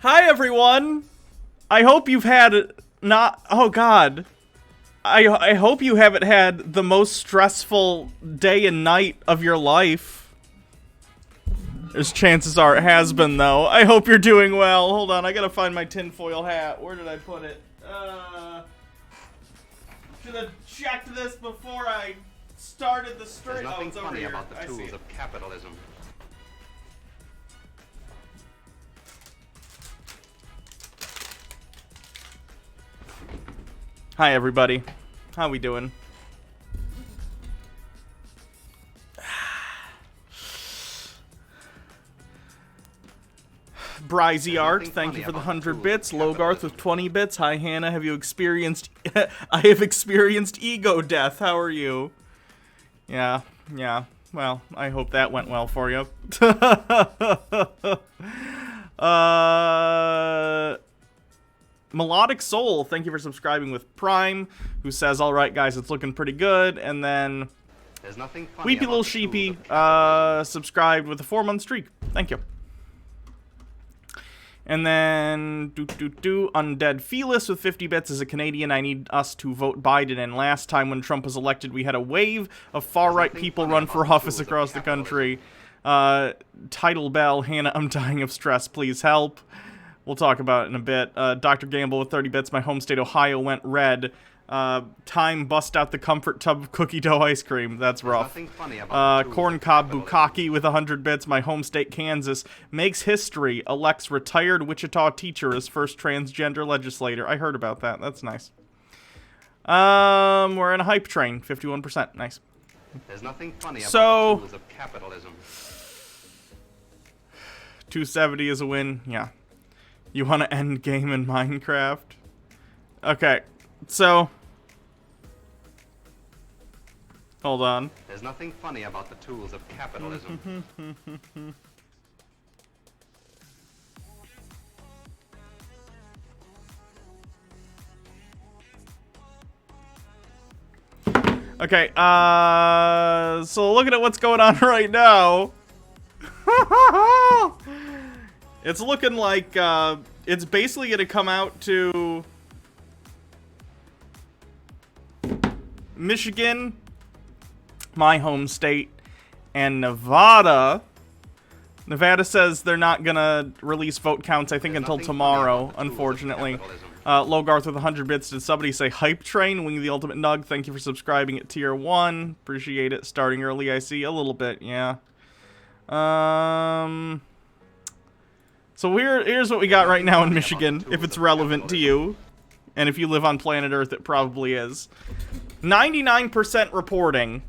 Hi, everyone. I hope you've had not... Oh, God. I hope you haven't had the most stressful day and night of your life. There's chances are it has been, though. I hope you're doing well. Hold on, I gotta find my tinfoil hat. Where did I put it? Should have checked this before I started the stream. There's nothing it's over funny here. about the tools of capitalism. Hi, everybody. How we doing? Bryzy Art, thank you for the 100 bits. Logarth with 20 bits. Hi, Hannah. Have you experienced... I have experienced ego death. How are you? Yeah. Well, I hope that went well for you. Melodic Soul, thank you for subscribing with Prime, who says, alright guys, it's looking pretty good, and then There's nothing funny Weepy about Little the Sheepy, tools of capitalism. subscribed with a 4-month streak. Thank you. And then, Undead Felis with 50 bits. As a Canadian, I need us to vote Biden. And last time when Trump was elected, we had a wave of far-right people run for office across the country. Title Bell, Hannah, I'm dying of stress, please help. We'll talk about it in a bit. Dr. Gamble with 30 bits. My home state, Ohio, went red. Time bust out the comfort tub of cookie dough ice cream. That's rough. Corn Cob Bukaki with 100 bits. My home state, Kansas, makes history. Elects retired Wichita teacher as first transgender legislator. I heard about that. That's nice. We're in a hype train. 51%. Nice. There's nothing funny about the tools of capitalism. 270 is a win. Yeah. You want to end game in Minecraft? Okay. So, hold on. There's nothing funny about the tools of capitalism. Okay, so looking at what's going on right now, it's looking like, it's basically gonna come out to Michigan, my home state, and Nevada. Nevada says they're not gonna release vote counts, I think, until tomorrow, unfortunately. Logarth with 100 bits. Did somebody say hype train? Wing the Ultimate Nug, thank you for subscribing at tier 1. Appreciate it. Starting early, I see. A little bit, yeah. So here's what we got right now in Michigan, if it's relevant to you. And if you live on planet Earth, it probably is. 99% reporting,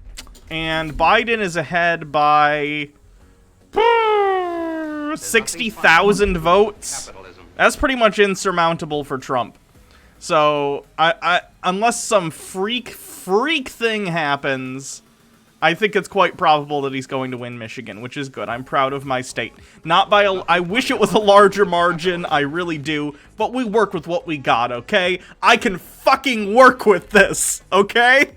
and Biden is ahead by 60,000 votes. That's pretty much insurmountable for Trump. So, unless some freak thing happens, I think it's quite probable that he's going to win Michigan, which is good. I'm proud of my state. Not by I wish it was a larger margin, I really do, but we work with what we got, okay? I can fucking work with this, okay?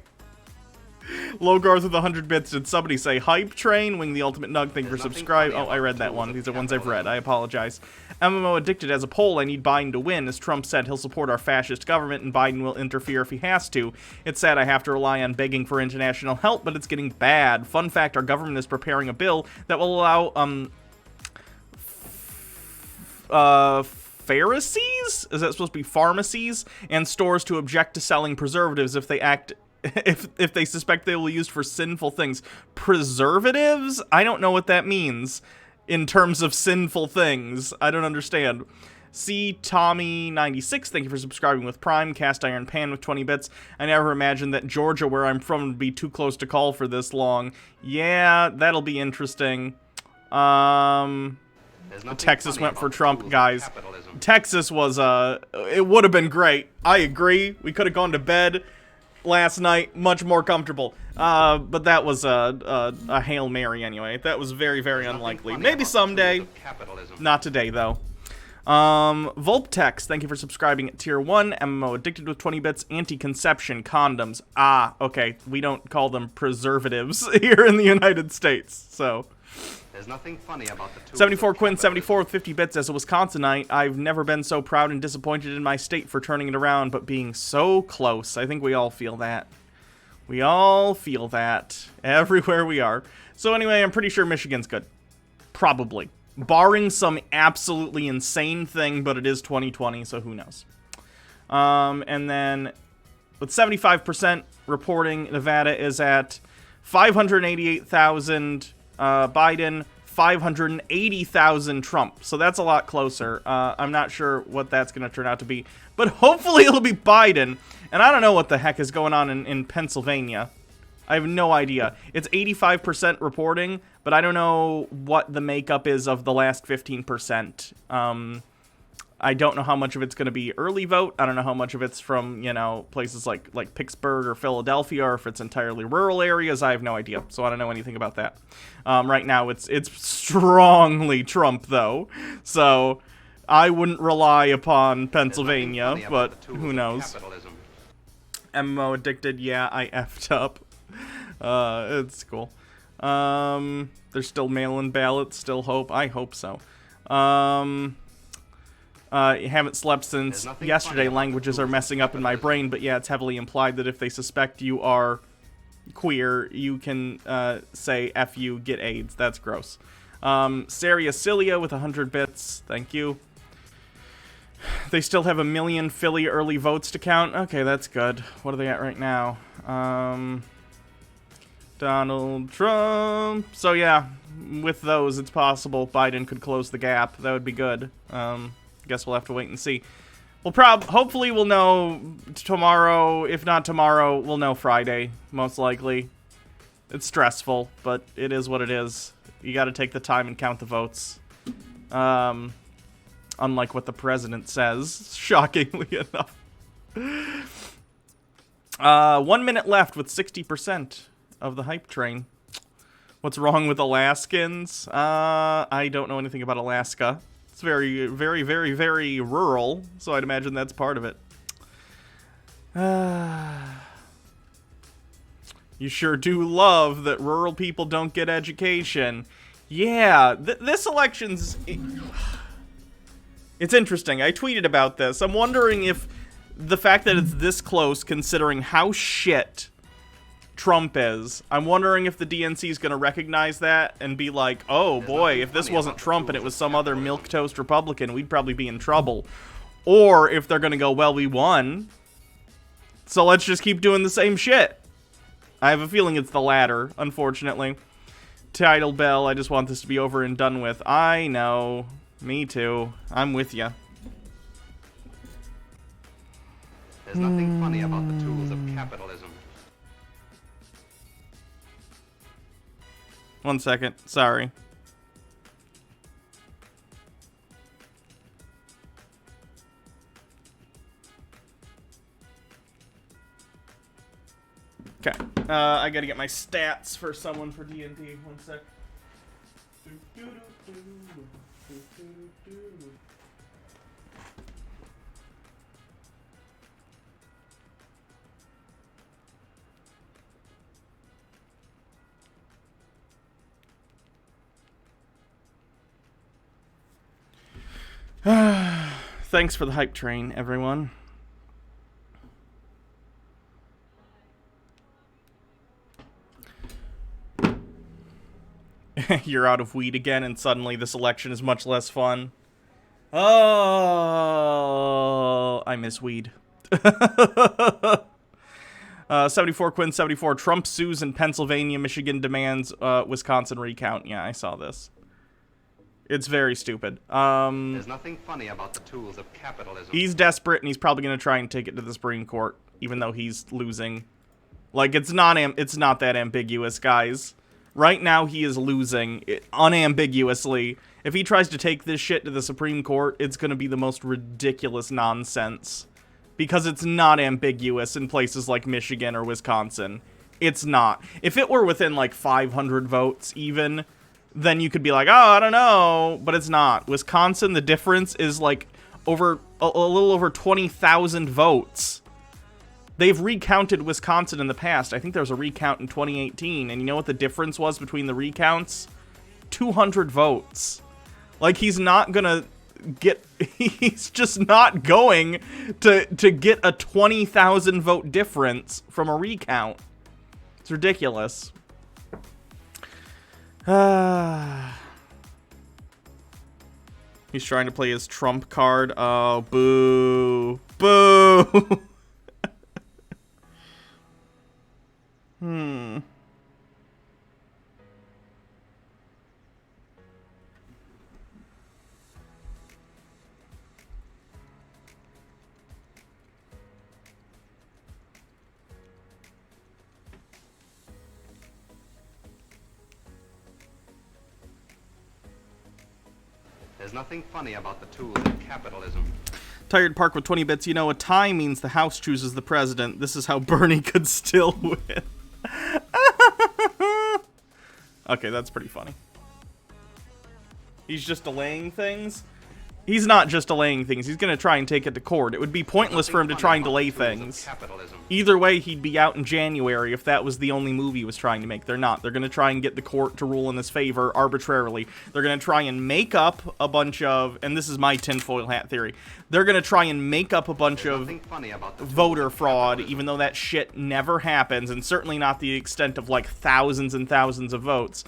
Logarth with 100 bits. Did somebody say hype train? Wing the Ultimate Nug, thank you for subscribing. Oh, I read that one. These are ones I've read. I apologize. MMO Addicted as a poll, I need Biden to win. As Trump said, he'll support our fascist government and Biden will interfere if he has to. It's sad I have to rely on begging for international help, but it's getting bad. Fun fact, our government is preparing a bill that will allow, Pharisees? Is that supposed to be pharmacies? And stores to object to selling preservatives if they act... If they suspect they will be used for sinful things. Preservatives? I don't know what that means in terms of sinful things. I don't understand. C. Tommy96, thank you for subscribing with Prime. Cast Iron Pan with 20 bits. I never imagined that Georgia, where I'm from, would be too close to call for this long. Yeah, that'll be interesting. Texas went for Trump, guys. Texas was, it would have been great. I agree. We could have gone to bed last night much more comfortable, but that was a Hail Mary anyway. That was very, very unlikely. Maybe someday. Not today, though. Volptex, thank you for subscribing at tier 1. MMO Addicted with 20 bits. Anti-conception condoms. Ah, okay. We don't call them preservatives here in the United States, so There's nothing funny about the tools 74 of Quinn, capitalism. 74 with 50 bits. As a Wisconsinite, I've never been so proud and disappointed in my state for turning it around, but being so close. I think we all feel that. We all feel that everywhere we are. So anyway, I'm pretty sure Michigan's good. Probably. Barring some absolutely insane thing, but it is 2020, so who knows. And then with 75% reporting, Nevada is at 588,000 Biden, 580,000 Trump. So that's a lot closer. I'm not sure what that's going to turn out to be. But hopefully it'll be Biden. And I don't know what the heck is going on in Pennsylvania. I have no idea. It's 85% reporting, but I don't know what the makeup is of the last 15%. I don't know how much of it's going to be early vote. I don't know how much of it's from, you know, places like Pittsburgh or Philadelphia, or if it's entirely rural areas. I have no idea, so I don't know anything about that. Right now, it's strongly Trump, though, so I wouldn't rely upon Pennsylvania, but who knows. MMO addicted, yeah, I effed up. It's cool. There's still mail-in ballots, still hope. I hope so. Haven't slept since yesterday. Languages are messing up in my brain, but yeah, it's heavily implied that if they suspect you are queer, you can say F you, get AIDS. That's gross. Saria Cilia with 100 bits. Thank you. They still have 1 million Philly early votes to count. Okay, that's good. What are they at right now? Donald Trump. So yeah, with those, it's possible Biden could close the gap. That would be good. Guess we'll have to wait and see. Hopefully we'll know tomorrow. If not tomorrow, we'll know Friday, most likely. It's stressful, but it is what it is. You gotta take the time and count the votes. Unlike what the president says, shockingly enough. 1 minute left with 60% of the hype train. What's wrong with Alaskans? I don't know anything about Alaska. It's very, very, very, very rural, so I'd imagine that's part of it. You sure do love that rural people don't get education. Yeah, this election's... It's interesting. I tweeted about this. I'm wondering if the fact that it's this close, considering how shit Trump is, I'm wondering if the DNC is going to recognize that and be like, oh boy, if this wasn't Trump and it was some other milquetoast Republican, we'd probably be in trouble. Or if they're going to go, well, we won, so let's just keep doing the same shit. I have a feeling it's the latter, unfortunately. Title bell, I just want this to be over and done with. I know. Me too. I'm with ya. There's nothing funny about the tools of capitalism. 1 second. Sorry. Okay. I gotta get my stats for someone for D&D. 1 sec. Thanks for the hype train, everyone. You're out of weed again, and suddenly this election is much less fun. Oh, I miss weed. 74 Quinn, 74. Trump sues in Pennsylvania. Michigan demands Wisconsin recount. Yeah, I saw this. It's very stupid. There's nothing funny about the tools of capitalism. He's desperate, and he's probably going to try and take it to the Supreme Court, even though he's losing. Like, it's not that ambiguous, guys. Right now, he is losing unambiguously. If he tries to take this shit to the Supreme Court, it's going to be the most ridiculous nonsense. Because it's not ambiguous in places like Michigan or Wisconsin. It's not. If it were within, like, 500 votes, even, then you could be like, oh, I don't know. But it's not. Wisconsin, the difference is, like, over a little over 20,000 votes. They've recounted Wisconsin in the past. I think there was a recount in 2018, and you know what the difference was between the recounts? 200 votes. Like, he's not gonna get... He's just not going to get a 20,000 vote difference from a recount. It's ridiculous. He's trying to play his Trump card. Oh, boo. Boo! There's nothing funny about the tools of capitalism. Tired Park with 20 bits. You know, a tie means the House chooses the president. This is how Bernie could still win. Okay, that's pretty funny. He's just delaying things? He's not just delaying things. He's going to try and take it to court. It would be pointless for him to try and delay things. Either way, he'd be out in January if that was the only movie he was trying to make. They're not. They're going to try and get the court to rule in his favor arbitrarily. They're going to try and make up a bunch of, and this is my tinfoil hat theory, they're going to try and make up a bunch of voter fraud, even though that shit never happens, and certainly not the extent of, like, thousands and thousands of votes,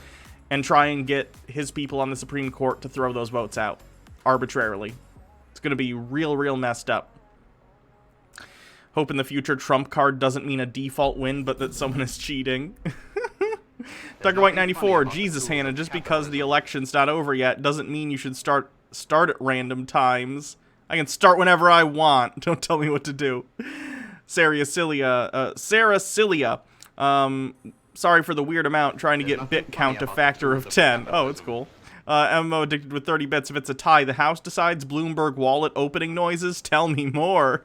and try and get his people on the Supreme Court to throw those votes out arbitrarily. It's going to be real messed up. Hope in the future Trump card doesn't mean a default win, but that someone is cheating. Tucker White 94, Jesus, Hannah, just because the election's not over yet doesn't mean you should start at random times. I can start whenever I want. Don't tell me what to do. Sarah Cilia, sorry for the weird amount, trying to get bit count a factor of 10. Oh, it's cool. MMO addicted with 30 bits. If it's a tie, the House decides. Bloomberg wallet opening noises. Tell me more.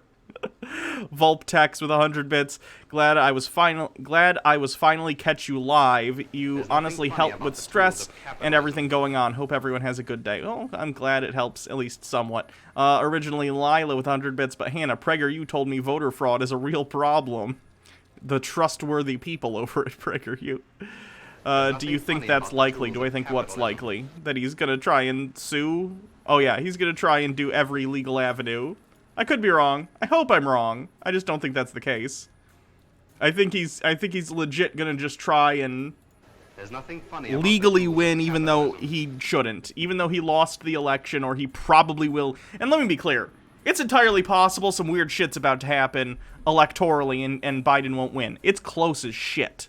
Vulptex with 100 bits. Glad I was finally catch you live. You honestly help with stress and everything going on. Hope everyone has a good day. Oh, I'm glad it helps at least somewhat. Originally Lila with 100 bits, but Hannah Prager, you told me voter fraud is a real problem. The trustworthy people over at Prager, you. Do you think that's likely? Do I think what's likely? That he's gonna try and sue? Oh yeah, he's gonna try and do every legal avenue. I could be wrong. I hope I'm wrong. I just don't think that's the case. I think he's legit gonna just try and legally win, even though he shouldn't. Even though he lost the election, or he probably will. And let me be clear. It's entirely possible some weird shit's about to happen electorally and Biden won't win. It's close as shit.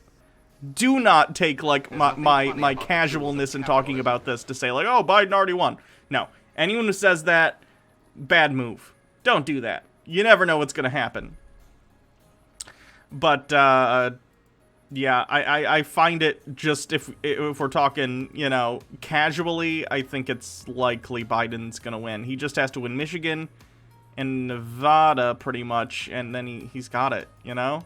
Do not take, like, my casualness in talking about this to say, like, oh, Biden already won. No. Anyone who says that, bad move. Don't do that. You never know what's going to happen. But, yeah, I find it just, if we're talking, you know, casually, I think it's likely Biden's going to win. He just has to win Michigan and Nevada, pretty much, and then he's got it, you know?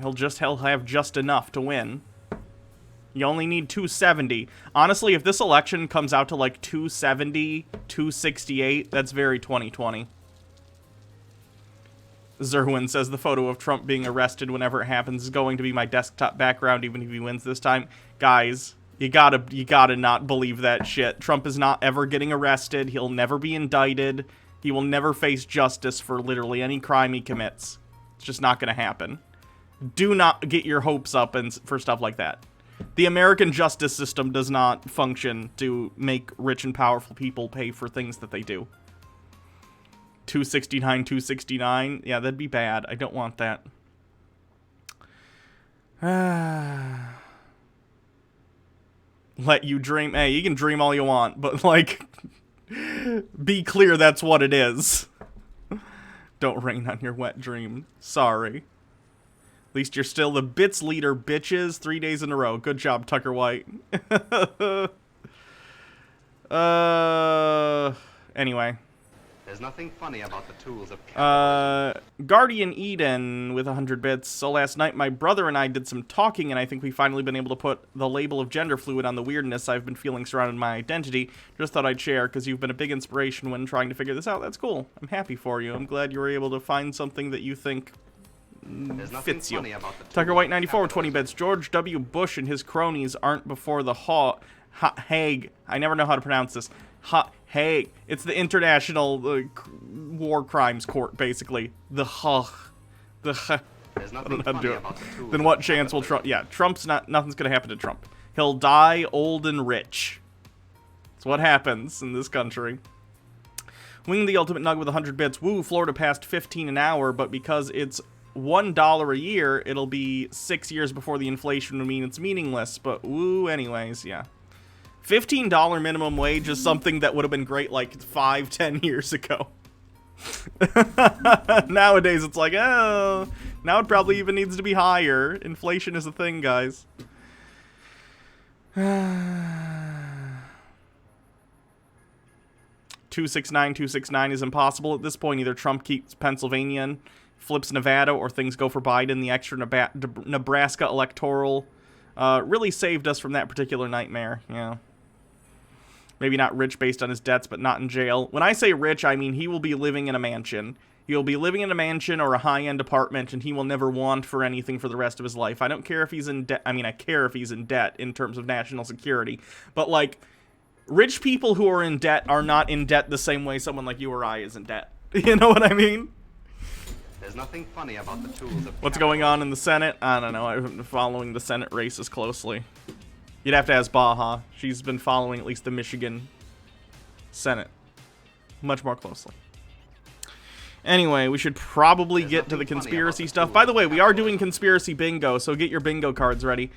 He'll have just enough to win. You only need 270. Honestly, if this election comes out to like 270, 268, that's very 2020. Zerwin says the photo of Trump being arrested whenever it happens is going to be my desktop background, even if he wins this time. Guys, you gotta not believe that shit. Trump is not ever getting arrested. He'll never be indicted. He will never face justice for literally any crime he commits. It's just not gonna happen. Do not get your hopes up for stuff like that. The American justice system does not function to make rich and powerful people pay for things that they do. 269, 269. Yeah, that'd be bad. I don't want that. Let you dream. Hey, you can dream all you want, but, like, be clear that's what it is. Don't rain on your wet dream. Sorry. At least you're still the bits leader, bitches. 3 days in a row. Good job, Tucker White. Anyway. There's nothing funny about the tools of capitalism. Guardian Eden with 100 bits. So last night, my brother and I did some talking, and I think we've finally been able to put the label of gender fluid on the weirdness I've been feeling surrounding my identity. Just thought I'd share, because you've been a big inspiration when trying to figure this out. That's cool. I'm happy for you. I'm glad you were able to find something that you think There's nothing fits you. funny about the Tucker tools White of 94 with 20 capitalism. bits. George W. Bush and his cronies aren't before the Hague. I never know how to pronounce this. Hague. It's the International War Crimes Court, basically. The Hague. The Hague. There's I nothing don't know how to funny do it. about the tools Then of what chance will Trump? capitalism. Yeah, Trump's not. Nothing's gonna happen to Trump. He'll die old and rich. That's what happens in this country. Wing the ultimate nug with 100 bits. Woo, Florida passed 15 an hour, but because it's $1 a year, it'll be 6 years before the inflation would mean it's meaningless. But woo, anyways, yeah. $15 minimum wage is something that would have been great like 5-10 years ago. Nowadays, it's like, oh, now it probably even needs to be higher. Inflation is a thing, guys. 269 is impossible at this point. Either Trump keeps Pennsylvania and flips Nevada, or things go for Biden. The extra Nebraska electoral really saved us from that particular nightmare. Yeah. Maybe not rich based on his debts, but not in jail. When I say rich, I mean he will be living in a mansion. He will be living in a mansion or a high-end apartment, and he will never want for anything for the rest of his life. I don't care if he's in debt. I mean, I care if he's in debt in terms of national security. But, like, rich people who are in debt are not in debt the same way someone like you or I is in debt. You know what I mean? There's nothing funny about the tools of What's going on in the Senate? I don't know. I've been following the Senate races closely. You'd have to ask Baja. She's been following at least the Michigan Senate much more closely. Anyway, we should probably get to the conspiracy stuff. By the way, we are doing conspiracy bingo, so get your bingo cards ready.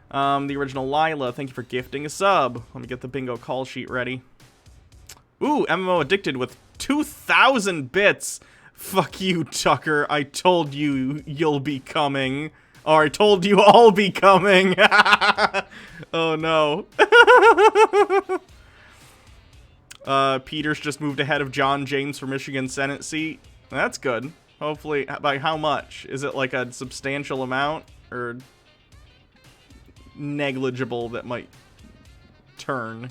The original Lila, thank you for gifting a sub. Let me get the bingo call sheet ready. Ooh, MMO Addicted with 2,000 bits. Fuck you, Tucker. I told you you'll be coming. Or I told you I'll be coming. Oh, no. Peters just moved ahead of John James for Michigan Senate seat. That's good. Hopefully, by how much? Is it like a substantial amount? Or negligible that might turn?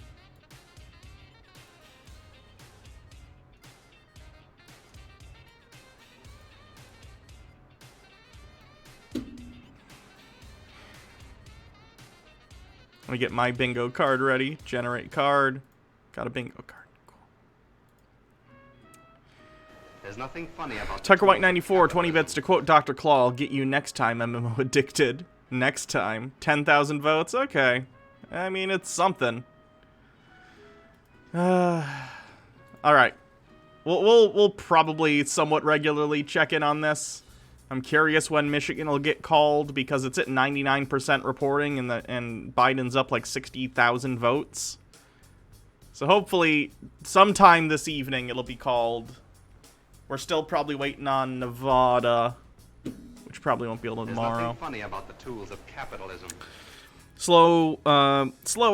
Let me get my bingo card ready. Generate card. Got a bingo card. Cool. There's nothing funny about Tucker White 94, 20 bits to quote Dr. Claw. I'll get you next time, MMO Addicted. Next time. 10,000 votes? Okay. I mean, it's something. Alright. We'll probably somewhat regularly check in on this. I'm curious when Michigan will get called, because it's at 99% reporting and Biden's up like 60,000 votes. So hopefully sometime this evening it'll be called. We're still probably waiting on Nevada, which probably won't be able to tomorrow. There's nothing funny about the tools of capitalism. Slow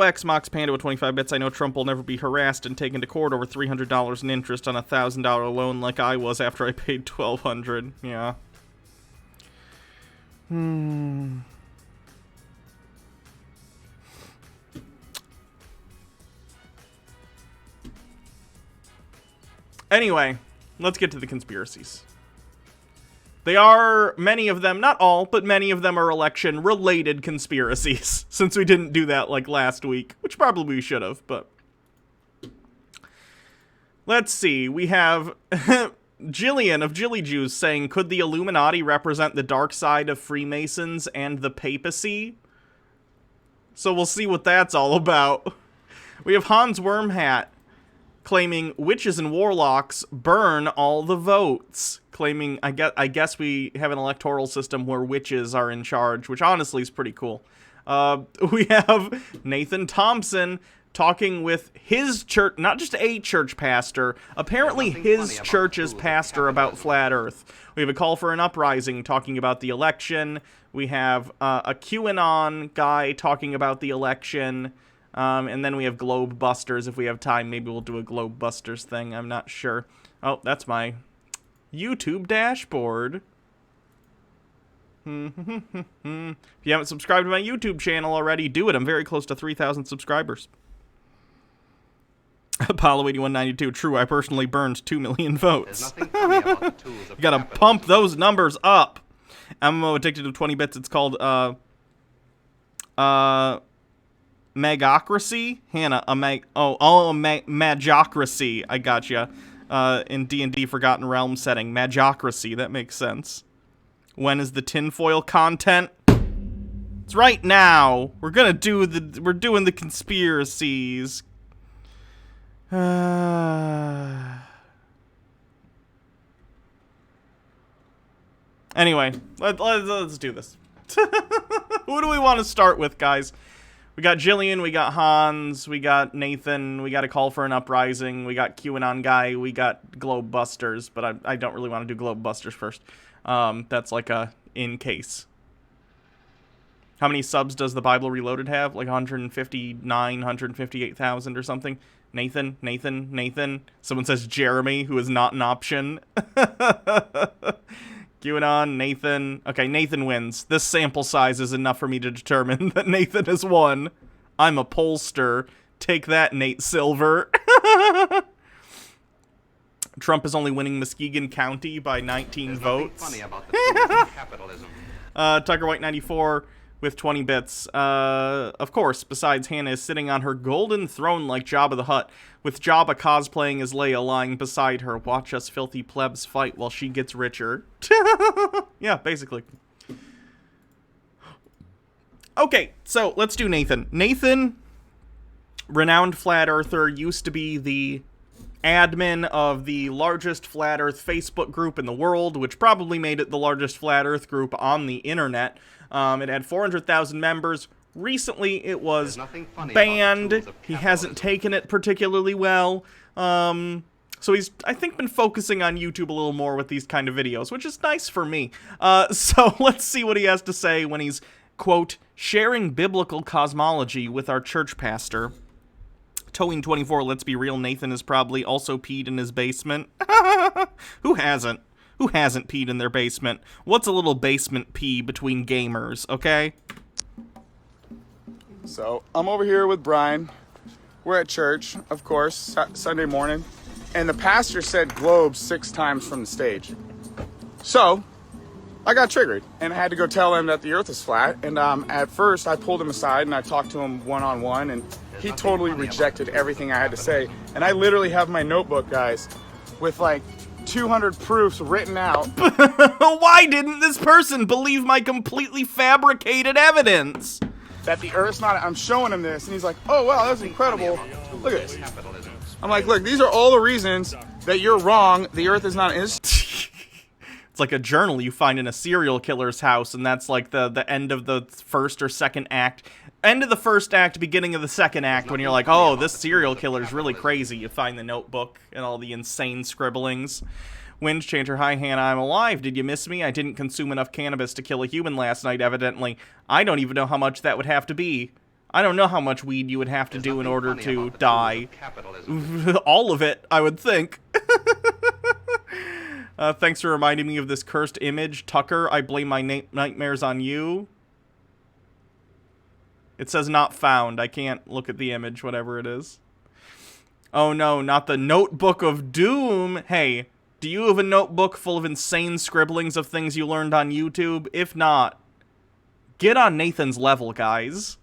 X Mox Panda with 25 bits. I know Trump will never be harassed and taken to court over $300 in interest on a $1,000 loan like I was after I paid $1,200. Yeah. Anyway, let's get to the conspiracies. They are, many of them, not all, but many of them are election-related conspiracies, since we didn't do that, like, last week, which probably we should have, but... Let's see, we have Jillian of Jilly Juice saying, could the Illuminati represent the dark side of Freemasons and the papacy? So we'll see what that's all about. We have Hans Wormhat claiming witches and warlocks burn all the votes. Claiming, I guess we have an electoral system where witches are in charge, which honestly is pretty cool. We have Nathan Thompson talking with his church, not just a church pastor, apparently his church's pastor about flat Earth. We have a call for an uprising talking about the election. We have a QAnon guy talking about the election. And then we have Globe Busters. If we have time, maybe we'll do a Globe Busters thing. I'm not sure. Oh, that's my YouTube dashboard. If you haven't subscribed to my YouTube channel already, do it. I'm very close to 3,000 subscribers. Apollo 8192. True, I personally burned 2 million votes. There's nothing funny about the tools of You gotta capitalism. pump those numbers up. MMO addicted to 20 bits. It's called, Magocracy? Hannah, Magocracy. I gotcha. In D&D Forgotten Realms setting. Magocracy, that makes sense. When is the tinfoil content? It's right now. We're doing the conspiracies. Anyway, let's do this. Who do we want to start with, guys? We got Jillian, we got Hans, we got Nathan, we got a call for an uprising, we got QAnon guy, we got Globe Busters, but I don't really want to do Globe Busters first. That's like a in case. How many subs does the Bible Reloaded have? Like 159, 158,000 or something? Nathan. Someone says Jeremy, who is not an option. QAnon, Nathan. Okay, Nathan wins. This sample size is enough for me to determine that Nathan has won. I'm a pollster. Take that, Nate Silver. Trump is only winning Muskegon County by 19 votes. Funny about the tools of capitalism. Tucker White 94 with 20 bits. Of course, besides Hannah is sitting on her golden throne like Jabba the Hutt, with Jabba cosplaying as Leia lying beside her. Watch us filthy plebs fight while she gets richer. Yeah, basically. Okay, so let's do Nathan. Nathan, renowned flat earther, used to be the admin of the largest flat earth Facebook group in the world, which probably made it the largest flat earth group on the internet. It had 400,000 members. Recently, it was banned. He hasn't taken it particularly well. So he's, I think, been focusing on YouTube a little more with these kind of videos, which is nice for me. So let's see what he has to say when he's, quote, sharing biblical cosmology with our church pastor. Towing24, let's be real, Nathan has probably also peed in his basement. Who hasn't? Who hasn't peed in their basement? What's a little basement pee between gamers, okay? So, I'm over here with Brian. We're at church, of course, Sunday morning. And the pastor said globe 6 times from the stage. So, I got triggered. And I had to go tell him that the earth is flat. And at first, I pulled him aside and I talked to him one-on-one. And he totally rejected everything I had to say. And I literally have my notebook, guys, with like 200 proofs written out. Why didn't this person believe my completely fabricated evidence? That the Earth's not. I'm showing him this, and he's like, "Oh wow, that's incredible! Look at this." I'm like, "Look, these are all the reasons that you're wrong. The Earth is not." It's like a journal you find in a serial killer's house, and that's like the end of the first or second act. End of the first act, beginning of the second act, when you're like, oh, this serial killer's really crazy. You find the notebook and all the insane scribblings. Wind Changer, hi Hannah, I'm alive. Did you miss me? I didn't consume enough cannabis to kill a human last night, evidently. I don't even know how much that would have to be. I don't know how much weed you would have to do in order to die. All of it, I would think. Thanks for reminding me of this cursed image. Tucker, I blame my nightmares on you. It says not found. I can't look at the image, whatever it is. Oh no, not the Notebook of Doom. Hey, do you have a notebook full of insane scribblings of things you learned on YouTube? If not, get on Nathan's level, guys.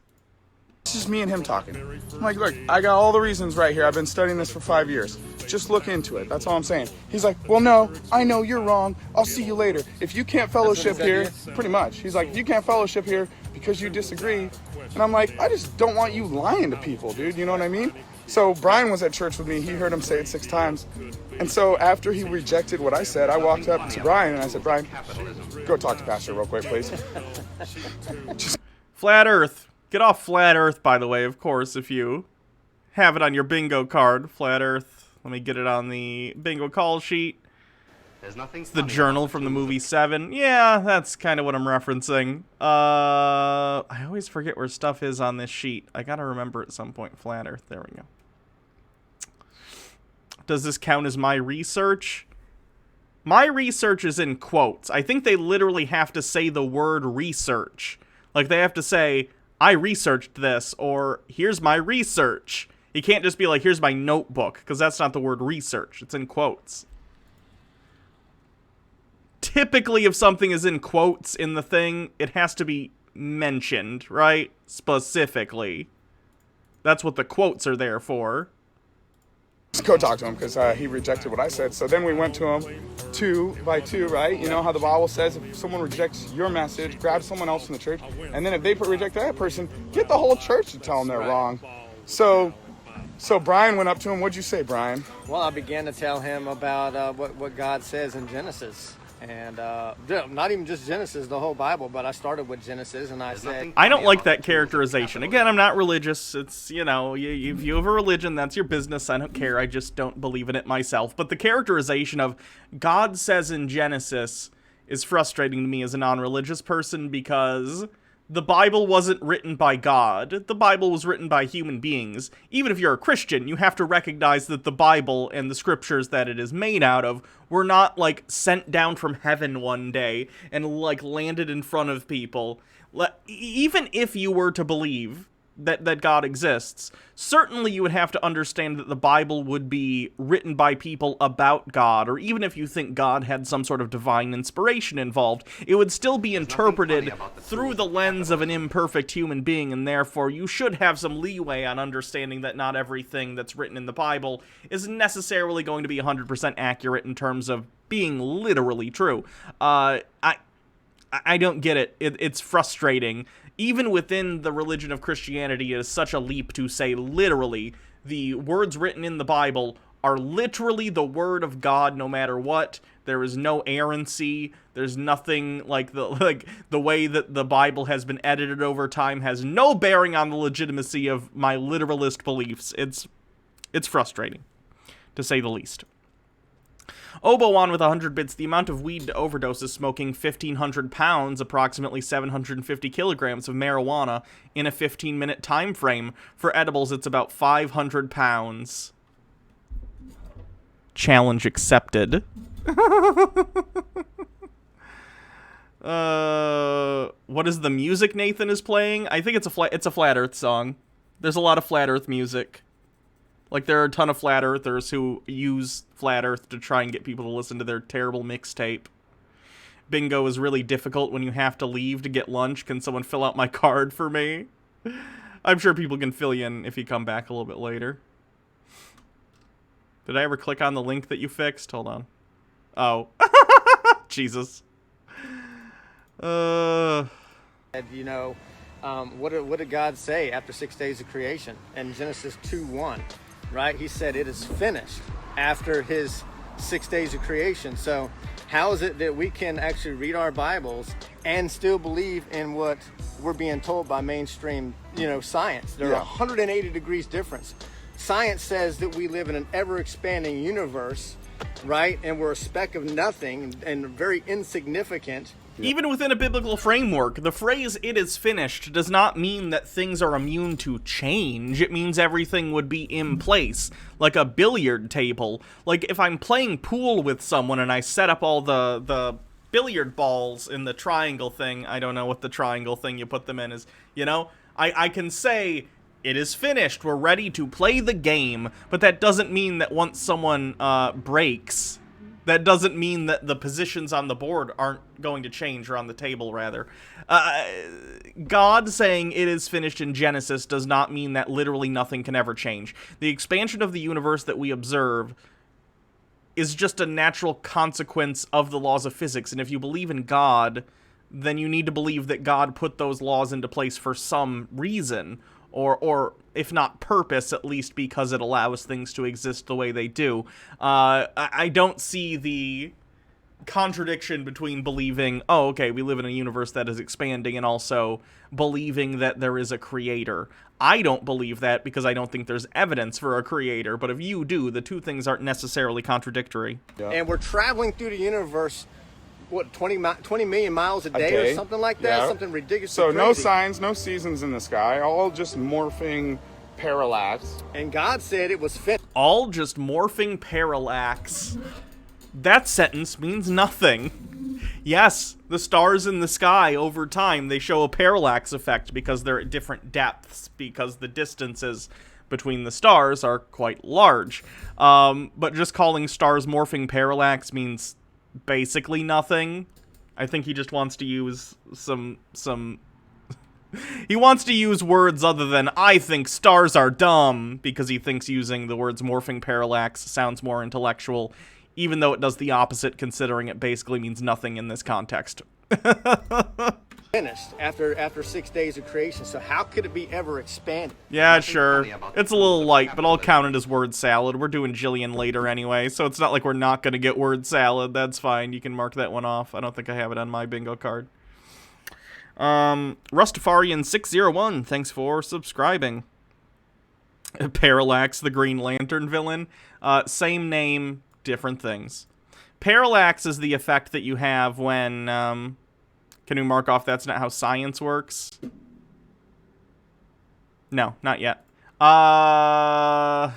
It's just me and him talking. I'm like, look, I got all the reasons right here. I've been studying this for 5 years. Just look into it. That's all I'm saying. He's like, well, no, I know you're wrong. I'll see you later. If you can't fellowship here, pretty much. He's like, if you can't fellowship here because you disagree. And I'm like, I just don't want you lying to people, dude. You know what I mean? So Brian was at church with me. He heard him say it 6 times. And so after he rejected what I said, I walked up to Brian and I said, Brian, go talk to Pastor real quick, please. Flat Earth. Get off Flat Earth, by the way, of course, if you have it on your bingo card. Flat Earth. Let me get it on the bingo call sheet. It's the journal from the movie 7. Yeah, that's kind of what I'm referencing. I always forget where stuff is on this sheet. I gotta remember at some point. Flat Earth. There we go. Does this count as my research? My research is in quotes. I think they literally have to say the word research. Like, they have to say, I researched this, or here's my research. You can't just be like, here's my notebook, because that's not the word research. It's in quotes. typically if something is in quotes in the thing, it has to be mentioned, right? Specifically. That's what the quotes are there for. Let's go talk to him because he rejected what I said. So then we went to him 2 by 2, right? You know how the Bible says if someone rejects your message, grab someone else in the church. And then if they reject that person, get the whole church to tell them they're wrong. So Brian went up to him. What'd you say, Brian? Well, I began to tell him about what God says in Genesis. And not even just Genesis, the whole Bible, but I started with Genesis, and I said... I don't like that characterization. Again, I'm not religious. It's, you know, if you have a religion, that's your business. I don't care. I just don't believe in it myself. But the characterization of God says in Genesis is frustrating to me as a non-religious person because the Bible wasn't written by God. The Bible was written by human beings. Even if you're a Christian, you have to recognize that the Bible and the scriptures that it is made out of were not, like, sent down from heaven one day and, like, landed in front of people. Even if you were to believe that God exists, certainly you would have to understand that the Bible would be written by people about God, or even if you think God had some sort of divine inspiration involved, it would still be interpreted through the lens of an imperfect human being, and therefore you should have some leeway on understanding that not everything that's written in the Bible is necessarily going to be 100% accurate in terms of being literally true. I don't get it. It's frustrating. Even within the religion of Christianity, it is such a leap to say literally the words written in the Bible are literally the word of God no matter what. There is no errancy. There's nothing like the way that the Bible has been edited over time has no bearing on the legitimacy of my literalist beliefs. It's frustrating, to say the least. Obowan with 100 bits. The amount of weed to overdose is smoking 1,500 pounds, approximately 750 kilograms of marijuana in a 15-minute time frame. For edibles, it's about 500 pounds. Challenge accepted. What is the music Nathan is playing? I think it's a Flat Earth song. There's a lot of Flat Earth music. Like, there are a ton of Flat Earthers who use Flat Earth to try and get people to listen to their terrible mixtape. Bingo is really difficult when you have to leave to get lunch. Can someone fill out my card for me? I'm sure people can fill you in if you come back a little bit later. Did I ever click on the link that you fixed? Hold on. Oh. Jesus. You know, what did God say after 6 days of creation? In Genesis 2:1, right? He said it is finished after his 6 days of creation. So how is it that we can actually read our Bibles and still believe in what we're being told by mainstream, science? There are 180 degrees difference. Science says that we live in an ever-expanding universe, right? And we're a speck of nothing and very insignificant. Even within a biblical framework, the phrase, "it is finished," does not mean that things are immune to change. It means everything would be in place, like a billiard table. Like, if I'm playing pool with someone and I set up all the billiard balls in the triangle thing, I don't know what the triangle thing you put them in is, I can say, "it is finished, we're ready to play the game," but that doesn't mean that once someone breaks, that doesn't mean that the positions on the board aren't going to change, or on the table, rather. God saying it is finished in Genesis does not mean that literally nothing can ever change. The expansion of the universe that we observe is just a natural consequence of the laws of physics, and if you believe in God, then you need to believe that God put those laws into place for some reason, or if not purpose, at least because it allows things to exist the way they do. I don't see the contradiction between believing, oh, okay, we live in a universe that is expanding, and also believing that there is a creator. I don't believe that because I don't think there's evidence for a creator, but if you do, the two things aren't necessarily contradictory. Yeah. And we're traveling through the universe, 20 million miles a day or something like that? Yeah. Something ridiculous. So crazy. No signs, no seasons in the sky, all just morphing parallax. And God said it was finished. All just morphing parallax. That sentence means nothing. Yes, the stars in the sky, over time, they show a parallax effect because they're at different depths, because the distances between the stars are quite large. But just calling stars morphing parallax means basically nothing. I think he just wants to use some he wants to use words other than "I think stars are dumb" because he thinks using the words morphing parallax sounds more intellectual, even though it does the opposite, considering it basically means nothing in this context. Finished after 6 days of creation. So how could it be ever expanded? Yeah, sure. It's a little light, but I'll count it as word salad. We're doing Jillian later anyway, so it's not like we're not going to get word salad. That's fine. You can mark that one off. I don't think I have it on my bingo card. Rustafarian601, thanks for subscribing. Parallax, the Green Lantern villain. Same name, different things. Parallax is the effect that you have when, can we mark off that's not how science works? No, not yet. What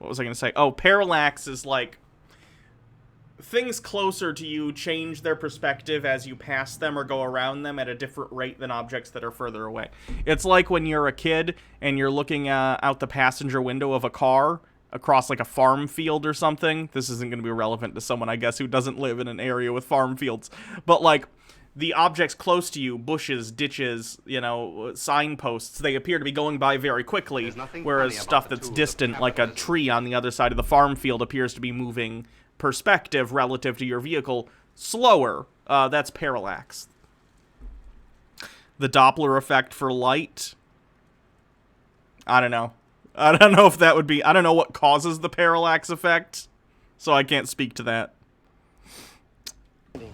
was I going to say? Oh, parallax is like things closer to you change their perspective as you pass them or go around them at a different rate than objects that are further away. It's like when you're a kid and you're looking out the passenger window of a car across like a farm field or something. This isn't going to be relevant to someone, I guess, who doesn't live in an area with farm fields. But like the objects close to you, bushes, ditches, you know, signposts, they appear to be going by very quickly, whereas stuff that's distant, like a tree on the other side of the farm field, appears to be moving perspective relative to your vehicle slower. That's parallax. The Doppler effect for light. I don't know. I don't know if that would be... I don't know what causes the parallax effect, so I can't speak to that.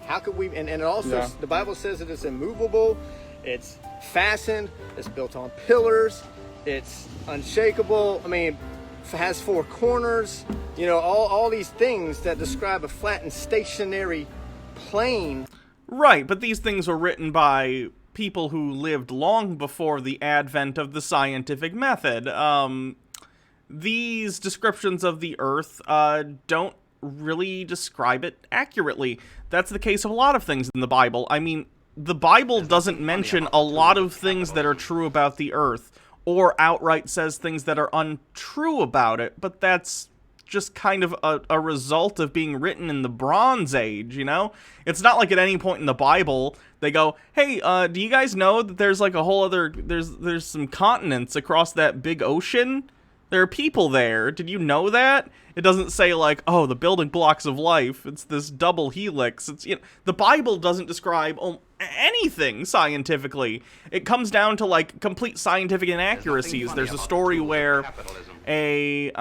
How could we... And it also... The Bible says that it's immovable, it's fastened, it's built on pillars, it's unshakable. I mean, it has four corners. You know, all these things that describe a flat and stationary plane. Right, but these things were written by people who lived long before the advent of the scientific method. These descriptions of the Earth don't really describe it accurately. That's the case of a lot of things in the Bible. I mean, the Bible doesn't mention a lot of things that are true about the Earth, or outright says things that are untrue about it, but that's just kind of a result of being written in the Bronze Age, you know? It's not like at any point in the Bible they go, hey, do you guys know that there's like a whole other, there's some continents across that big ocean? There are people there. Did you know that? It doesn't say like, oh, the building blocks of life. It's this double helix. It's, you know, the Bible doesn't describe anything scientifically. It comes down to like complete scientific inaccuracies. There's a story where a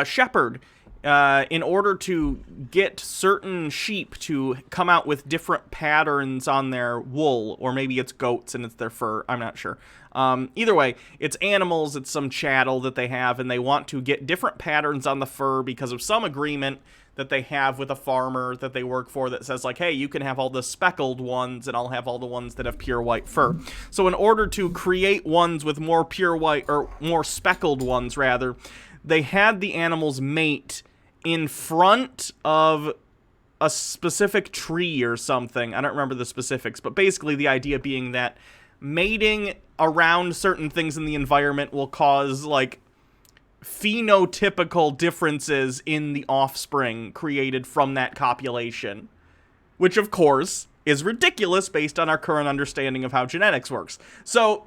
shepherd, in order to get certain sheep to come out with different patterns on their wool, or maybe it's goats and it's their fur, I'm not sure. Either way, it's animals, it's some chattel that they have, and they want to get different patterns on the fur because of some agreement that they have with a farmer that they work for that says like, hey, you can have all the speckled ones and I'll have all the ones that have pure white fur. So in order to create ones with more pure white, or more speckled ones rather, they had the animals mate in front of a specific tree or something. I don't remember the specifics, but basically the idea being that mating around certain things in the environment will cause, like, phenotypical differences in the offspring created from that copulation. Which, of course, is ridiculous based on our current understanding of how genetics works. So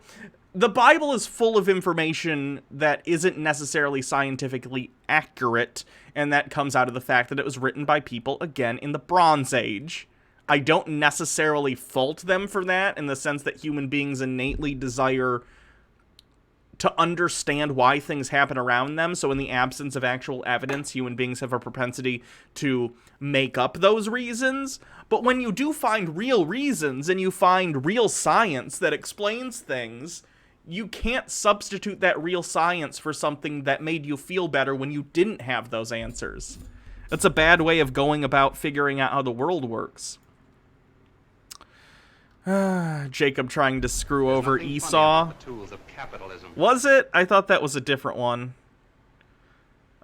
the Bible is full of information that isn't necessarily scientifically accurate, and that comes out of the fact that it was written by people, again, in the Bronze Age. I don't necessarily fault them for that, in the sense that human beings innately desire to understand why things happen around them, so in the absence of actual evidence, human beings have a propensity to make up those reasons. But when you do find real reasons, and you find real science that explains things, you can't substitute that real science for something that made you feel better when you didn't have those answers. That's a bad way of going about figuring out how the world works. Jacob trying to screw over Esau. Was it? I thought that was a different one.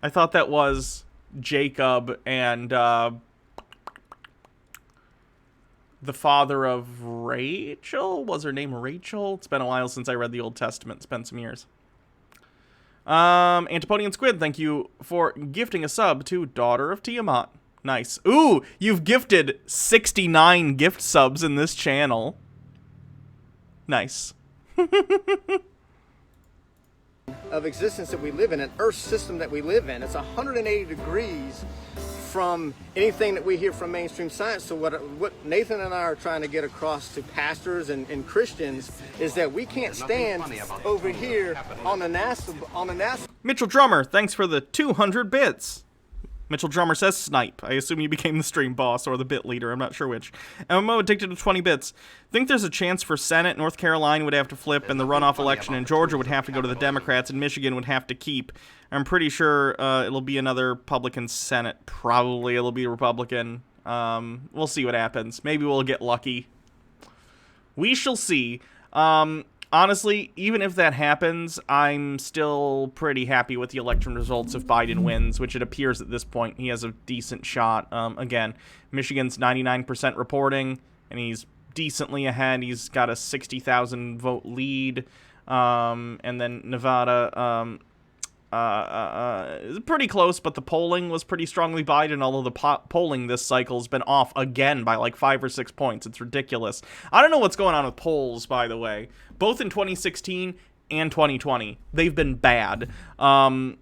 I thought that was Jacob and the father of Rachel? Was her name Rachel? It's been a while since I read the Old Testament. It's been some years. Antipodian Squid, thank you for gifting a sub to Daughter of Tiamat. Nice. Ooh, you've gifted 69 gift subs in this channel. Nice. Of existence that we live in, an Earth system that we live in. It's 180 degrees from anything that we hear from mainstream science. So what Nathan and I are trying to get across to pastors and Christians is that we can't stand over here on the NASA. Mitchell Drummer, thanks for the 200 bits. Mitchell Drummer says snipe. I assume you became the stream boss or the bit leader. I'm not sure which. MMO addicted to 20 bits. Think there's a chance for Senate? North Carolina would have to flip, and the runoff election in Georgia would have to go to the Democrats, and Michigan would have to keep. I'm pretty sure it'll be another Republican Senate. Probably it'll be Republican. We'll see what happens. Maybe we'll get lucky. We shall see. Honestly, even if that happens, I'm still pretty happy with the election results if Biden wins, which it appears at this point he has a decent shot. Again, Michigan's 99% reporting, and he's decently ahead. He's got a 60,000 vote lead, and then Nevada is pretty close, but the polling was pretty strongly Biden, although the polling this cycle has been off again by like 5 or 6 points. It's ridiculous. I don't know what's going on with polls, by the way. Both in 2016 and 2020, they've been bad. And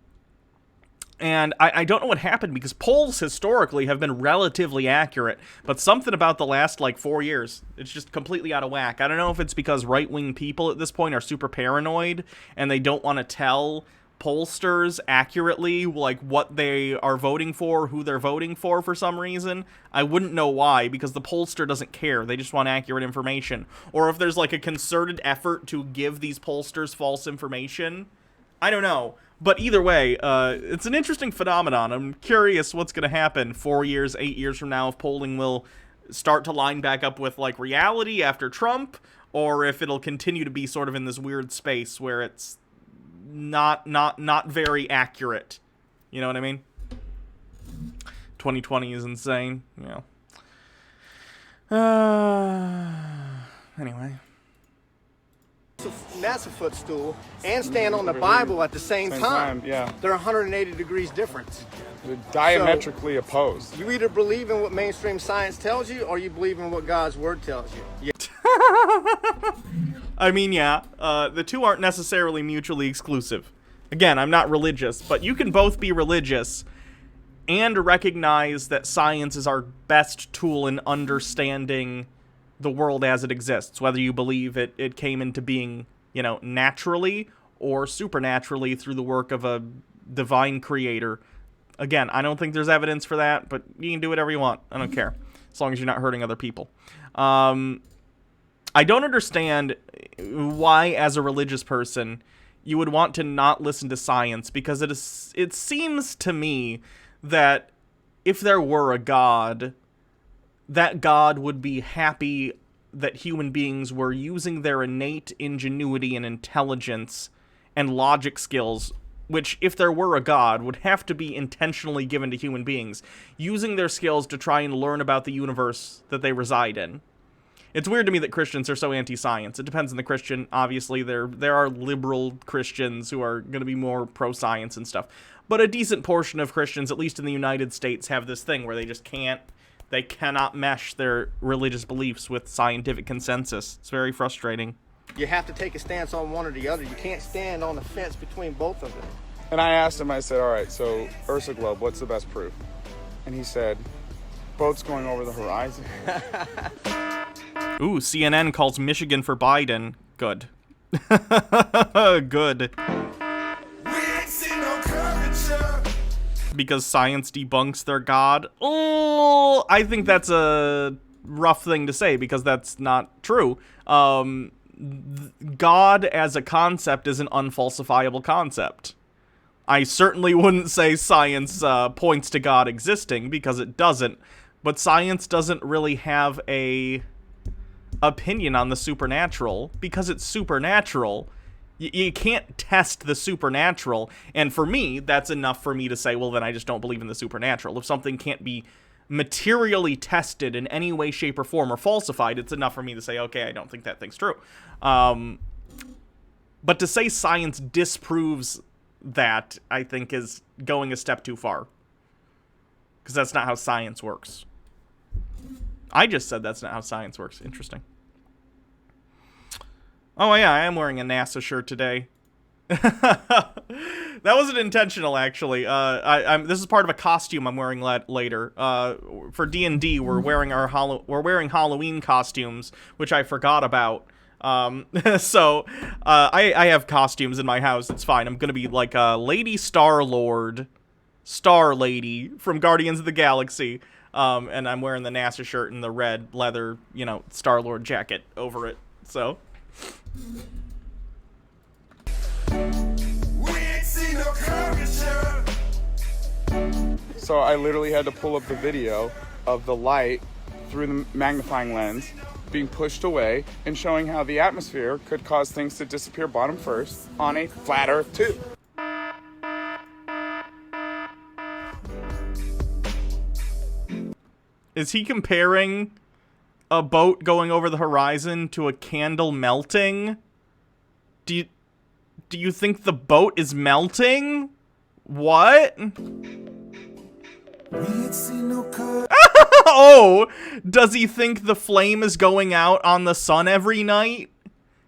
I don't know what happened, because polls historically have been relatively accurate, but something about the last, like, 4 years, it's just completely out of whack. I don't know if it's because right-wing people at this point are super paranoid, and they don't want to tell pollsters accurately, like, what they are voting for, who they're voting for some reason. I wouldn't know why, because the pollster doesn't care. They just want accurate information. Or if there's, like, a concerted effort to give these pollsters false information. I don't know. But either way, it's an interesting phenomenon. I'm curious what's going to happen 4 years, 8 years from now, if polling will start to line back up with, like, reality after Trump, or if it'll continue to be sort of in this weird space where it's not very accurate. You know what I mean? 2020 is insane. You know. Anyway. NASA footstool and stand on the Bible at the same time. Yeah. They're 180 degrees difference. They're diametrically opposed. You either believe in what mainstream science tells you, or you believe in what God's word tells you. Yeah. I mean, yeah, the two aren't necessarily mutually exclusive. Again, I'm not religious, but you can both be religious and recognize that science is our best tool in understanding the world as it exists, whether you believe it came into being, you know, naturally or supernaturally through the work of a divine creator. Again, I don't think there's evidence for that, but you can do whatever you want. I don't care, as long as you're not hurting other people. I don't understand why, as a religious person, you would want to not listen to science, because it seems to me that if there were a God, that God would be happy that human beings were using their innate ingenuity and intelligence and logic skills, which, if there were a God, would have to be intentionally given to human beings, using their skills to try and learn about the universe that they reside in. It's weird to me that Christians are so anti-science. It depends on the Christian. Obviously, there are liberal Christians who are going to be more pro-science and stuff. But a decent portion of Christians, at least in the United States, have this thing where they just they cannot mesh their religious beliefs with scientific consensus. It's very frustrating. You have to take a stance on one or the other. You can't stand on the fence between both of them. And I asked him, I said, all right, so Ursa Globe, what's the best proof? And he said, boats going over the horizon. Ooh, CNN calls Michigan for Biden. Good. Good. Because science debunks their God. Oh, I think that's a rough thing to say, because that's not true. God as a concept is an unfalsifiable concept. I certainly wouldn't say science points to God existing, because it doesn't. But science doesn't really have a opinion on the supernatural, because it's supernatural. You can't test the supernatural, and for me, that's enough for me to say, well, then I just don't believe in the supernatural. If something can't be materially tested in any way, shape, or form, or falsified, it's enough for me to say, okay, I don't think that thing's true. But to say science disproves that, I think, is going a step too far. Because that's not how science works. I just said that's not how science works. Interesting. Oh, yeah, I am wearing a NASA shirt today. That wasn't intentional, actually. This is part of a costume I'm wearing later. For D&D, we're wearing Halloween costumes, which I forgot about. So I have costumes in my house. It's fine. I'm gonna be like a Lady Star-Lord, Star Lady from Guardians of the Galaxy. And I'm wearing the NASA shirt and the red leather, Star-Lord jacket over it. So. So I literally had to pull up the video of the light through the magnifying lens being pushed away and showing how the atmosphere could cause things to disappear bottom first on a flat Earth too. Is he comparing a boat going over the horizon to a candle melting? Do you think the boat is melting? What? Oh, does he think the flame is going out on the sun every night?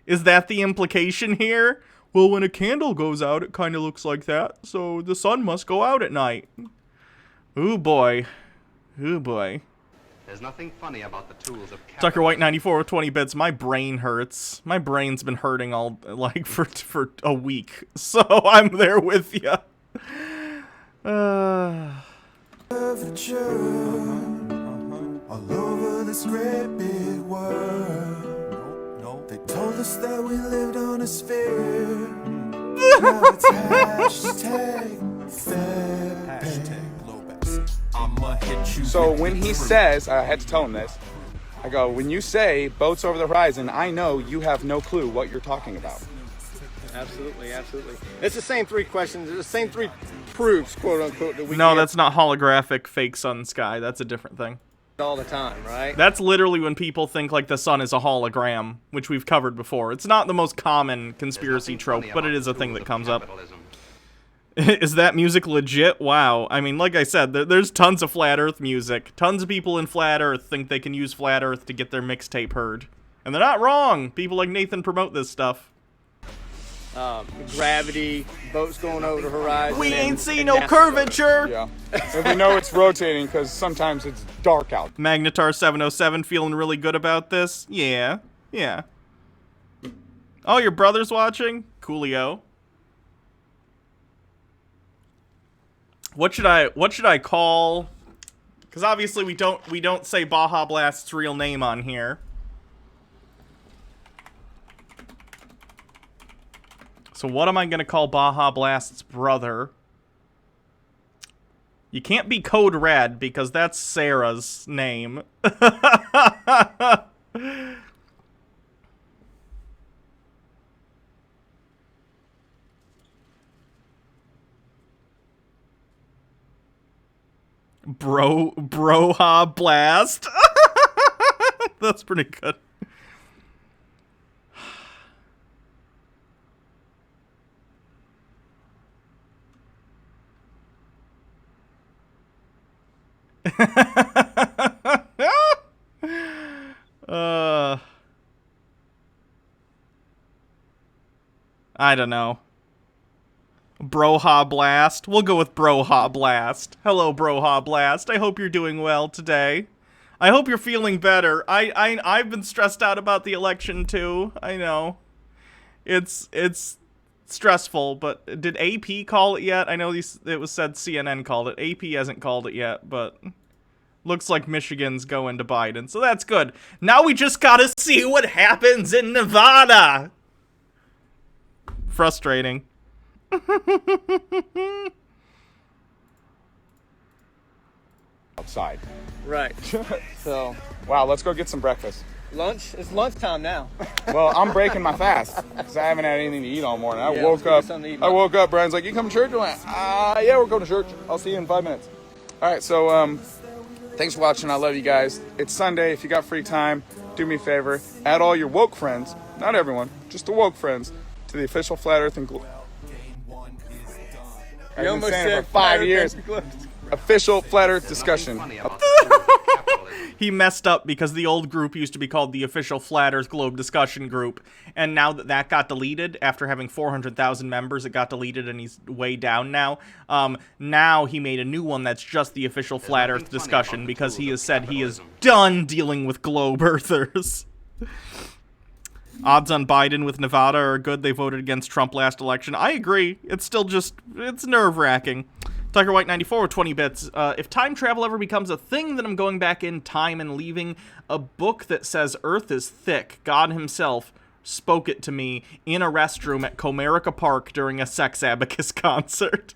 Is that the implication here? Well, when a candle goes out, it kind of looks like that, so the sun must go out at night. Ooh, boy. Ooh, boy. There's nothing funny about the tools of Tucker White 94 with 20 bits. My brain hurts. My brain's been hurting all, like, for a week. So I'm there with you. All over this great big world. They told us that we lived on a sphere. Now it's hashtag fair pay. I'ma hit you. So when he says, I had to tell him this, I go, when you say boats over the horizon, I know you have no clue what you're talking about. Absolutely, absolutely. It's the same three questions, the same three proofs, quote unquote, that we No, get that's not holographic fake sun sky. That's a different thing. all the time, right? That's literally when people think like the sun is a hologram, which we've covered before. It's not the most common conspiracy trope, but it is a thing that comes up. Is that music legit? Wow. I mean, like I said, there's tons of Flat Earth music. Tons of people in Flat Earth think they can use Flat Earth to get their mixtape heard. And they're not wrong. People like Nathan promote this stuff. Gravity, boats going over the horizon. We ain't seen no curvature! Yeah. And we know it's rotating because sometimes it's dark out. Magnetar 707 feeling really good about this? Yeah. Yeah. Oh, your brother's watching? Coolio. What should I call? Because obviously we don't say Baja Blast's real name on here. So what am I gonna call Baja Blast's brother? You can't be Code Red because that's Sarah's name. Broha Blast. That's pretty good. I don't know. Broha Blast. We'll go with Broha Blast. Hello, Broha Blast. I hope you're doing well today. I hope you're feeling better. I've been stressed out about the election too. I know. It's stressful, but did AP call it yet? I know it was said CNN called it. AP hasn't called it yet, but looks like Michigan's going to Biden, so that's good. Now we just gotta see what happens in Nevada. Frustrating. Outside. Right. So, wow, let's go get some breakfast. Lunch? It's lunchtime now. Well, I'm breaking my fast because I haven't had anything to eat all morning. I Yeah, woke let's go get something to eat, up. man. Brian's like, "You come to church?" I went, "Yeah, we're going to church. I'll see you in 5 minutes." All right, so thanks for watching. I love you guys. It's Sunday. If you got free time, do me a favor. Add all your woke friends, not everyone, just the woke friends, to the official Flat Earth and I've You been almost saying it said for 5 flat years. Earth globe. Official flat Earth There's discussion. nothing funny about the tools of capitalism. He messed up because the old group used to be called the Official Flat Earth Globe Discussion Group, and now that got deleted, after having 400,000 members, it got deleted and he's way down now. Now he made a new one that's just the Official Flat nothing Earth funny Discussion about the because he tools has of said he is capitalism. done dealing with globe earthers. Odds on Biden with Nevada are good. They voted against Trump last election. I agree. It's still just, it's nerve-wracking. Tucker White 94 with 20 bits. If time travel ever becomes a thing, then I'm going back in time and leaving a book that says Earth is thick. God himself spoke it to me in a restroom at Comerica Park during a Sex Abacus concert.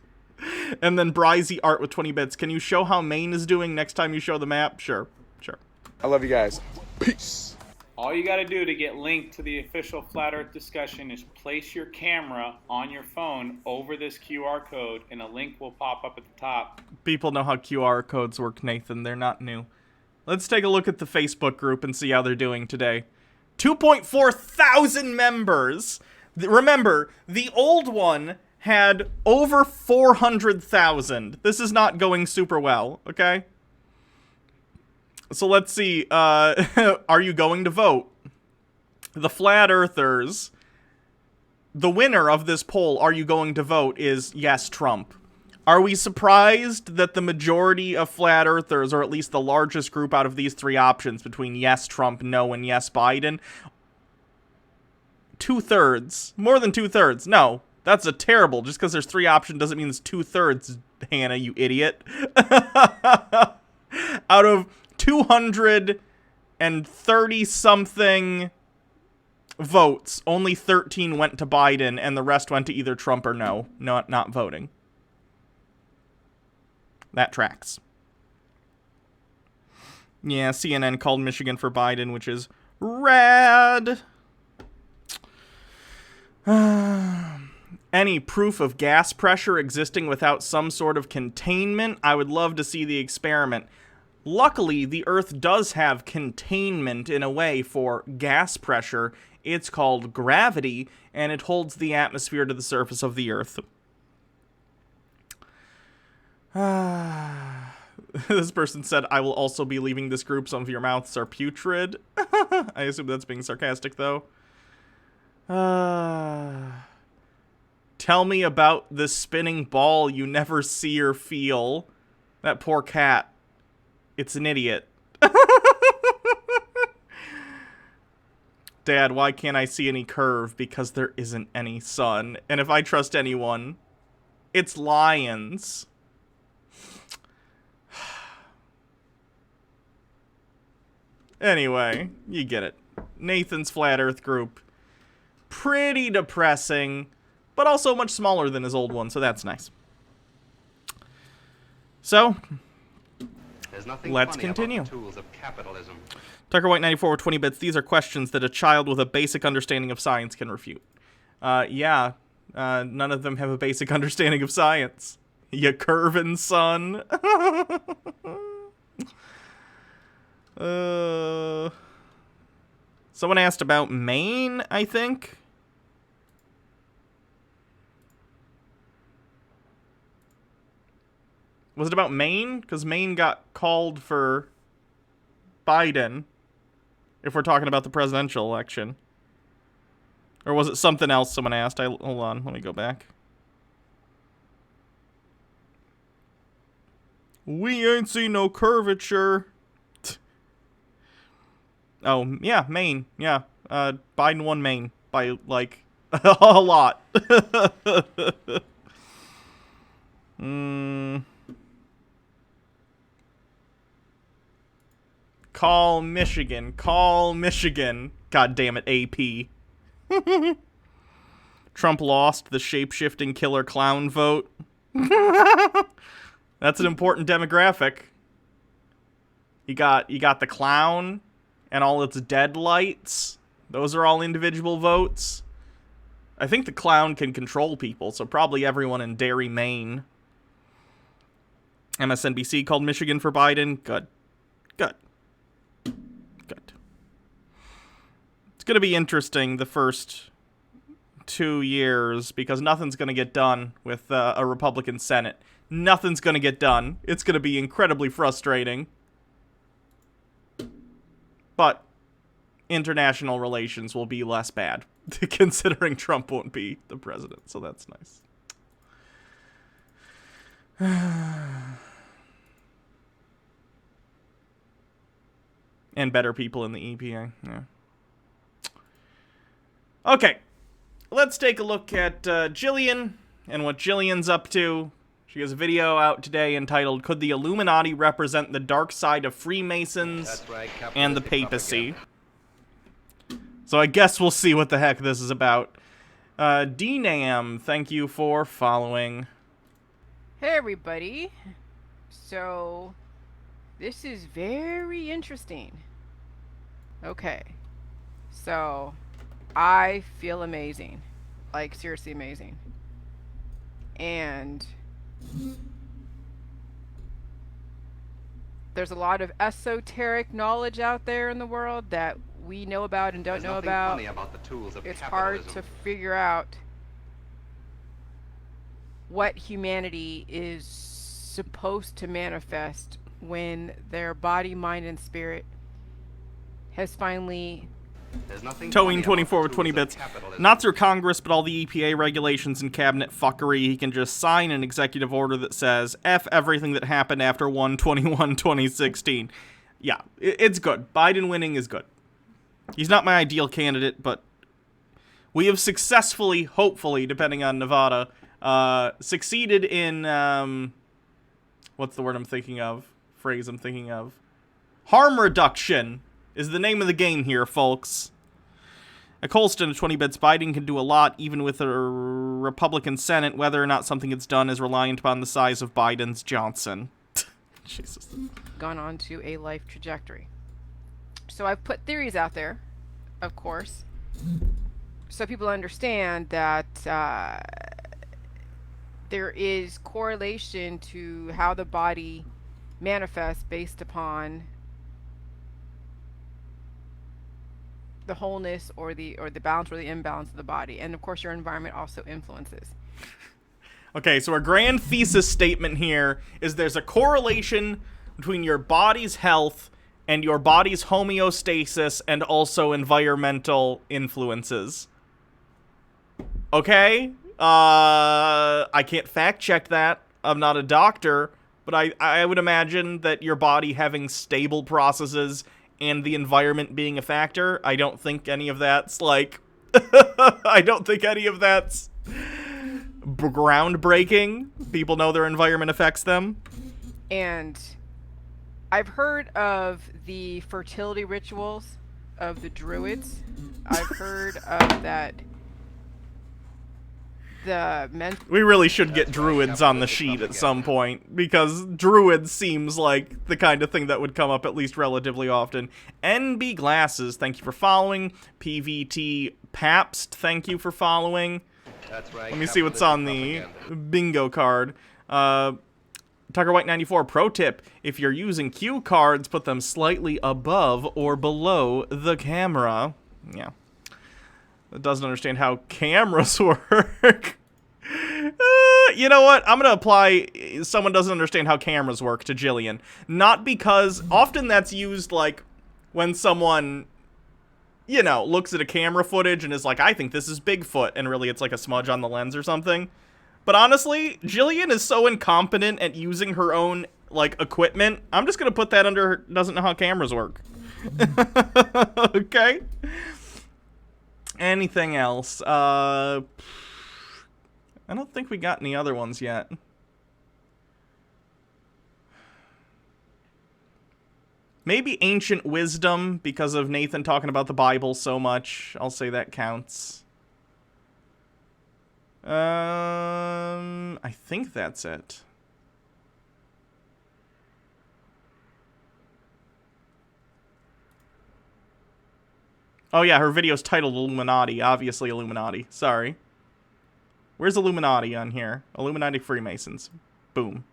And then Bryzy Art with 20 bits. Can you show how Maine is doing next time you show the map? Sure. I love you guys. Peace. All you got to do to get linked to the official Flat Earth discussion is place your camera on your phone over this QR code, and a link will pop up at the top. People know how QR codes work, Nathan. They're not new. Let's take a look at the Facebook group and see how they're doing today. 2.4 thousand members. Remember, the old one had over 400,000. This is not going super well, okay? So let's see. Are you going to vote? The Flat Earthers, the winner of this poll, are you going to vote, is yes, Trump. Are we surprised that the majority of Flat Earthers, or at least the largest group out of these three options between yes, Trump, no, and yes, Biden? 2/3. More than 2/3. No, that's a terrible. Just because there's three options doesn't mean it's 2/3, Hannah, you idiot. Out of 230-something votes, only 13 went to Biden, and the rest went to either Trump or no, not voting. That tracks. Yeah, CNN called Michigan for Biden, which is rad. Any proof of gas pressure existing without some sort of containment? I would love to see the experiment. Luckily, the Earth does have containment in a way for gas pressure. It's called gravity, and it holds the atmosphere to the surface of the Earth. This person said, I will also be leaving this group. Some of your mouths are putrid. I assume that's being sarcastic, though. Tell me about the spinning ball you never see or feel. That poor cat. It's an idiot. Dad, why can't I see any curve? Because there isn't any sun. And if I trust anyone, it's lions. Anyway, you get it. Nathan's Flat Earth group. Pretty depressing, but also much smaller than his old one, so that's nice. So, let's continue. About the tools of capitalism. Tucker White 94 with 20 bits. These are questions that a child with a basic understanding of science can refute. None of them have a basic understanding of science. You curvin' son. Someone asked about Maine, I think. Was it about Maine? Because Maine got called for Biden, if we're talking about the presidential election. Or was it something else someone asked? Hold on, let me go back. We ain't seen no curvature. Oh, yeah, Maine. Yeah, Biden won Maine by, like, a lot. Call Michigan. Call Michigan. God damn it, AP. Trump lost the shape-shifting killer clown vote. That's an important demographic. You got the clown and all its deadlights. Those are all individual votes. I think the clown can control people, so probably everyone in Derry, Maine. MSNBC called Michigan for Biden. Good. Good. Good. It's going to be interesting the first 2 years because nothing's going to get done with a Republican Senate. Nothing's going to get done. It's going to be incredibly frustrating. But international relations will be less bad, considering Trump won't be the president, so that's nice. And better people in the EPA, yeah. Okay, let's take a look at Jillian and what Jillian's up to. She has a video out today entitled, "Could the Illuminati Represent the Dark Side of Freemasons That's right, and the capitalistic Papacy?" propaganda. So I guess we'll see what the heck this is about. DNAM, thank you for following. Hey everybody. So this is very interesting. Okay. So I feel amazing. Like seriously amazing. And there's a lot of esoteric knowledge out there in the world that we know about and don't There's know nothing about. funny about the tools of It's hard capitalism. to figure out what humanity is supposed to manifest when their body, mind, and spirit has finally... There's nothing Towing funny 24 about with the 20 tools of bits. capitalism. Not through Congress, but all the EPA regulations and cabinet fuckery. He can just sign an executive order that says, F everything that happened after 1/21/2016. Yeah, it's good. Biden winning is good. He's not my ideal candidate, but we have successfully, hopefully, depending on Nevada, succeeded in, what's the word I'm thinking of? Phrase I'm thinking of. Harm reduction is the name of the game here, folks. A Colston of 20 bits. Biden can do a lot, even with a Republican Senate. Whether or not something gets done is reliant upon the size of Biden's Johnson. Jesus. gone on to a life trajectory. So I've put theories out there, of course, so people understand that there is correlation to how the body manifests based upon the wholeness or the balance or the imbalance of the body, and of course your environment also influences. Okay, so our grand thesis statement here is there's a correlation between your body's health and your body's homeostasis and also environmental influences. Okay? I can't fact check that. I'm not a doctor, but I would imagine that your body having stable processes and the environment being a factor, I don't think any of that's like... I don't think any of that's groundbreaking. People know their environment affects them. And I've heard of the fertility rituals of the Druids. I've heard of that. The men. We really should get That's druids right, on the sheet at some point, because druids seems like the kind of thing that would come up at least relatively often. NB Glasses, thank you for following. PVT Pabst, thank you for following. That's right, Let me see what's on the capitalistic bingo card. Tucker White 94, pro tip, if you're using cue cards, put them slightly above or below the camera. Yeah. That doesn't understand how cameras work. You know what? I'm going to apply someone doesn't understand how cameras work to Jillian. Not because often that's used like when someone, you know, looks at a camera footage and is like, I think this is Bigfoot, and really it's like a smudge on the lens or something. But honestly, Jillian is so incompetent at using her own, like, equipment. I'm just going to put that under her doesn't know how cameras work. Okay? Anything else? I don't think we got any other ones yet. Maybe ancient wisdom, because of Nathan talking about the Bible so much. I'll say that counts. I think that's it. Oh yeah, her video's titled Illuminati. Obviously Illuminati. Sorry. Where's Illuminati on here? Illuminati Freemasons. Boom.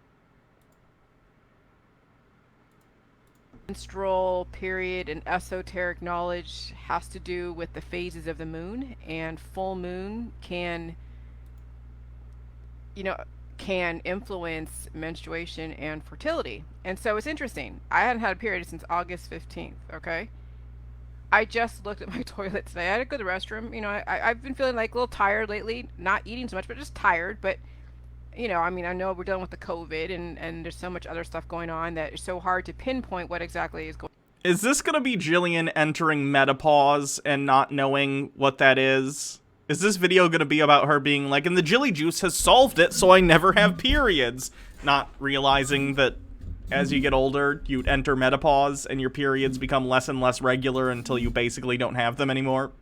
menstrual period and esoteric knowledge has to do with the phases of the moon, and full moon can, can influence menstruation and fertility. And so it's interesting. I hadn't had a period since August 15th, okay? I just looked at my toilet today. I had to go to the restroom. I've been feeling like a little tired lately, not eating so much, but just tired. But, I know we're dealing with the COVID and there's so much other stuff going on that it's so hard to pinpoint what exactly is going on. Is this gonna be Jillian entering menopause and not knowing what that is? Is this video gonna be about her being like, and the Jilly Juice has solved it, so I never have periods? Not realizing that as you get older, you enter menopause and your periods become less and less regular until you basically don't have them anymore.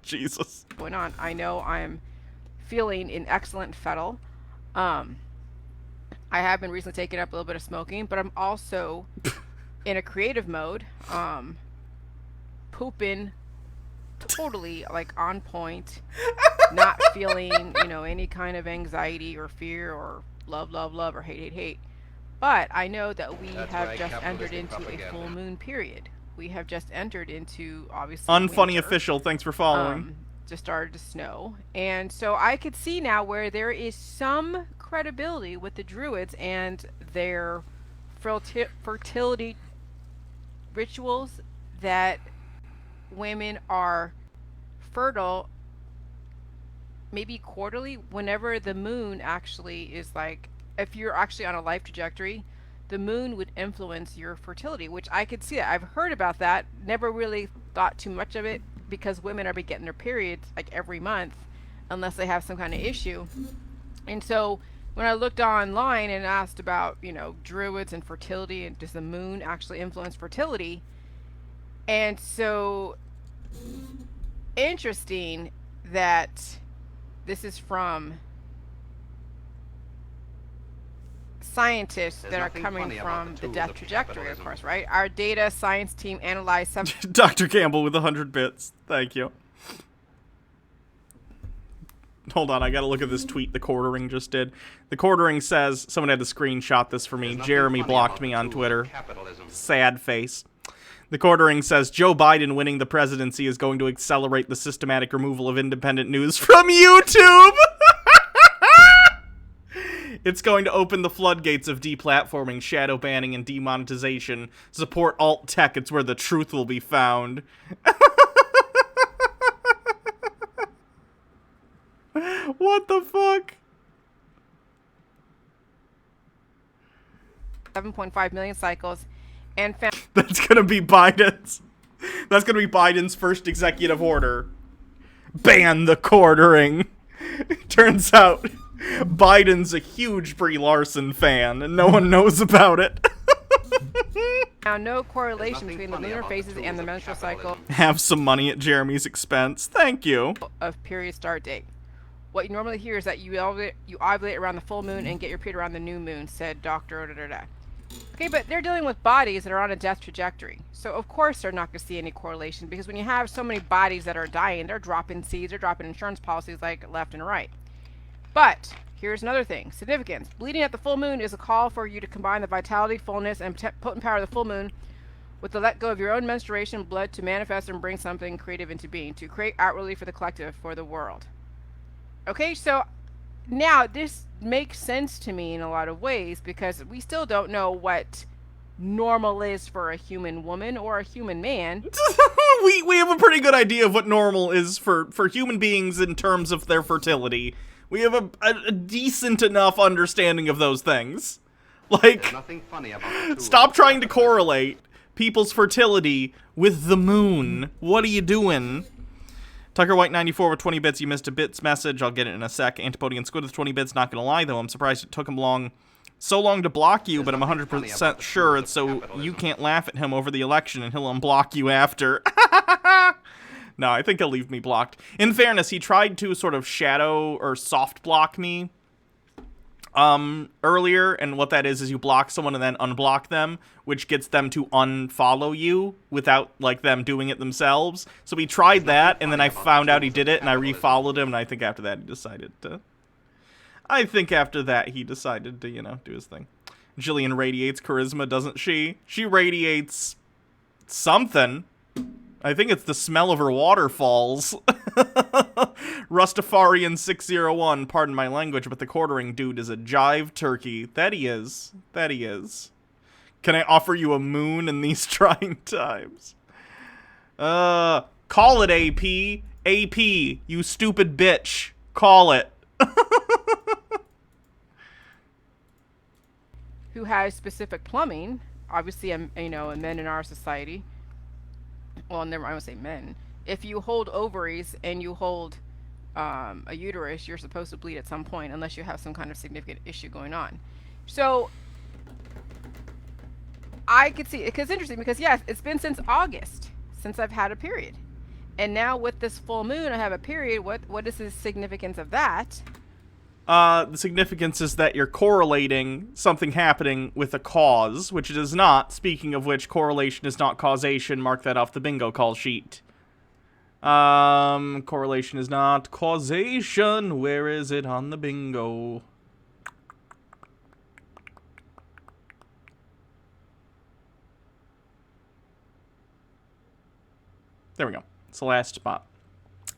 Jesus. Going on. I know I'm feeling in excellent fettle. I have been recently taking up a little bit of smoking, but I'm also in a creative mode. Pooping totally like on point, not feeling, any kind of anxiety or fear or love, or hate. But I know that we have just entered into a full moon period. We have just entered into, obviously, Unfunny winter. Official, thanks for following. Just started to snow. And so I could see now where there is some credibility with the Druids and their fertility rituals, that women are fertile maybe quarterly, whenever the moon actually is like, if you're actually on a life trajectory, the moon would influence your fertility, which I could see that. I've heard about that, never really thought too much of it, because women are getting their periods like every month unless they have some kind of issue. And so when I looked online and asked about, Druids and fertility, and does the moon actually influence fertility? And so interesting that this is from scientists that are coming from the death trajectory, of course, right? Our data science team analyzed some. Dr. Campbell with 100 bits. Thank you. Hold on, I gotta look at this tweet the Quartering just did. The Quartering says, someone had to screenshot this for me. Jeremy blocked me on Twitter. Sad face. The Quartering says, Joe Biden winning the presidency is going to accelerate the systematic removal of independent news from YouTube! It's going to open the floodgates of deplatforming, shadow banning, and demonetization. Support alt tech, it's where the truth will be found. What the fuck? 7.5 million cycles and found That's gonna be Biden's. That's gonna be Biden's first executive order. Ban the Quartering. Turns out Biden's a huge Brie Larson fan, and no one knows about it. Now, no correlation between the lunar phases and the menstrual cycle Have some money at Jeremy's expense. Thank you. of period start date. What you normally hear is that you ovulate around the full moon and get your period around the new moon, said Dr. Okay, but they're dealing with bodies that are on a death trajectory. So, of course, they're not going to see any correlation, because when you have so many bodies that are dying, they're dropping seeds, they're dropping insurance policies like left and right. But here's another thing. Significance. Bleeding at the full moon is a call for you to combine the vitality, fullness, and potent power of the full moon with the let go of your own menstruation blood to manifest and bring something creative into being, to create outwardly for the collective, for the world. Okay, so now this makes sense to me in a lot of ways, because we still don't know what normal is for a human woman or a human man. we have a pretty good idea of what normal is for human beings in terms of their fertility. We have a decent enough understanding of those things. Like, There's nothing funny about the stop trying to correlate people's fertility with the moon. What are you doing? Tucker White 94 with 20 bits. You missed a bits message. I'll get it in a sec. Antipodian Squid with 20 bits. Not gonna lie though, I'm surprised it took him so long to block you, but I'm 100% sure it's so you can't laugh at him over the election and he'll unblock you after. No, I think he'll leave me blocked. In fairness, he tried to sort of shadow or soft block me earlier, and what that is you block someone and then unblock them, which gets them to unfollow you without, like, them doing it themselves. So he tried that, and then I found out he did it, and I refollowed him, and I think after that he decided to... you know, do his thing. Jillian radiates charisma, doesn't she? She radiates something. I think it's the smell of her waterfalls. Rustafarian 601, pardon my language, but the quartering dude is a jive turkey. That he is. That he is. Can I offer you a moon in these trying times? Call it, AP. AP, you stupid bitch. Call it. Who has specific plumbing, obviously, you know, and men in our society. Well, never, I won't say men. If you hold ovaries and you hold a uterus, you're supposed to bleed at some point, unless you have some kind of significant issue going on. So I could see, because it's interesting, because yes, it's been since August since I've had a period, and now with this full moon, I have a period. What is the significance of that? The significance is that you're correlating something happening with a cause, which it is not. Speaking of which, correlation is not causation. Mark that off the bingo call sheet. Correlation is not causation. Where is it on the bingo? There we go. It's the last spot.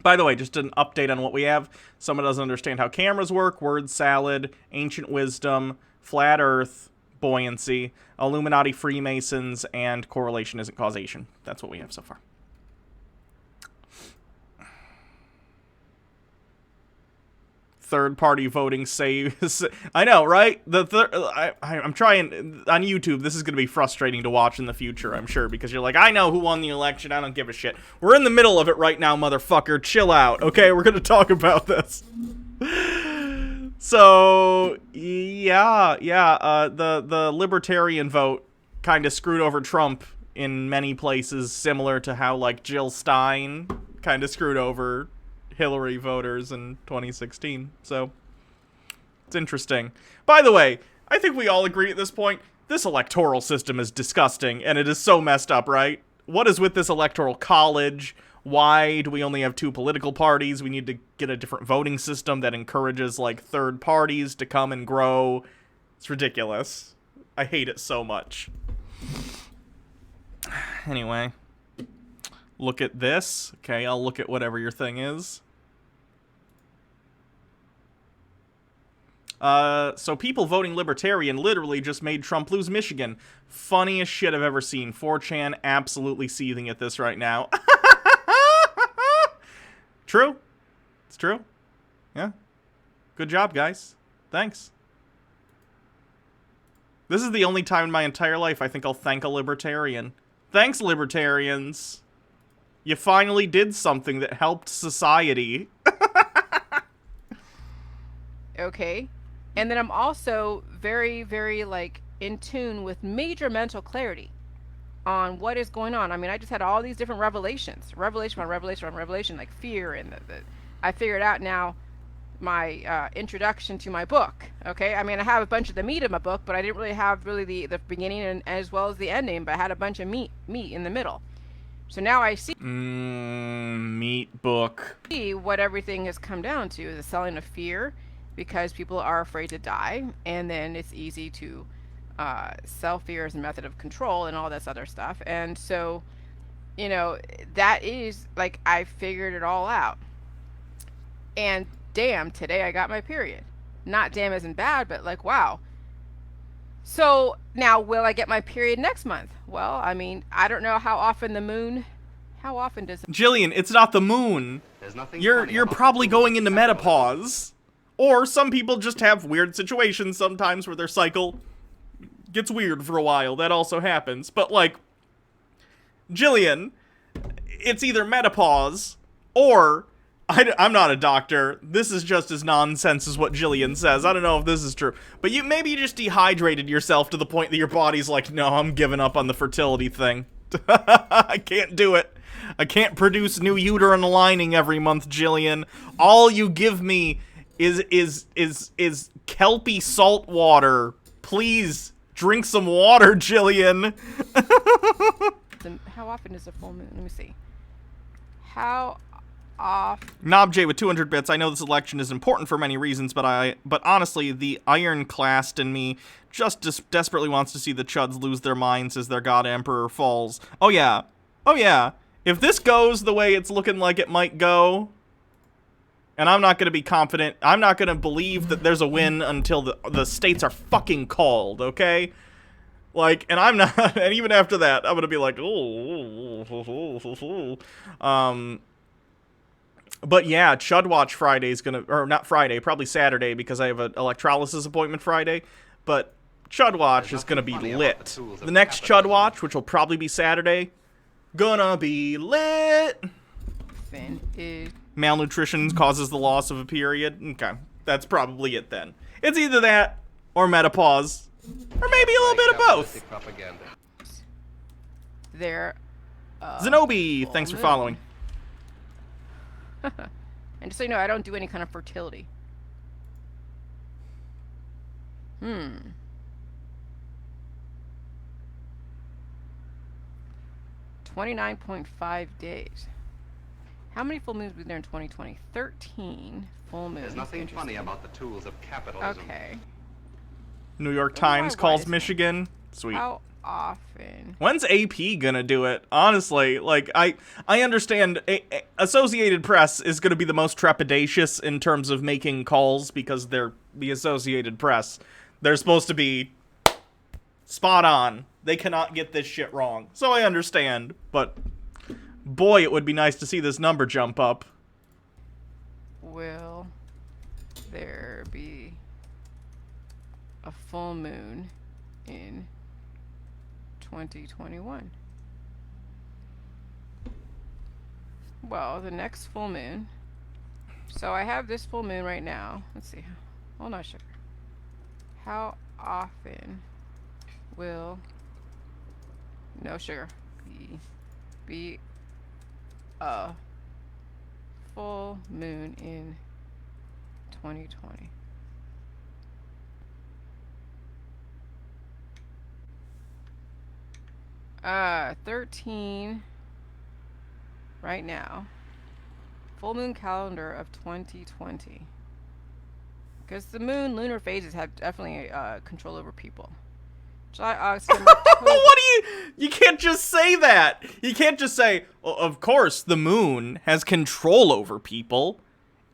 By the way, just an update on what we have. Someone doesn't understand how cameras work. Word salad, ancient wisdom, flat earth, buoyancy, Illuminati Freemasons, and correlation isn't causation. That's what we have so far. Third-party voting saves. I know, right? I'm trying on YouTube. This is going to be frustrating to watch in the future, I'm sure, because you're like, I know who won the election. I don't give a shit. We're in the middle of it right now, motherfucker. Chill out, okay? We're going to talk about this. So, yeah. The libertarian vote kind of screwed over Trump in many places, similar to how, like, Jill Stein kind of screwed over Hillary voters in 2016, so it's interesting. By the way, I think we all agree at this point, this electoral system is disgusting, and it is so messed up, right? What is with this electoral college? Why do we only have 2 political parties? We need to get a different voting system that encourages, like, third parties to come and grow. It's ridiculous. I hate it so much. Anyway. Look at this. Okay, I'll look at whatever your thing is. So people voting libertarian literally just made Trump lose Michigan. Funniest shit I've ever seen. 4chan absolutely seething at this right now. True. It's true. Yeah. Good job, guys. Thanks. This is the only time in my entire life I think I'll thank a libertarian. Thanks, libertarians. You finally did something that helped society. Okay. And then I'm also very, very, like, in tune with major mental clarity on what is going on. I mean, I just had all these different revelations. Revelation on revelation on revelation, like fear. And I figured out now my introduction to my book. Okay? I mean, I have a bunch of the meat of my book, but I didn't really have really the beginning and as well as the ending, but I had a bunch of meat in the middle. So now I see meat book. What everything has come down to is the selling of fear, because people are afraid to die, and then it's easy to sell fear as a method of control and all this other stuff. And so, you know, that is, like, I figured it all out. And damn, today I got my period. Not damn as in bad, but like, wow. So now, will I get my period next month? Well, I mean, I don't know how often the moon, how often does it... Jillian, it's not the moon. There's nothing You're probably going into menopause. Or some people just have weird situations sometimes where their cycle gets weird for a while. That also happens. But, like, Jillian, it's either menopause or... I'm not a doctor. This is just as nonsense as what Jillian says. I don't know if this is true. But maybe you just dehydrated yourself to the point that your body's like, no, I'm giving up on the fertility thing. I can't do it. I can't produce new uterine lining every month, Jillian. All you give me is kelpy salt water. Please drink some water, Jillian. How often is a full moon? Let me see. How off. Nobj with 200 bits. I know this election is important for many reasons, but honestly, the iron-classed in me just desperately wants to see the Chuds lose their minds as their god emperor falls. Oh yeah. Oh yeah. If this goes the way it's looking like it might go, and I'm not going to be confident, I'm not going to believe that there's a win until the states are fucking called, okay? Like, and I'm not, and even after that, I'm going to be like, but yeah, Chud Watch Friday's gonna, or not Friday, probably Saturday, because I have an electrolysis appointment Friday, but Chud Watch is gonna be lit. The next Chud Watch, which will probably be Saturday, gonna be lit. Finn is... Malnutrition causes the loss of a period. Okay, that's probably it then. It's either that, or menopause, or maybe a little bit of both. There. Zenobi, thanks for following. And just so you know, I don't do any kind of fertility. 29.5 days. How many full moons were there in 2020? 13 full moons. There's nothing funny about the tools of capitalism. Okay. New York Times calls Michigan. Sweet. How often? When's AP gonna do it? Honestly, like, I understand Associated Press is gonna be the most trepidatious in terms of making calls because they're the Associated Press. They're supposed to be spot on. They cannot get this shit wrong. So I understand, but boy, it would be nice to see this number jump up. Will there be a full moon in 2021? Well, the next full moon. So I have this full moon right now. Let's see. Hold on, sugar. How often will no sugar be a full moon in 2020? Uh, 13 right now. Full moon calendar of 2020. Because the moon lunar phases have definitely control over people. July, August, September, October. What do you can't just say that. You can't just say, well, of course the moon has control over people.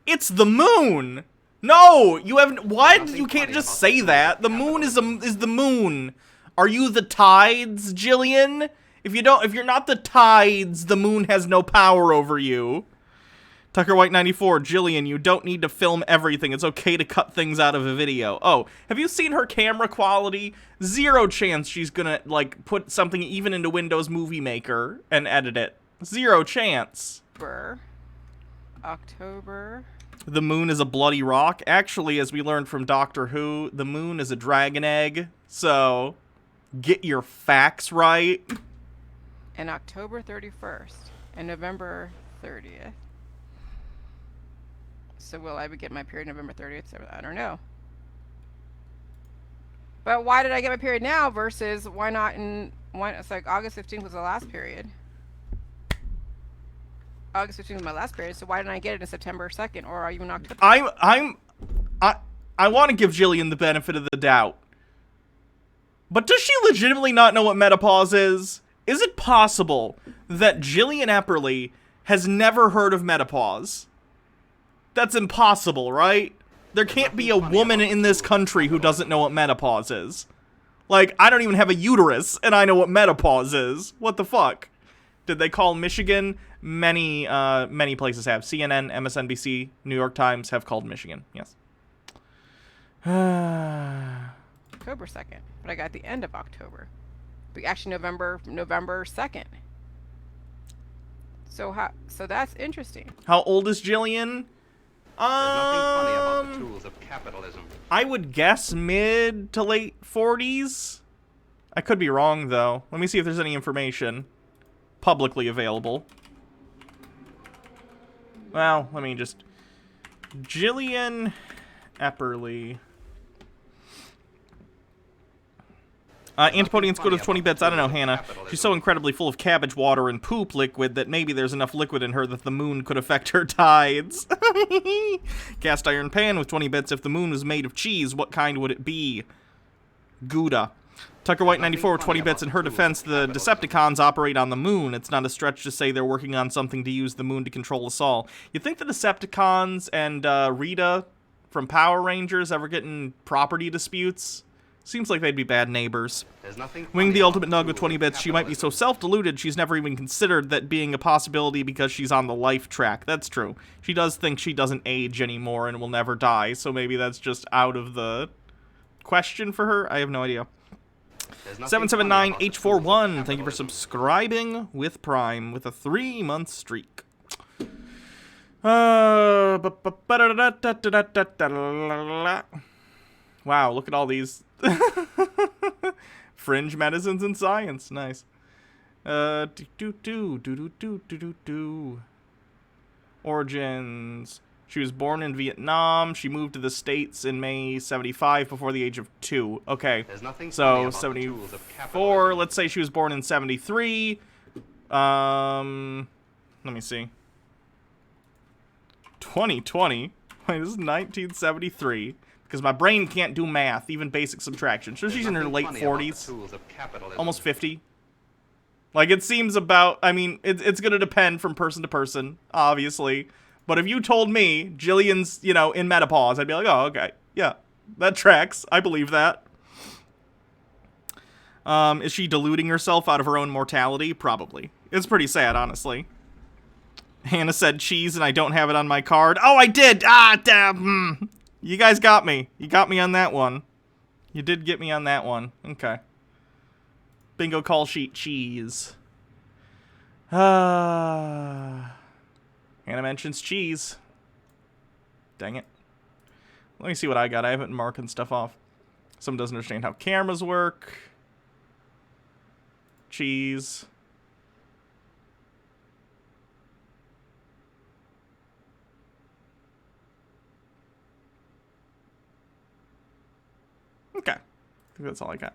It's the moon. No, you haven't. What? You can't just say that. The moon is the moon. Are you the tides, Jillian? If you're not the tides, the moon has no power over you. Tucker White 94, Jillian, you don't need to film everything. It's okay to cut things out of a video. Oh, have you seen her camera quality? Zero chance she's gonna, like, put something even into Windows Movie Maker and edit it. Zero chance. October. The moon is a bloody rock. Actually, as we learned from Doctor Who, the moon is a dragon egg. So, get your facts right. And October 31st and November 30th. So will I get my period November 30th? I don't know. But why did I get my period now versus why not it's like August 15th was the last period. August 15th was my last period, so why didn't I get it in September 2nd or even October? I want to give Jillian the benefit of the doubt. But does she legitimately not know what menopause is? Is it possible that Jillian Epperly has never heard of menopause? That's impossible, right? There can't be a woman in this country who doesn't know what menopause is. Like, I don't even have a uterus, and I know what menopause is. What the fuck? Did they call Michigan? Many places have. CNN, MSNBC, New York Times have called Michigan. Yes. October 2nd. But I got the end of October. But actually November 2nd. So that's interesting. How old is Jillian? There's nothing funny about the tools of capitalism. I would guess mid to late 40s. I could be wrong, though. Let me see if there's any information publicly available. Well, let me just... Jillian Epperly. Antipodian Squid with 20 bits. I don't know, Hannah. She's so incredibly full of cabbage water and poop liquid that maybe there's enough liquid in her that the moon could affect her tides. Cast Iron Pan with 20 bits. If the moon was made of cheese, what kind would it be? Gouda. Tucker White 94 with 20 bits. In her defense, the Decepticons operate on the moon. It's not a stretch to say they're working on something to use the moon to control us all. You think the Decepticons and Rita from Power Rangers ever get in property disputes? Seems like they'd be bad neighbors. Wing the Ultimate Nug with 20 bits. She might be so self-deluded she's never even considered that being a possibility because she's on the life track. That's true. She does think she doesn't age anymore and will never die, so maybe that's just out of the question for her. I have no idea. 779H41, thank you for subscribing with Prime with a 3-month streak. Wow, look at all these fringe medicines and science. Nice. Origins. She was born in Vietnam. She moved to the States in May 75 before the age of 2. Okay, so 74. Let's say she was born in 73. Let me see. 2020. Wait, this is 1973. Because my brain can't do math, even basic subtraction. So she's in her late 40s. Almost 50. Like, it seems about... I mean, it's going to depend from person to person, obviously. But if you told me Jillian's, you know, in menopause, I'd be like, oh, okay. Yeah, that tracks. I believe that. Is she deluding herself out of her own mortality? Probably. It's pretty sad, honestly. Hannah said cheese and I don't have it on my card. Oh, I did! Ah, damn! You guys got me. You got me on that one. You did get me on that one. Okay. Bingo call sheet cheese. Hannah mentions cheese. Dang it. Let me see what I got. I haven't marking stuff off. Someone doesn't understand how cameras work. Cheese. Okay. I think that's all I got.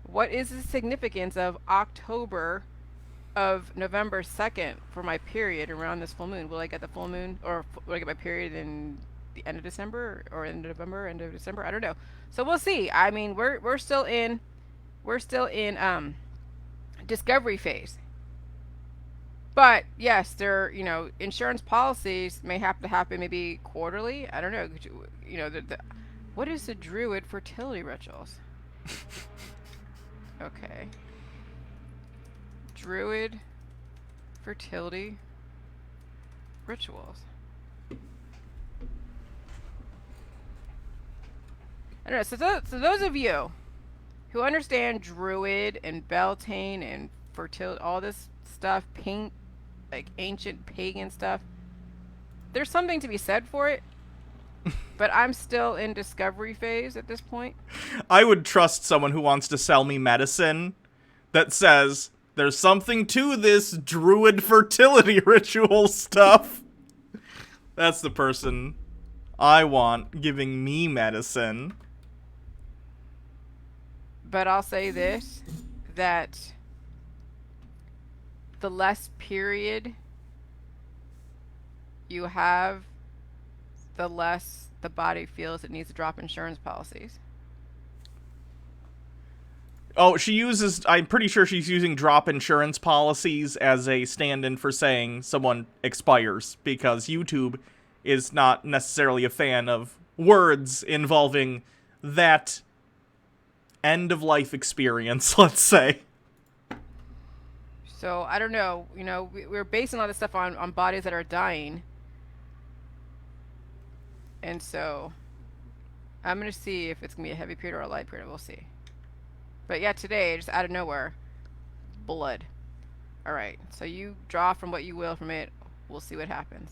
What is the significance of October of November 2nd for my period around this full moon? Will I get the full moon, or will I get my period in the end of December, or end of November, end of December? I don't know. So we'll see. I mean, we're still in discovery phase. But yes, there, you know, insurance policies may have to happen maybe quarterly. I don't know. You know, what is the Druid fertility rituals? Okay. Druid fertility rituals. I don't know. So those of you who understand Druid and Beltane and fertility, all this stuff, like ancient pagan stuff, there's something to be said for it. But I'm still in discovery phase at this point. I would trust someone who wants to sell me medicine that says there's something to this Druid fertility ritual stuff. That's the person I want giving me medicine. But I'll say this, that the less period you have, the less the body feels it needs to drop insurance policies. Oh, she uses... I'm pretty sure she's using drop insurance policies as a stand-in for saying someone expires, because YouTube is not necessarily a fan of words involving that end-of-life experience, let's say. So, I don't know. You know, we're basing a lot of stuff on bodies that are dying. And so, I'm going to see if it's going to be a heavy period or a light period. We'll see. But yeah, today, just out of nowhere, blood. Alright, so you draw from what you will from it. We'll see what happens.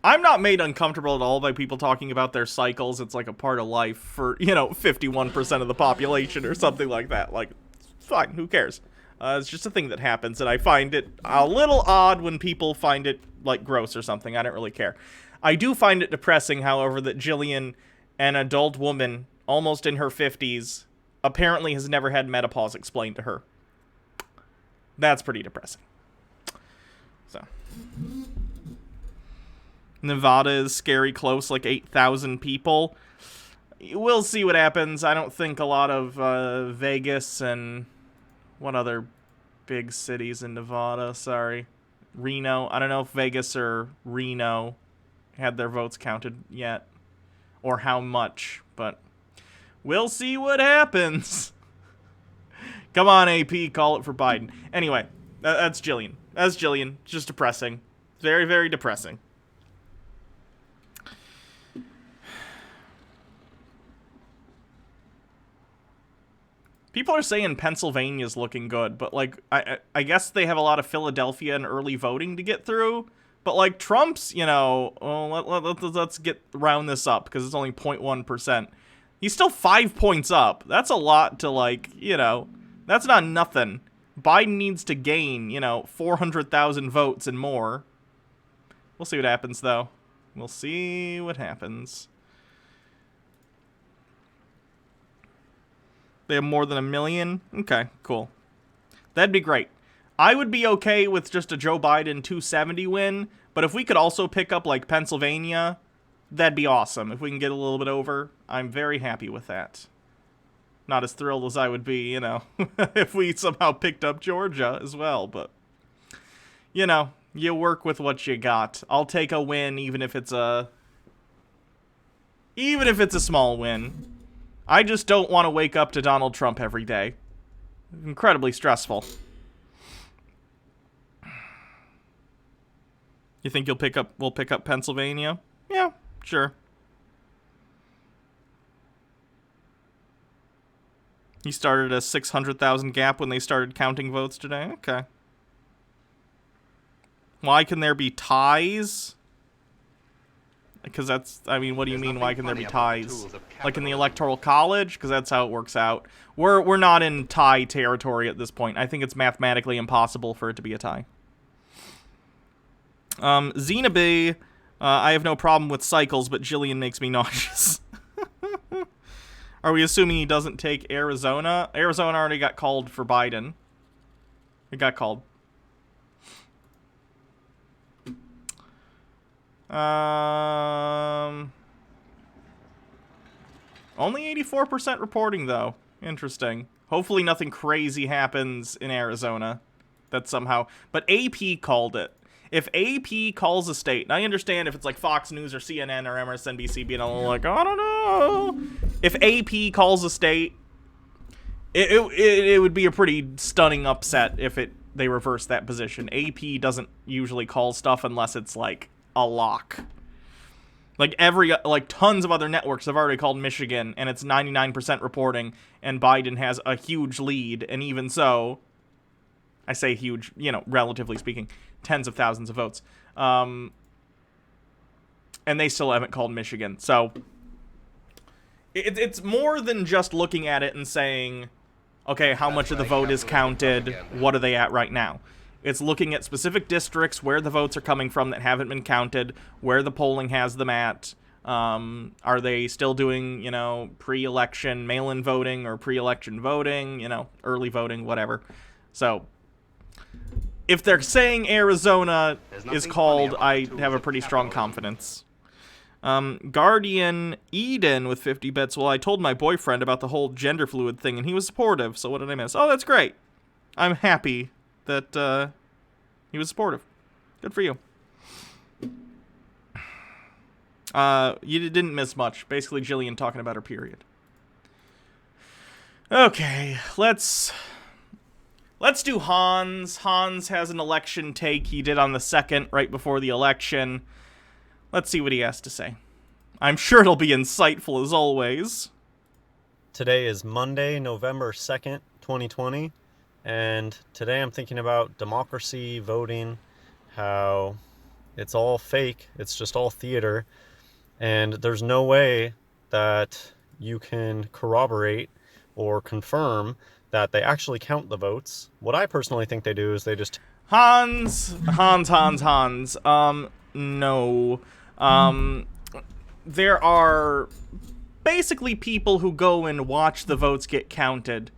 I'm not made uncomfortable at all by people talking about their cycles. It's like a part of life for, you know, 51% of the population or something like that. Like, it's fine. Who cares? It's just a thing that happens, and I find it a little odd when people find it, like, gross or something. I don't really care. I do find it depressing, however, that Jillian, an adult woman, almost in her 50s, apparently has never had menopause explained to her. That's pretty depressing. So. Nevada is scary close, like 8,000 people. We'll see what happens. I don't think a lot of Vegas and what other big cities in Nevada, sorry. Reno. I don't know if Vegas or Reno had their votes counted yet, or how much, but we'll see what happens. Come on, AP, call it for Biden. Anyway, that's Jillian. That's Jillian. Just depressing. Very, very depressing. People are saying Pennsylvania's looking good, but, like, I guess they have a lot of Philadelphia and early voting to get through. But, like, Trump's, you know, let's get round this up, because it's only 0.1%. He's still 5 points up. That's a lot to, like, you know, that's not nothing. Biden needs to gain, you know, 400,000 votes and more. We'll see what happens, though. We'll see what happens. They have more than 1 million? Okay, cool. That'd be great. I would be okay with just a Joe Biden 270 win, but if we could also pick up, like, Pennsylvania, that'd be awesome. If we can get a little bit over, I'm very happy with that. Not as thrilled as I would be, you know, if we somehow picked up Georgia as well, but, you know, you work with what you got. I'll take a win, even if it's a small win. I just don't want to wake up to Donald Trump every day. Incredibly stressful. You think we'll pick up Pennsylvania? Yeah, sure. He started a 600,000 gap when they started counting votes today. Okay. Why can there be ties? Because that's, I mean, what do you mean, why can there be ties? Like in the Electoral College? Because that's how it works out. We're not in tie territory at this point. I think it's mathematically impossible for it to be a tie. Xenobee, I have no problem with cycles, but Jillian makes me nauseous. Are we assuming he doesn't take Arizona? Arizona already got called for Biden. It got called. Only 84% reporting, though. Interesting. Hopefully nothing crazy happens in Arizona. That somehow... But AP called it. If AP calls a state... And I understand if it's like Fox News or CNN or MSNBC being a little like, I don't know. If AP calls a state... It would be a pretty stunning upset if they reverse that position. AP doesn't usually call stuff unless it's like a lock. Like tons of other networks have already called Michigan, and it's 99% reporting, and Biden has a huge lead, and even so, I say huge, you know, relatively speaking, tens of thousands of votes. And they still haven't called Michigan. So it's more than just looking at it and saying, okay, how much of the vote is counted? What are they at right now? It's looking at specific districts, where the votes are coming from that haven't been counted, where the polling has them at. Are they still doing, you know, pre-election mail-in voting or pre-election voting, you know, early voting, whatever. So, if they're saying Arizona is called, I have a pretty strong confidence. Guardian Eden with 50 bits. Well, I told my boyfriend about the whole gender fluid thing, and he was supportive, so what did I miss? Oh, that's great. I'm happy that he was supportive. Good for you. You didn't miss much. Basically, Jillian talking about her period. Okay, let's do Hans. Hans has an election take he did on the 2nd, right before the election. Let's see what he has to say. I'm sure it'll be insightful as always. Today is Monday, November 2nd, 2020. And today I'm thinking about democracy, voting, how it's all fake, it's just all theater, and there's no way that you can corroborate or confirm that they actually count the votes. What I personally think they do is they just... Hans. No. There are basically people who go and watch the votes get counted.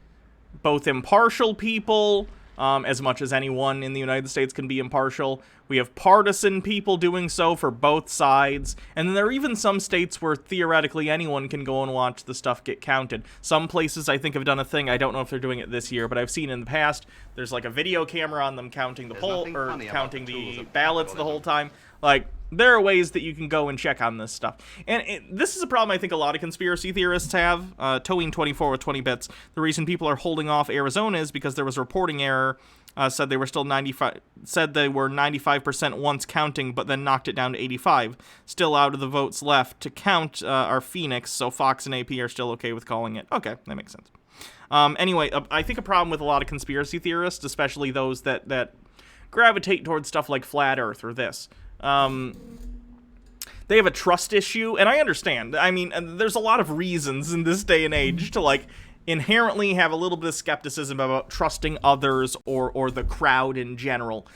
Both impartial people, as much as anyone in the United States can be impartial. We have partisan people doing so for both sides. And then there are even some states where theoretically anyone can go and watch the stuff get counted. Some places I think have done a thing, I don't know if they're doing it this year, but I've seen in the past, there's like a video camera on them counting the poll, or counting the ballots the whole time. Like, there are ways that you can go and check on this stuff. And this is a problem I think a lot of conspiracy theorists have. Towing24 with 20 bits. The reason people are holding off Arizona is because there was a reporting error. Said they were 95% once counting, but then knocked it down to 85. Still out of the votes left to count are Phoenix, so Fox and AP are still okay with calling it. Okay, that makes sense. Anyway, I think a problem with a lot of conspiracy theorists, especially those that gravitate towards stuff like Flat Earth or this, they have a trust issue, and I understand. I mean, there's a lot of reasons in this day and age to, like, inherently have a little bit of skepticism about trusting others or the crowd in general.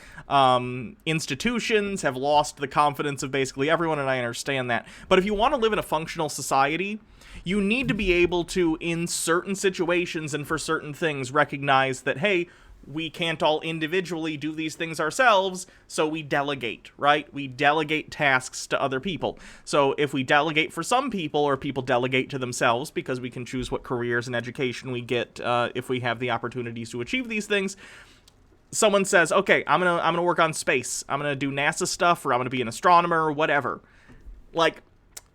Institutions have lost the confidence of basically everyone, and I understand that. But if you want to live in a functional society, you need to be able to, in certain situations and for certain things, recognize that, hey, we can't all individually do these things ourselves, so we delegate, right? We delegate tasks to other people. So if we delegate for some people, or people delegate to themselves, because we can choose what careers and education we get if we have the opportunities to achieve these things, someone says, okay, I'm gonna work on space. I'm gonna do NASA stuff, or I'm gonna be an astronomer, or whatever. Like,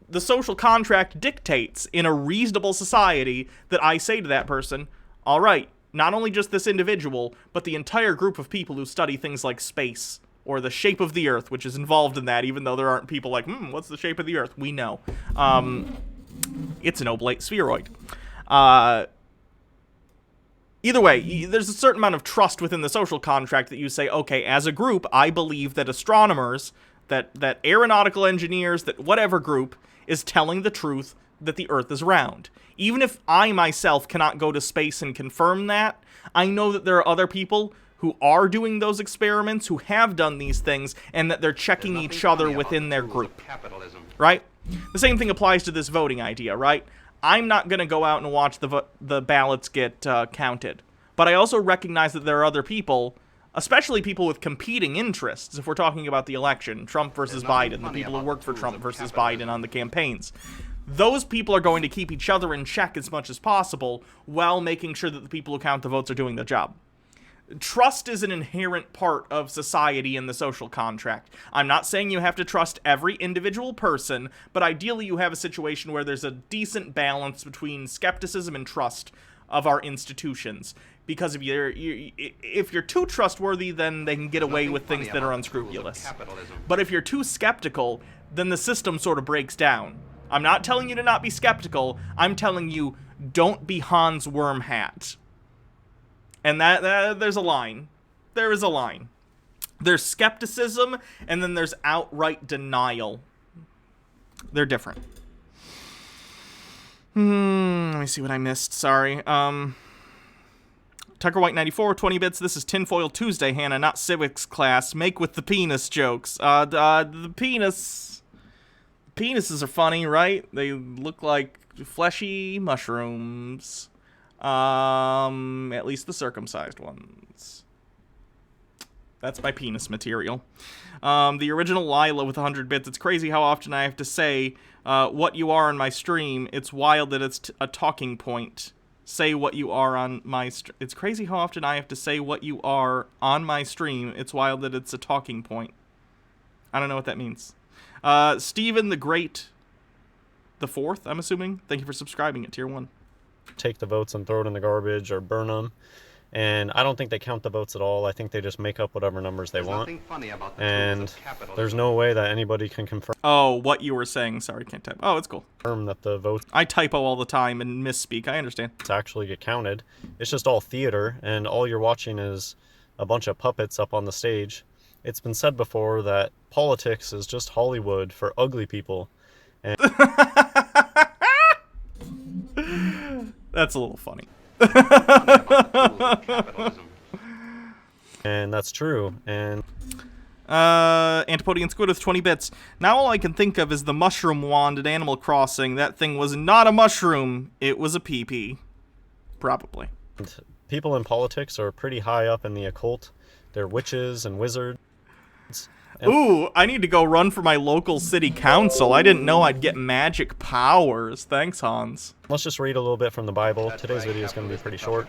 the social contract dictates in a reasonable society that I say to that person, all right, not only just this individual, but the entire group of people who study things like space, or the shape of the Earth, which is involved in that, even though there aren't people like, what's the shape of the Earth? We know. It's an oblate spheroid. Either way, there's a certain amount of trust within the social contract that you say, okay, as a group, I believe that astronomers, that aeronautical engineers, that whatever group is telling the truth that the Earth is round. Even if I myself cannot go to space and confirm that, I know that there are other people who are doing those experiments, who have done these things, and that they're checking each other within their group. Right? The same thing applies to this voting idea, right? I'm not going to go out and watch the ballots get counted. But I also recognize that there are other people, especially people with competing interests, if we're talking about the election, Trump versus Biden, the people who work for Trump versus Biden on the campaigns. Those people are going to keep each other in check as much as possible while making sure that the people who count the votes are doing their job. Trust is an inherent part of society and the social contract. I'm not saying you have to trust every individual person, but ideally you have a situation where there's a decent balance between skepticism and trust of our institutions. Because if you're too trustworthy, then they can get away with things that are unscrupulous. But if you're too skeptical, then the system sort of breaks down. I'm not telling you to not be skeptical. I'm telling you, don't be Hans Wormhat. And that there's a line. There is a line. There's skepticism, and then there's outright denial. They're different. Let me see what I missed. Sorry. Tucker White 94, 20 bits. This is Tinfoil Tuesday, Hannah, not civics class. Make with the penis jokes. The penises are funny, right? They look like fleshy mushrooms. At least the circumcised ones. That's my penis material. The original Lila with 100 bits. It's crazy how often I have to say what you are on my stream. It's wild that it's a talking point. Say what you are on my It's crazy how often I have to say what you are on my stream. It's wild that it's a talking point. I don't know what that means. Stephen the Great, the Fourth, I'm assuming. Thank you for subscribing at Tier 1. Take the votes and throw it in the garbage or burn them. And I don't think they count the votes at all. I think they just make up whatever numbers they want. And there's no way that anybody can confirm. Oh, what you were saying. Sorry, can't type. Oh, it's cool. That the votes. I typo all the time and misspeak. I understand. Actually get counted. It's just all theater, and all you're watching is a bunch of puppets up on the stage. It's been said before that politics is just Hollywood for ugly people. And that's a little funny. And that's true. And Antipodian Squid with 20 bits. Now all I can think of is the mushroom wand at Animal Crossing. That thing was not a mushroom. It was a pee-pee. Probably. People in politics are pretty high up in the occult. They're witches and wizards. Ooh, I need to go run for my local city council. I didn't know I'd get magic powers. Thanks, Hans. Let's just read a little bit from the Bible. Today's video is going to be pretty short.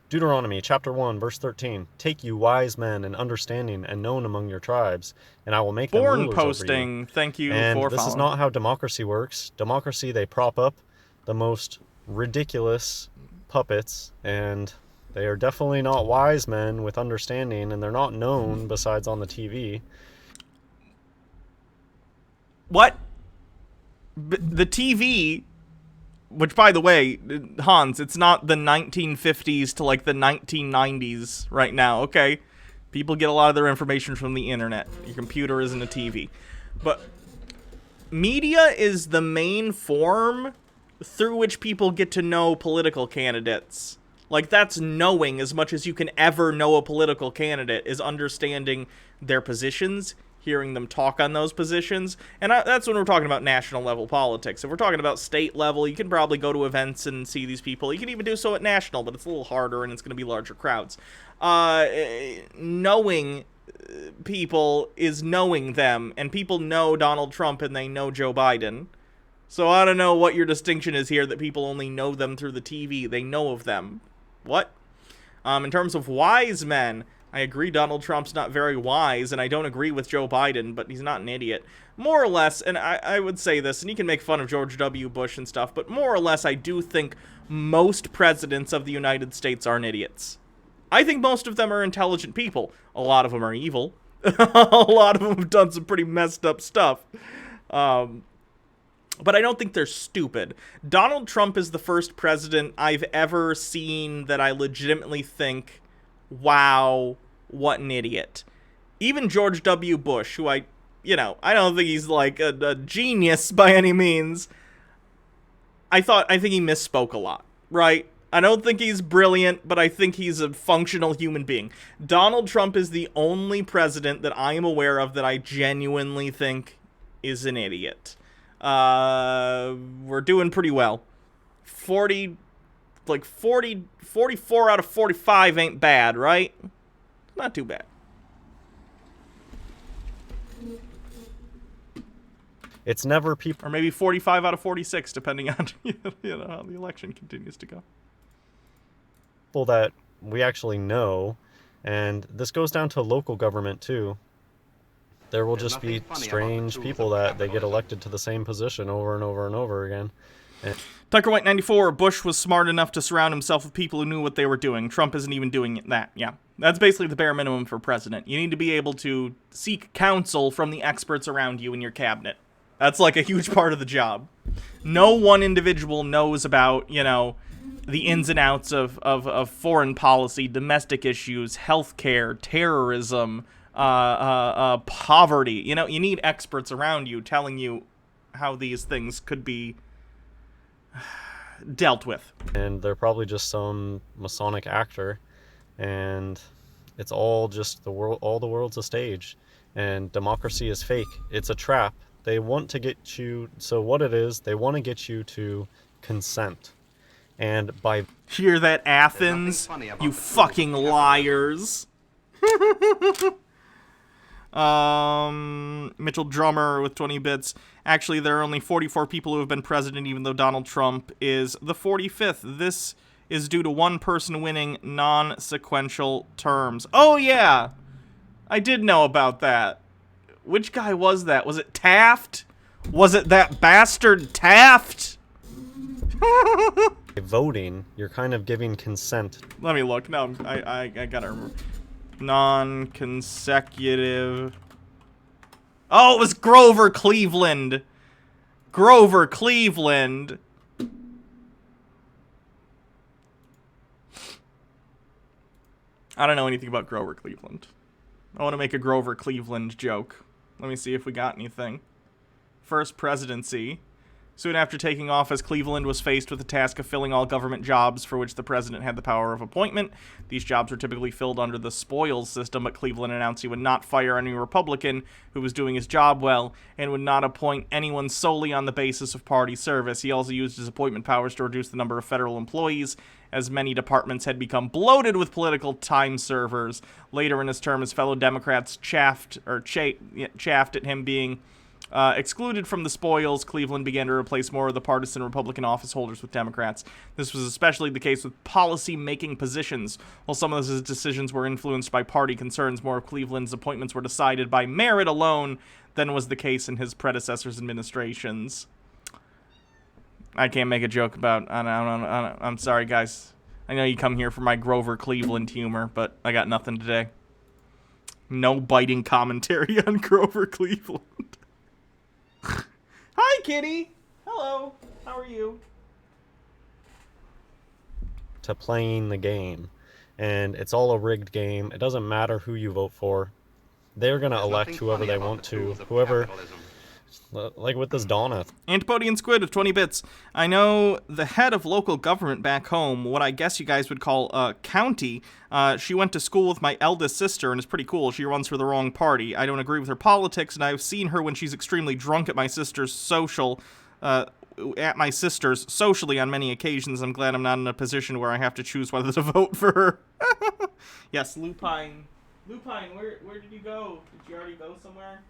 Deuteronomy chapter 1, verse 13. Take you wise men and understanding and known among your tribes, and I will make them Born rulers posting. over you. Thank you And for this is following. not how democracy works. Democracy, they prop up the most ridiculous puppets, and they are definitely not wise men with understanding, and they're not known besides on the TV. What? The TV, which, by the way, Hans, it's not the 1950s to, like, the 1990s right now, okay? People get a lot of their information from the internet. Your computer isn't a TV. But media is the main form through which people get to know political candidates. Like, that's knowing as much as you can ever know a political candidate, is understanding their positions, hearing them talk on those positions, and that's when we're talking about national level politics. If we're talking about state level, you can probably go to events and see these people. You can even do so at national, but it's a little harder and it's going to be larger crowds. Knowing people is knowing them, and people know Donald Trump and they know Joe Biden. So I don't know what your distinction is here, that people only know them through the TV. They know of them. What? In terms of wise men, I agree Donald Trump's not very wise, and I don't agree with Joe Biden, but he's not an idiot. More or less, and I would say this, and you can make fun of George W. Bush and stuff, but more or less I do think most presidents of the United States aren't idiots. I think most of them are intelligent people. A lot of them are evil. A lot of them have done some pretty messed up stuff. But I don't think they're stupid. Donald Trump is the first president I've ever seen that I legitimately think, wow, what an idiot. Even George W. Bush, who I don't think he's like a genius by any means. I think he misspoke a lot, right? I don't think he's brilliant, but I think he's a functional human being. Donald Trump is the only president that I am aware of that I genuinely think is an idiot. We're doing pretty well. 44 out of 45 ain't bad, right? Not too bad. It's never people. Or maybe 45 out of 46, depending on how the election continues to go. That we actually know, and this goes down to local government too. There will just be strange people that they get elected to the same position over and over and over again. Tucker White 94, Bush was smart enough to surround himself with people who knew what they were doing. Trump isn't even doing that. Yeah, that's basically the bare minimum for president. You need to be able to seek counsel from the experts around you in your cabinet. That's like a huge part of the job. No one individual knows about, the ins and outs of foreign policy, domestic issues, healthcare, terrorism, poverty. You need experts around you telling you how these things could be dealt with. And they're probably just some Masonic actor, and it's all just all the world's a stage, and democracy is fake. It's a trap. They want to get you, so what it is, they want to get you to consent. And by... Hear that, Athens? You fucking liars. Mitchell Drummer with 20 bits. Actually, there are only 44 people who have been president, even though Donald Trump is the 45th. This is due to one person winning non-sequential terms. Oh, yeah. I did know about that. Which guy was that? Was it Taft? Was it that bastard Taft? voting, you're kind of giving consent. Let me look. No, I gotta remember. Non-consecutive. Oh, it was Grover Cleveland. Grover Cleveland. I don't know anything about Grover Cleveland. I want to make a Grover Cleveland joke. Let me see if we got anything. First presidency. Soon after taking office, Cleveland was faced with the task of filling all government jobs for which the president had the power of appointment. These jobs were typically filled under the spoils system, but Cleveland announced he would not fire any Republican who was doing his job well and would not appoint anyone solely on the basis of party service. He also used his appointment powers to reduce the number of federal employees, as many departments had become bloated with political time servers. Later in his term, his fellow Democrats chaffed at him being excluded from the spoils. Cleveland began to replace more of the partisan Republican office holders with Democrats. This was especially the case with policy-making positions. While some of his decisions were influenced by party concerns, more of Cleveland's appointments were decided by merit alone than was the case in his predecessors' administrations. I can't make a joke about... I'm sorry, guys. I know you come here for my Grover Cleveland humor, but I got nothing today. No biting commentary on Grover Cleveland. Hi, kitty. Hello. How are you? To playing the game. And it's all a rigged game. It doesn't matter who you vote for. They're going to elect whoever they want to. Whoever... Like with this Donna. Antipodian Squid with 20 bits. I know the head of local government back home, what I guess you guys would call a county. She went to school with my eldest sister and is pretty cool. She runs for the wrong party. I don't agree with her politics, and I've seen her when she's extremely drunk at my sister's socially on many occasions. I'm glad I'm not in a position where I have to choose whether to vote for her. Yes, Lupine. Lupine, where did you go? Did you already go somewhere?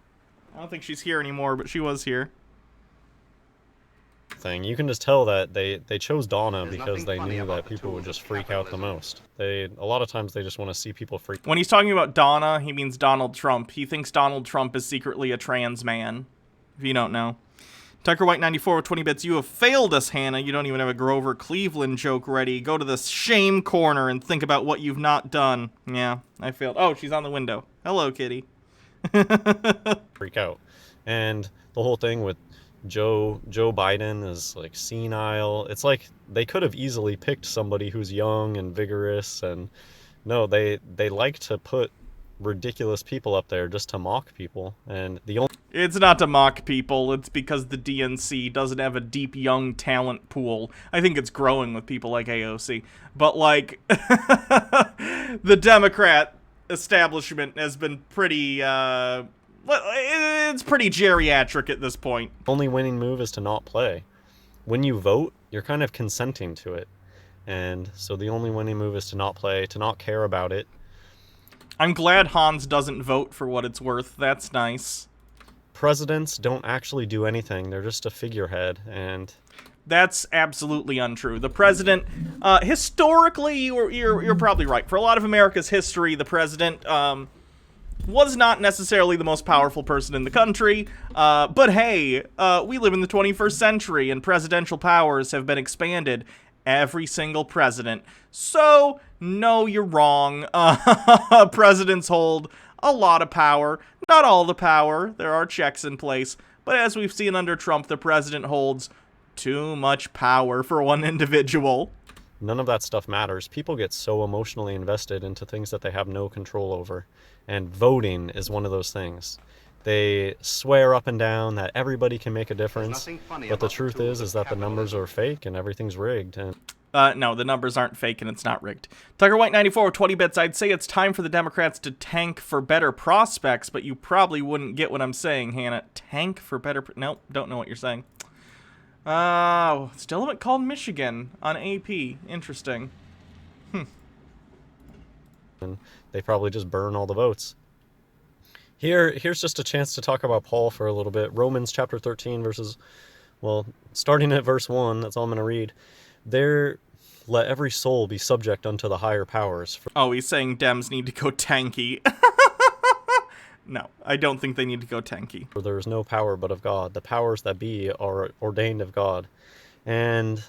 I don't think she's here anymore, but she was here. You can just tell that they chose Donna because they knew that people would just freak out the most. A lot of times they just want to see people freak. When he's talking about Donna, he means Donald Trump. He thinks Donald Trump is secretly a trans man, if you don't know. Tucker White 94 with 20 bits. You have failed us, Hannah. You don't even have a Grover Cleveland joke ready. Go to the shame corner and think about what you've not done. Yeah, I failed. Oh, she's on the window. Hello, kitty. Freak out. And the whole thing with Joe Biden is like senile. It's like they could have easily picked somebody who's young and vigorous, and no, they like to put ridiculous people up there just to mock people. And the only... It's not to mock people, it's because the DNC doesn't have a deep young talent pool. I think it's growing with people like AOC. But like the Democrat establishment has been pretty it's pretty geriatric at this point. Only winning move is to not play. When you vote, you're kind of consenting to it. And so the only winning move is to not play, to not care about it. I'm glad Hans doesn't vote for what it's worth. That's nice. Presidents don't actually do anything. They're just a figurehead, and... That's absolutely untrue. The president, historically, you're probably right. For a lot of America's history, the president was not necessarily the most powerful person in the country. But hey, we live in the 21st century, and presidential powers have been expanded every single president. So, no, you're wrong. Presidents hold a lot of power. Not all the power. There are checks in place. But as we've seen under Trump, the president holds too much power for one individual. None of that stuff matters. People get so emotionally invested into things that they have no control over. And voting is one of those things. They swear up and down that everybody can make a difference. But the truth is that the numbers are fake and everything's rigged. And no, the numbers aren't fake and it's not rigged. Tucker White 94 with 20 bits. I'd say it's time for the Democrats to tank for better prospects, but you probably wouldn't get what I'm saying, Hannah. Tank for better... Nope, don't know what you're saying. Still haven't called Michigan on AP. Interesting. And they probably just burn all the votes. Here's just a chance to talk about Paul for a little bit. Romans chapter 13 verses... Well, starting at verse 1, that's all I'm going to read. There, let every soul be subject unto the higher powers. Oh, he's saying Dems need to go tanky. No, I don't think they need to go tanky. For there is no power but of God. The powers that be are ordained of God. And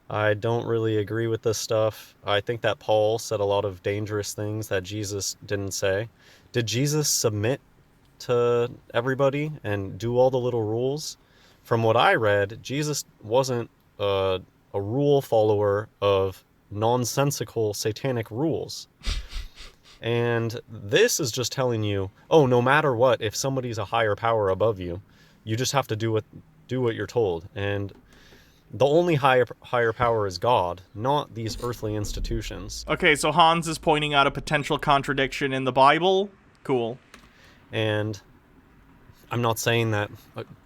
I don't really agree with this stuff. I think that Paul said a lot of dangerous things that Jesus didn't say. Did Jesus submit to everybody and do all the little rules? From what I read, Jesus wasn't a rule follower of nonsensical satanic rules. And this is just telling you, oh, no matter what, if somebody's a higher power above you, you just have to do what do what you're told. And the only higher power is God, not these earthly institutions. Okay, so Hans is pointing out a potential contradiction in the Bible. Cool. And I'm not saying that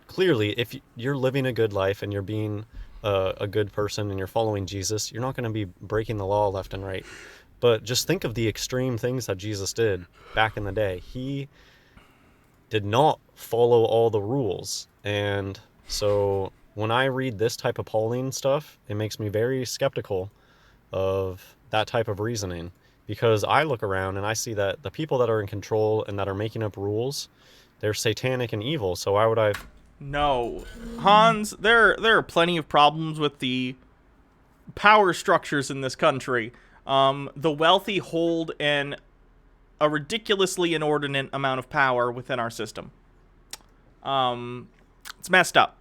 clearly, if you're living a good life and you're being a good person and you're following Jesus, you're not going to be breaking the law left and right. But just think of the extreme things that Jesus did back in the day. He did not follow all the rules. And so when I read this type of Pauline stuff, it makes me very skeptical of that type of reasoning, because I look around and I see that the people that are in control and that are making up rules, they're satanic and evil. So why would I... No. Hans, there are plenty of problems with the power structures in this country. The wealthy hold a ridiculously inordinate amount of power within our system. It's messed up.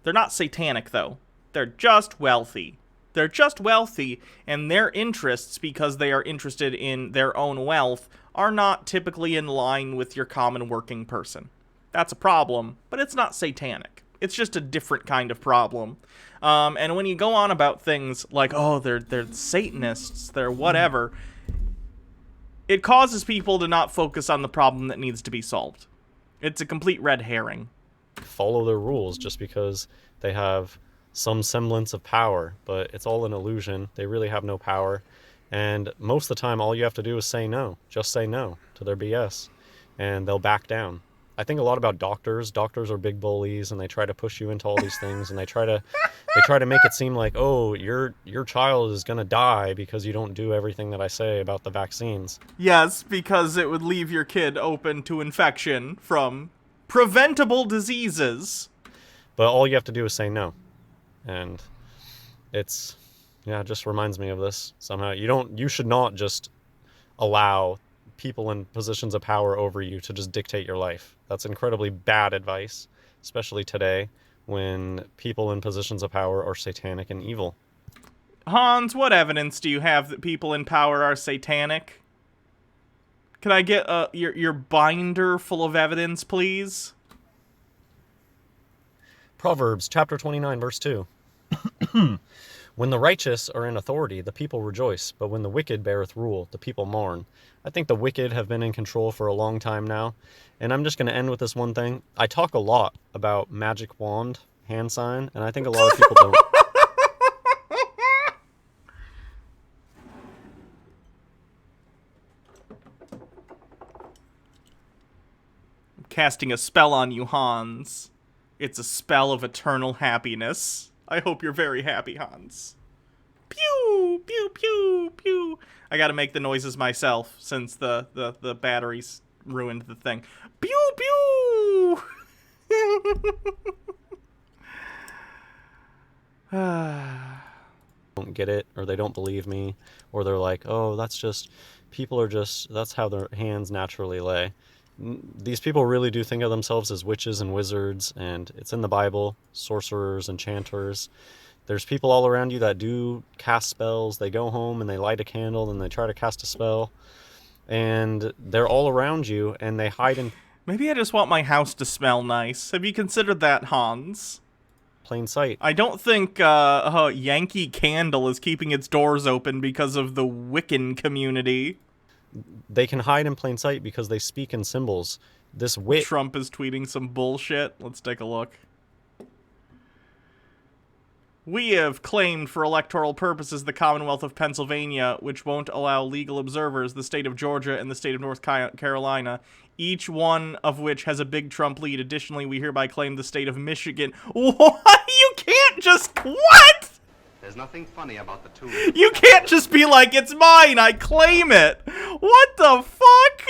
They're not satanic, though. They're just wealthy. They're just wealthy, and their interests, because they are interested in their own wealth, are not typically in line with your common working person. That's a problem, but it's not satanic. It's just a different kind of problem. And when you go on about things like, oh, they're Satanists, they're whatever, it causes people to not focus on the problem that needs to be solved. It's a complete red herring. Follow their rules just because they have some semblance of power, but it's all an illusion. They really have no power. And most of the time, all you have to do is say no. Just say no to their BS, and they'll back down. I think a lot about doctors. Doctors are big bullies, and they try to push you into all these things, and they try to make it seem like, oh, your child is gonna die because you don't do everything that I say about the vaccines. Yes, because it would leave your kid open to infection from preventable diseases. But all you have to do is say no, and it just reminds me of this somehow. You should not just allow people in positions of power over you to just dictate your life. That's incredibly bad advice, especially today when people in positions of power are satanic and evil. Hans, what evidence do you have that people in power are satanic? Can I get your binder full of evidence, please? Proverbs chapter 29, verse 2. When the righteous are in authority, the people rejoice, but when the wicked beareth rule, the people mourn. I think the wicked have been in control for a long time now, and I'm just going to end with this one thing. I talk a lot about magic wand, hand sign, and I think a lot of people don't. I'm casting a spell on you, Hans. It's a spell of eternal happiness. I hope you're very happy, Hans. Pew! Pew, pew, pew. I gotta make the noises myself, since the batteries ruined the thing. Pew, pew! Don't get it, or they don't believe me, or they're like, oh, that's how their hands naturally lay. These people really do think of themselves as witches and wizards, and it's in the Bible. Sorcerers, enchanters. There's people all around you that do cast spells. They go home and they light a candle and they try to cast a spell, and they're all around you, and they hide in Maybe I just want my house to smell nice. Have you considered that, Hans? plain sight. I don't think Yankee Candle is keeping its doors open because of the Wiccan community. They can hide in plain sight because they speak in symbols. This wit... Trump is tweeting some bullshit. Let's take a look. We have claimed for electoral purposes the Commonwealth of Pennsylvania, which won't allow legal observers, the state of Georgia and the state of North Carolina, each one of which has a big Trump lead. Additionally, we hereby claim the state of Michigan. What? You can't just... What? There's nothing funny about the two. You can't just be like, it's mine, I claim it. What the fuck?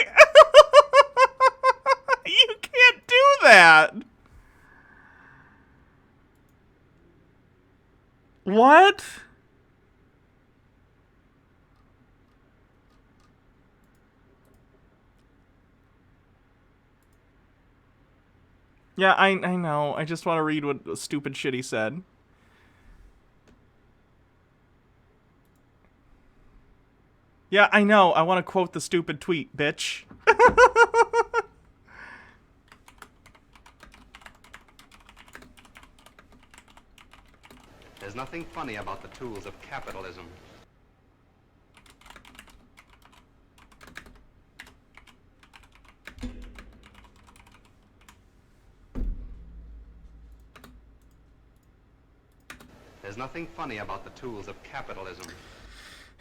You can't do that. What? Yeah, I know. I just want to read what stupid shit he said. Yeah, I know. I want to quote the stupid tweet, bitch. There's nothing funny about the tools of capitalism. There's nothing funny about the tools of capitalism.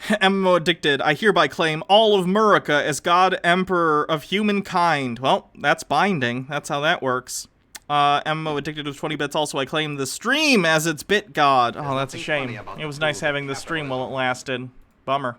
MMO Addicted, I hereby claim all of Murica as God Emperor of humankind. Well, that's binding. That's how that works. MMO Addicted with 20 bits. Also, I claim the stream as its bit god. Oh, that's a shame. It was nice having the stream while it lasted. Bummer.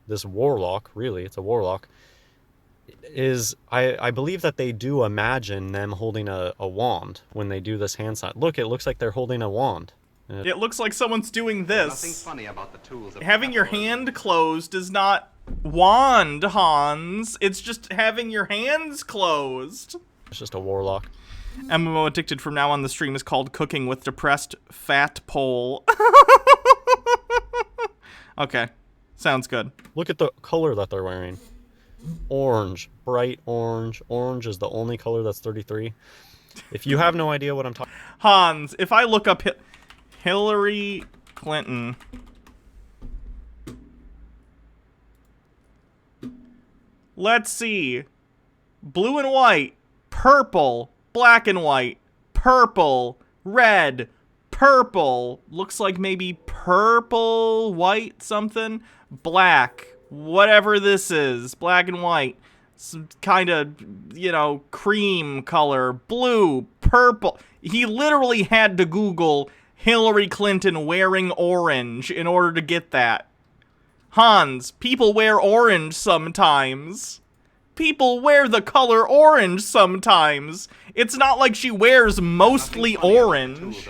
This warlock, really, it's a warlock, is, I believe that they do imagine them holding a wand when they do this hand sign. Look, it looks like they're holding a wand. It looks like someone's doing There's this. nothing funny about the tools of Having your capitalism. hand closed is not wand, Hans. It's just having your hands closed. It's just a warlock. MMO Addicted from now on the stream is called Cooking with Depressed Fat Pole. Okay. Sounds good. Look at the color that they're wearing. Orange. Bright orange. Orange is the only color that's 33. If you have no idea what I'm talking... Hans, if I look up Hillary Clinton... Let's see. Blue and white. Purple. Black and white. Purple. Red. Purple. Looks like maybe purple, white, something. Black. Whatever this is. Black and white. Some kind of, you know, cream color. Blue. Purple. He literally had to Google Hillary Clinton wearing orange in order to get that. Hans, people wear orange sometimes. People wear the color orange sometimes. It's not like she wears mostly orange.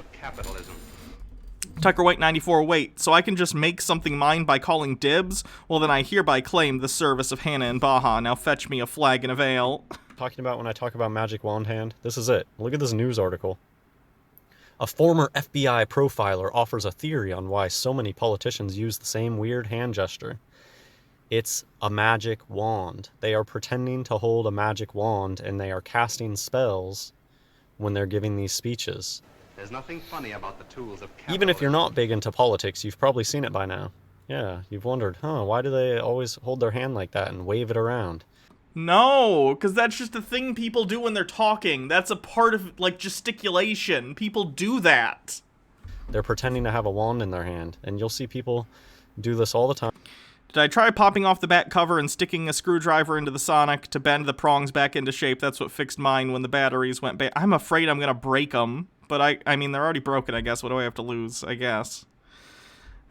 Tucker White 94, wait, so I can just make something mine by calling dibs? Well, then I hereby claim the service of Hannah and Baja. Now fetch me a flag and a veil. Talking about when I talk about Magic Wand Hand. This is it. Look at this news article. A former FBI profiler offers a theory on why so many politicians use the same weird hand gesture. It's a magic wand. They are pretending to hold a magic wand and they are casting spells when they're giving these speeches. There's nothing funny about the tools of capitalism. Even if you're not big into politics, you've probably seen it by now. Yeah, you've wondered, why do they always hold their hand like that and wave it around? No, because that's just a thing people do when they're talking. That's a part of, like, gesticulation. People do that. They're pretending to have a wand in their hand, and you'll see people do this all the time. Did I try popping off the back cover and sticking a screwdriver into the Sonic to bend the prongs back into shape? That's what fixed mine when the batteries went bad. I'm afraid I'm gonna break them. But I mean, they're already broken, I guess. What do I have to lose, I guess?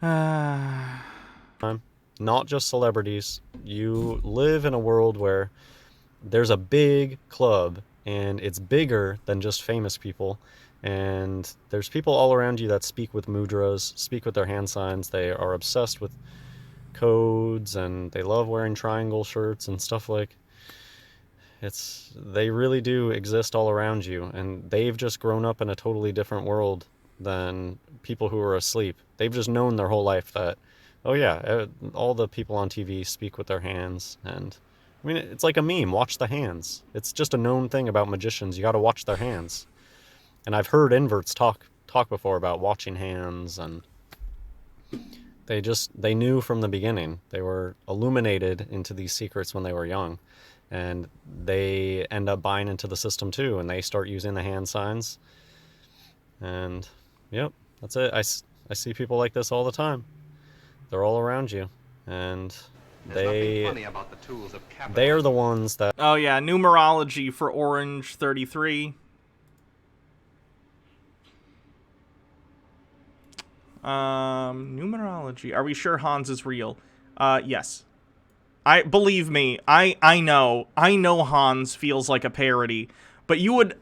Not just celebrities. You live in a world where there's a big club, and it's bigger than just famous people. And there's people all around you that speak with mudras, speak with their hand signs. They are obsessed with codes, and they love wearing triangle shirts and stuff like. They really do exist all around you, and they've just grown up in a totally different world than people who are asleep. They've just known their whole life that, oh yeah, all the people on TV speak with their hands, and I mean, it's like a meme, watch the hands. It's just a known thing about magicians, you gotta watch their hands. And I've heard inverts talk before about watching hands, and they knew from the beginning. They were illuminated into these secrets when they were young. And they end up buying into the system too, and they start using the hand signs. And, yep, that's it. I see people like this all the time. They're all around you. And they are the ones that... Oh yeah, numerology for Orange 33. Numerology. Are we sure Hans is real? Yes. Believe me, I know Hans feels like a parody, but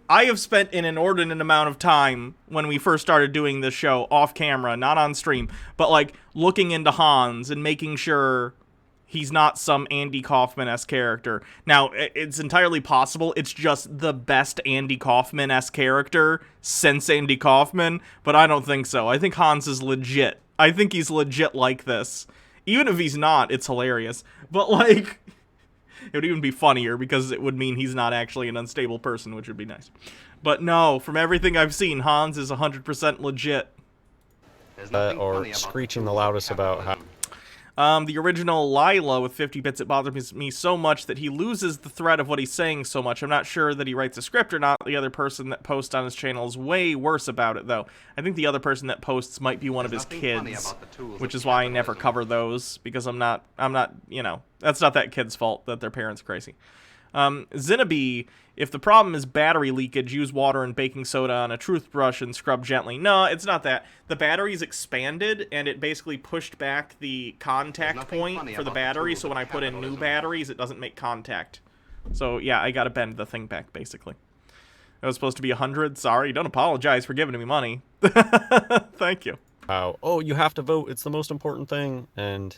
I have spent an inordinate amount of time when we first started doing this show off camera, not on stream, but like looking into Hans and making sure he's not some Andy Kaufman-esque character. Now, it's entirely possible it's just the best Andy Kaufman-esque character since Andy Kaufman, but I don't think so. I think Hans is legit. I think he's legit like this. Even if he's not, it's hilarious. But, like, it would even be funnier because it would mean he's not actually an unstable person, which would be nice. But no, from everything I've seen, Hans is 100% legit. Or screeching the loudest about how... The original Lila with 50 bits, it bothers me so much that he loses the thread of what he's saying so much. I'm not sure that he writes a script or not. The other person that posts on his channel is way worse about it, though. I think the other person that posts might be one of his kids, which is why I never cover those, because I'm not, you know, that's not that kid's fault that their parents are crazy. Zinnaby, if the problem is battery leakage, use water and baking soda on a toothbrush and scrub gently. No, it's not that. The battery's expanded, and it basically pushed back the contact point for the battery, so when I put in new batteries, it doesn't make contact. So, yeah, I gotta bend the thing back, basically. It was supposed to be 100. Sorry, don't apologize for giving me money. Thank you. Wow. Oh, you have to vote. It's the most important thing. And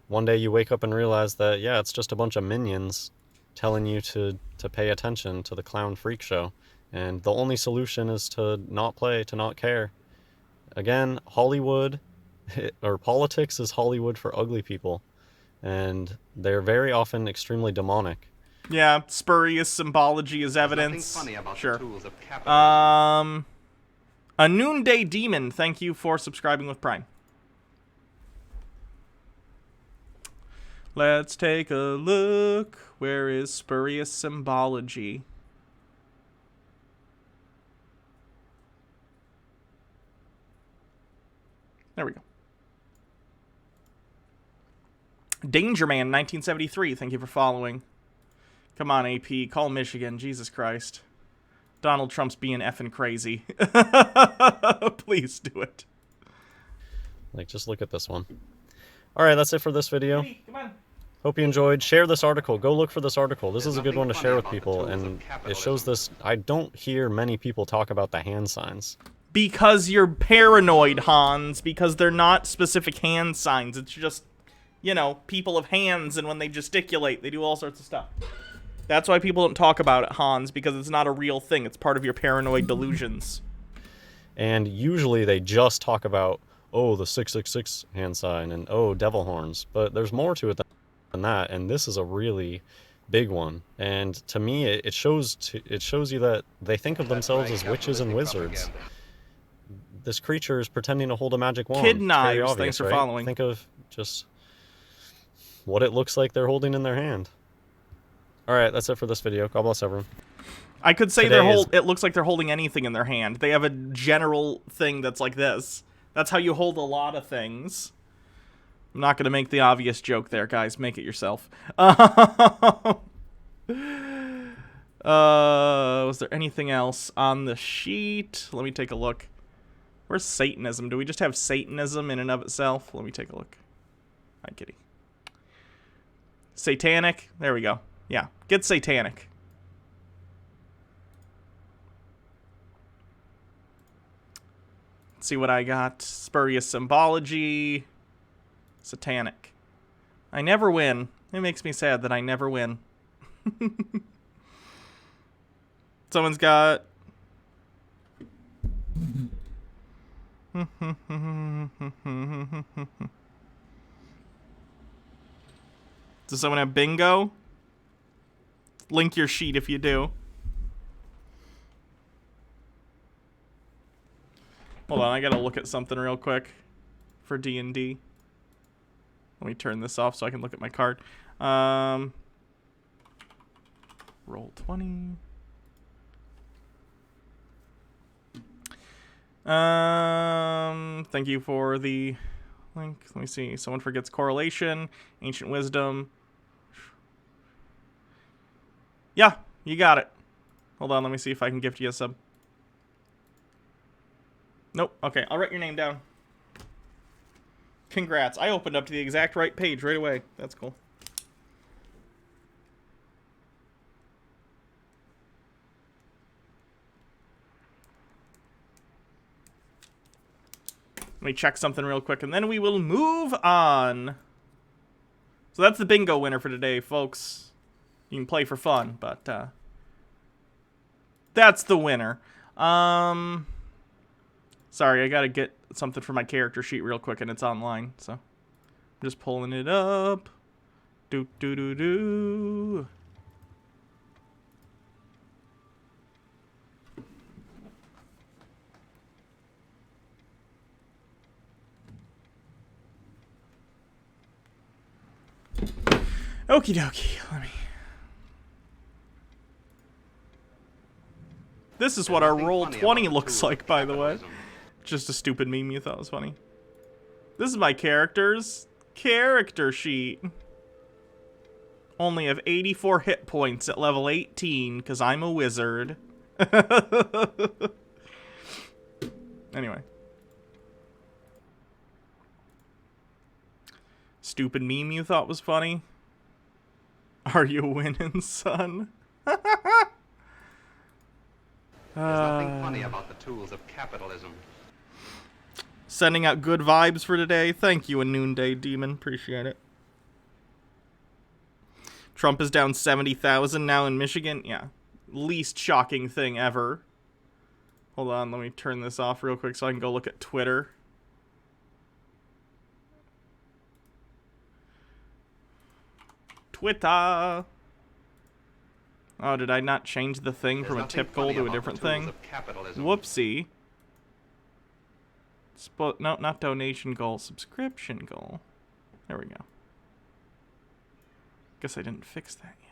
one day you wake up and realize that, yeah, it's just a bunch of minions telling you to pay attention to the clown freak show, and the only solution is to not play, to not care. Again, Hollywood, or politics is Hollywood for ugly people, and they're very often extremely demonic. Yeah, spurious symbology is evidence. Sure. A Noonday Demon, thank you for subscribing with Prime. Let's take a look. Where is spurious symbology? There we go. Danger Man 1973, thank you for following. Come on, AP, call Michigan, Jesus Christ. Donald Trump's being effing crazy. Please do it. Like, just look at this one. Alright, that's it for this video. Hey, come on. Hope you enjoyed. Share this article. Go look for this article. This is a good one to share with people, and it shows this. I don't hear many people talk about the hand signs. Because you're paranoid, Hans, because they're not specific hand signs. It's just, you know, people have hands, and when they gesticulate, they do all sorts of stuff. That's why people don't talk about it, Hans, because it's not a real thing. It's part of your paranoid delusions. And usually they just talk about, oh, the 666 hand sign, and oh, devil horns. But there's more to it than that, and this is a really big one. And to me, it shows you that they think of themselves as witches and wizards. This creature is pretending to hold a magic wand. Kid knives, obvious, thanks for right? following. Think of just what it looks like they're holding in their hand. Alright, that's it for this video. God bless everyone. I could say it looks like they're holding anything in their hand. They have a general thing that's like this. That's how you hold a lot of things. I'm not going to make the obvious joke there, guys. Make it yourself. Was there anything else on the sheet? Let me take a look. Where's Satanism? Do we just have Satanism in and of itself? Let me take a look. Hi, kitty. Satanic? There we go. Yeah, get satanic. Let's see what I got. Spurious symbology. Satanic. I never win. It makes me sad that I never win. Someone's got... Does someone have bingo? Link your sheet if you do. Hold on, I gotta look at something real quick for D&D. Let me turn this off so I can look at my card. Roll 20. Thank you for the link. Let me see. Someone forgets correlation, ancient wisdom. Yeah, you got it. Hold on, let me see if I can gift you a sub. Nope. Okay, I'll write your name down. Congrats. I opened up to the exact right page right away. That's cool. Let me check something real quick, and then we will move on So that's the bingo winner for today, folks. You can play for fun, but that's the winner. Sorry, I gotta get something for my character sheet real quick, and it's online, so I'm just pulling it up. Do do do do. Okie dokie, let me. This is what our roll 20 looks like, by the way. Just a stupid meme you thought was funny. This is my character's character sheet. Only have 84 hit points at level 18, because I'm a wizard. Anyway. Stupid meme you thought was funny? Are you winning, son? There's nothing funny about the tools of capitalism. Sending out good vibes for today. Thank you, a noonday demon. Appreciate it. Trump is down 70,000 now in Michigan. Yeah. Least shocking thing ever. Hold on, let me turn this off real quick so I can go look at Twitter. Twitter. Oh, did I not change the thing from a tip goal to a different thing? Whoopsie. No, not donation goal. Subscription goal. There we go. Guess I didn't fix that yet.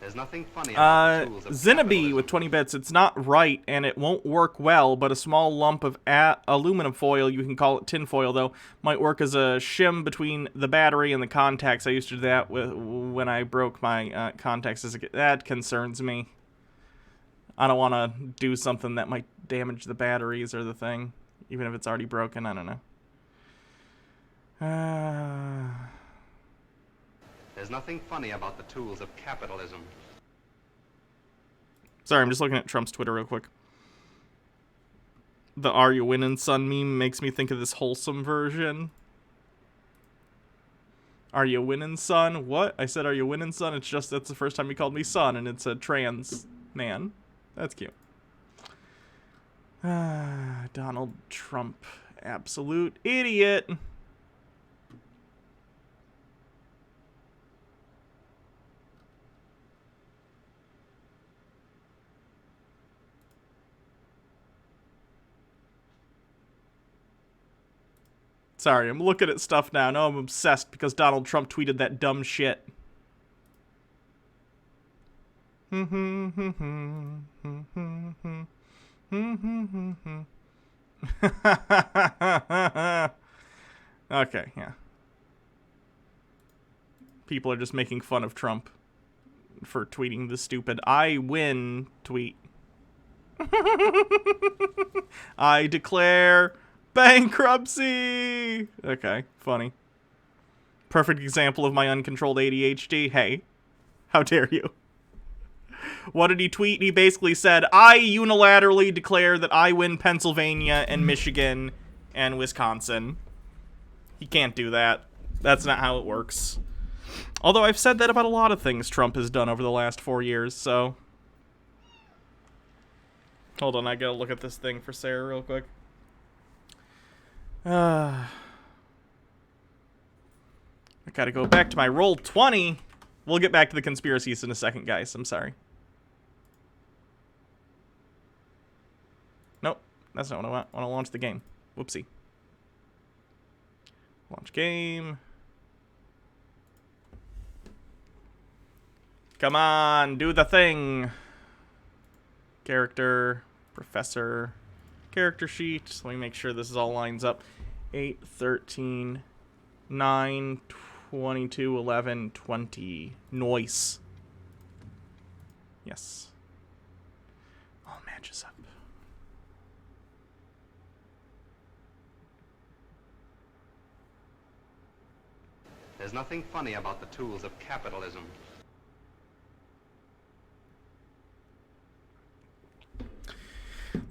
There's nothing funny about the tools of Zinnaby with 20 bits. It's not right, and it won't work well, but a small lump of aluminum foil, you can call it tinfoil, though, might work as a shim between the battery and the contacts. I used to do that when I broke my contacts. That concerns me. I don't want to do something that might damage the batteries or the thing, even if it's already broken. I don't know. There's nothing funny about the tools of capitalism. Sorry, I'm just looking at Trump's Twitter real quick. The "Are you winning, son" meme makes me think of this wholesome version. Are you winning, son? What? I said, are you winning, son? It's just that's the first time he called me son, and it's a trans man. That's cute. Donald Trump. Absolute idiot. Sorry, I'm looking at stuff now. No, I'm obsessed because Donald Trump tweeted that dumb shit. Okay, yeah. People are just making fun of Trump for tweeting the stupid "I win" tweet. I declare bankruptcy! Okay, funny. Perfect example of my uncontrolled ADHD. Hey, how dare you? What did he tweet? He basically said, I unilaterally declare that I win Pennsylvania and Michigan and Wisconsin. He can't do that. That's not how it works. Although I've said that about a lot of things Trump has done over the last 4 years, so... Hold on, I gotta look at this thing for Sarah real quick. I gotta go back to my roll 20. We'll get back to the conspiracies in a second, guys. I'm sorry. Nope, that's not what I want. I want to launch the game. Whoopsie. Launch game. Come on, do the thing. Character, professor, character sheet. So let me make sure this is all lines up. 8, 13, 9, 22, 11, 20. Noise. Yes. All matches up. There's nothing funny about the tools of capitalism.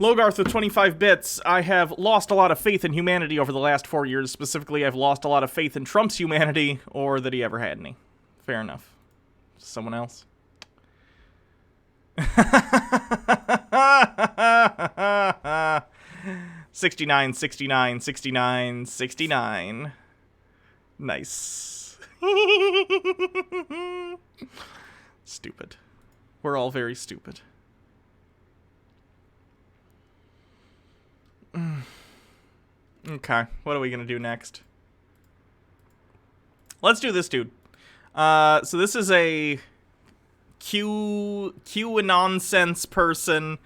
Logarth with 25 bits. I have lost a lot of faith in humanity over the last 4 years. Specifically, I've lost a lot of faith in Trump's humanity, or that he ever had any. Fair enough. Someone else? 69, 69, 69, 69. Nice. Stupid. We're all very stupid. Okay, what are we gonna do next? Let's do this dude. So this is a Q nonsense person.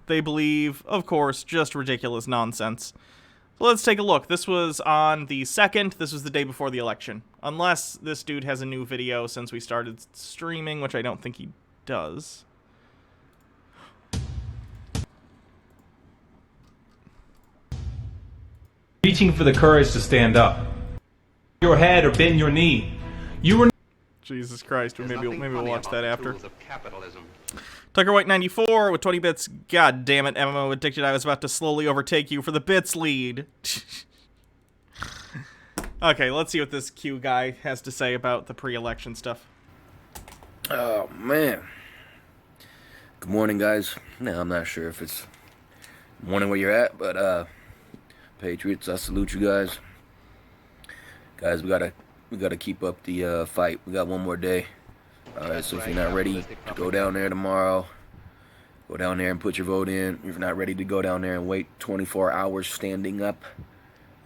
They believe, of course, just ridiculous nonsense. So let's take a look. This was on the 2nd. This was the day before the election. Unless this dude has a new video since we started streaming, which I don't think he does. Reaching for the courage to stand up. Your head or bend your knee. You were. Jesus Christ, maybe we'll watch that after. Capitalism. Tucker White 94 with 20 bits. God damn it, MMO addicted. I was about to slowly overtake you for the bits lead. Okay, let's see what this Q guy has to say about the pre-election stuff. Oh man. Good morning, guys. Now I'm not sure if it's morning where you're at, but Patriots, I salute you guys. Guys, we gotta keep up the fight. We got one more day. Alright, so if you're not ready to go down there tomorrow, go down there and put your vote in. If you're not ready to go down there and wait 24 hours standing up,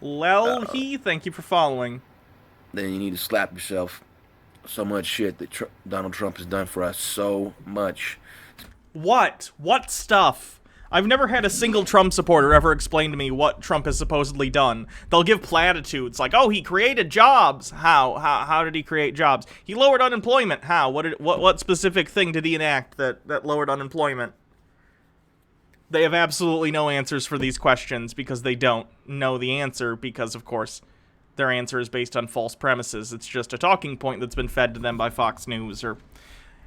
thank you for following. then you need to slap yourself. So much shit that Donald Trump has done for us. So much. What? What stuff? I've never had a single Trump supporter ever explain to me what Trump has supposedly done. They'll give platitudes like, "Oh, he created jobs." How did he create jobs? He lowered unemployment. How? What specific thing did he enact that lowered unemployment? They have absolutely no answers for these questions because they don't know the answer because, of course, their answer is based on false premises. It's just a talking point that's been fed to them by Fox News or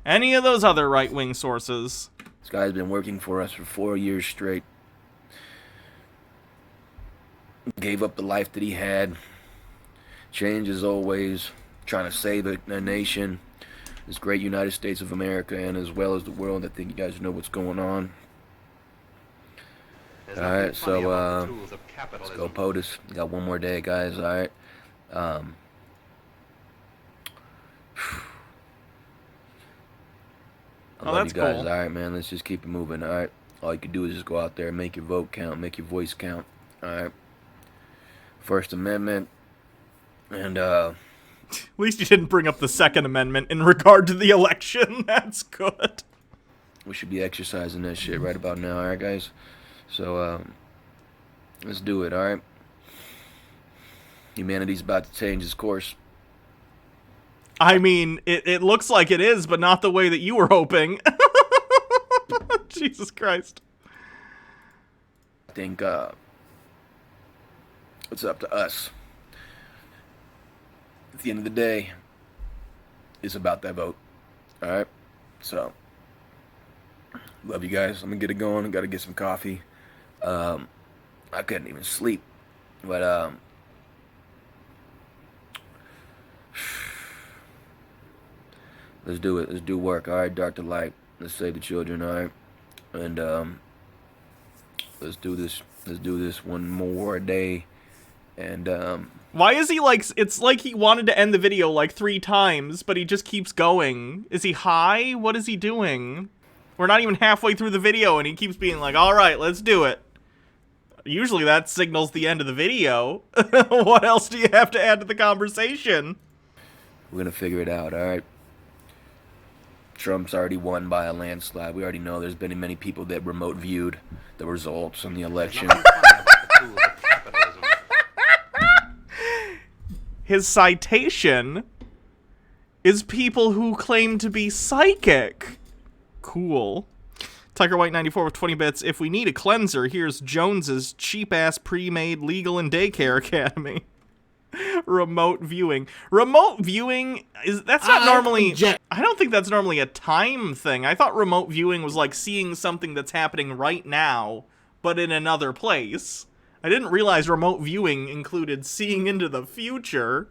any of those other right-wing sources. This guy's been working for us for 4 years straight. Gave up the life that he had. Changed as always. Trying to save the nation. This great United States of America and as well as the world. I think you guys know what's going on. Alright, so let's go POTUS. We got one more day, guys. Alright. I love you guys. Cool. Alright, man, let's just keep it moving. Alright, all you can do is just go out there and make your vote count, make your voice count. Alright, First Amendment, and at least you didn't bring up the Second Amendment in regard to the election. That's good. We should be exercising that shit right about now. Alright, guys, so let's do it. Alright, humanity's about to change its course. I mean, it looks like it is, but not the way that you were hoping. Jesus Christ. I think it's up to us. At the end of the day, it's about that vote. Alright? So, love you guys. I'm gonna get it going. Gotta get some coffee. I couldn't even sleep. But, let's do it. Let's do work. All right, dark to light. Let's save the children. All right, and let's do this. Let's do this one more day. And why is he like? It's like he wanted to end the video like 3 times, but he just keeps going. Is he high? What is he doing? We're not even halfway through the video, and he keeps being like, "All right, let's do it." Usually that signals the end of the video. What else do you have to add to the conversation? We're gonna figure it out. All right. Trump's already won by a landslide. We already know there's been many people that remote viewed the results from the election. His citation is people who claim to be psychic. Cool. Tucker White 94 with 20 bits. If we need a cleanser, here's Jones's cheap-ass pre-made legal and daycare academy. Remote viewing. Remote viewing that's not normally. I don't think that's normally a time thing. I thought remote viewing was like seeing something that's happening right now, but in another place. I didn't realize remote viewing included seeing into the future.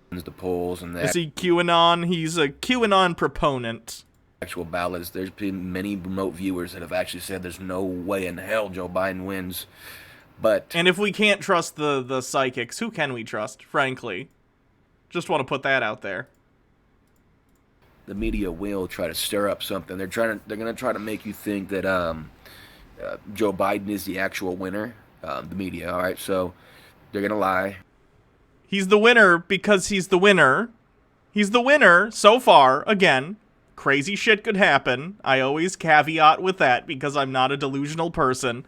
The polls and that. Is he QAnon? He's a QAnon proponent. Actual ballots. There's been many remote viewers that have actually said there's no way in hell Joe Biden wins. But and if we can't trust the psychics, who can we trust, frankly? Just want to put that out there. The media will try to stir up something. They're going to try to make you think that Joe Biden is the actual winner. The media, all right? So they're going to lie. He's the winner because he's the winner. He's the winner so far. Again, crazy shit could happen. I always caveat with that because I'm not a delusional person.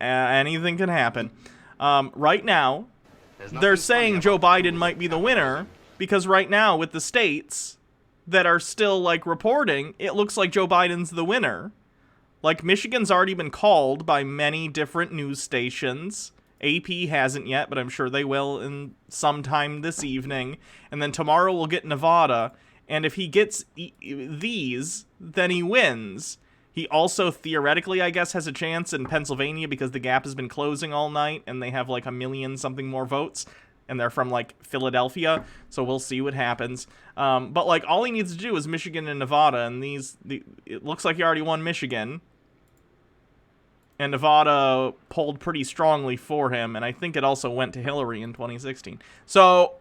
Anything can happen. Right now, they're saying Joe Biden might be the winner because right now with the states that are still like reporting, it looks like Joe Biden's the winner. Like Michigan's already been called by many different news stations. AP hasn't yet, but I'm sure they will in sometime this evening. And then tomorrow we'll get Nevada. And if he gets these, then he wins. He also theoretically, I guess, has a chance in Pennsylvania because the gap has been closing all night and they have like 1 million something more votes. And they're from like Philadelphia. So we'll see what happens. But like all he needs to do is Michigan and Nevada. And it looks like he already won Michigan. And Nevada polled pretty strongly for him. And I think it also went to Hillary in 2016. So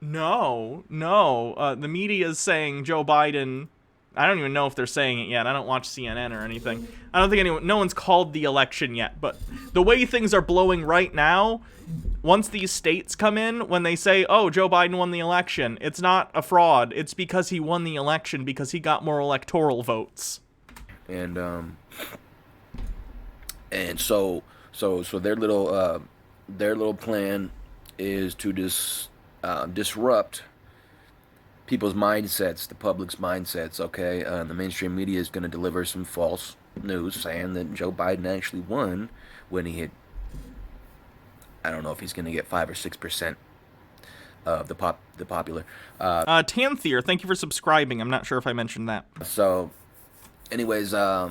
no. The media is saying Joe Biden. I don't even know if they're saying it yet. I don't watch CNN or anything. I don't think no one's called the election yet. But the way things are blowing right now, once these states come in, when they say, oh, Joe Biden won the election, it's not a fraud. It's because he won the election because he got more electoral votes. And so their little plan is to disrupt people's mindsets, the public's mindsets, okay? The mainstream media is going to deliver some false news saying that Joe Biden actually won when he hit, I don't know if he's going to get 5 or 6% of the popular. Tanthier, thank you for subscribing. I'm not sure if I mentioned that. So, anyways, they're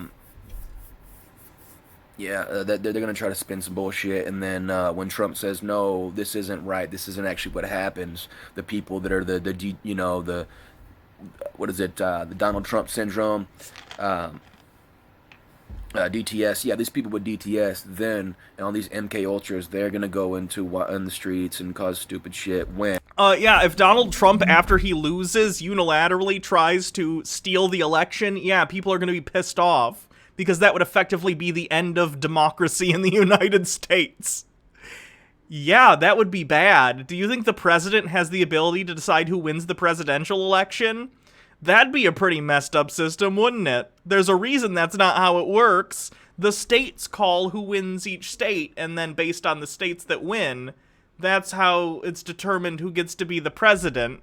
going to try to spin some bullshit, and then when Trump says, no, this isn't right, this isn't actually what happens, the people that are the Donald Trump syndrome, DTS, these people with DTS, then, and all these MK Ultras, they're going to go in the streets and cause stupid shit when... if Donald Trump, after he loses, unilaterally tries to steal the election, people are going to be pissed off. Because that would effectively be the end of democracy in the United States. Yeah, that would be bad. Do you think the president has the ability to decide who wins the presidential election? That'd be a pretty messed up system, wouldn't it? There's a reason that's not how it works. The states call who wins each state, and then based on the states that win, that's how it's determined who gets to be the president.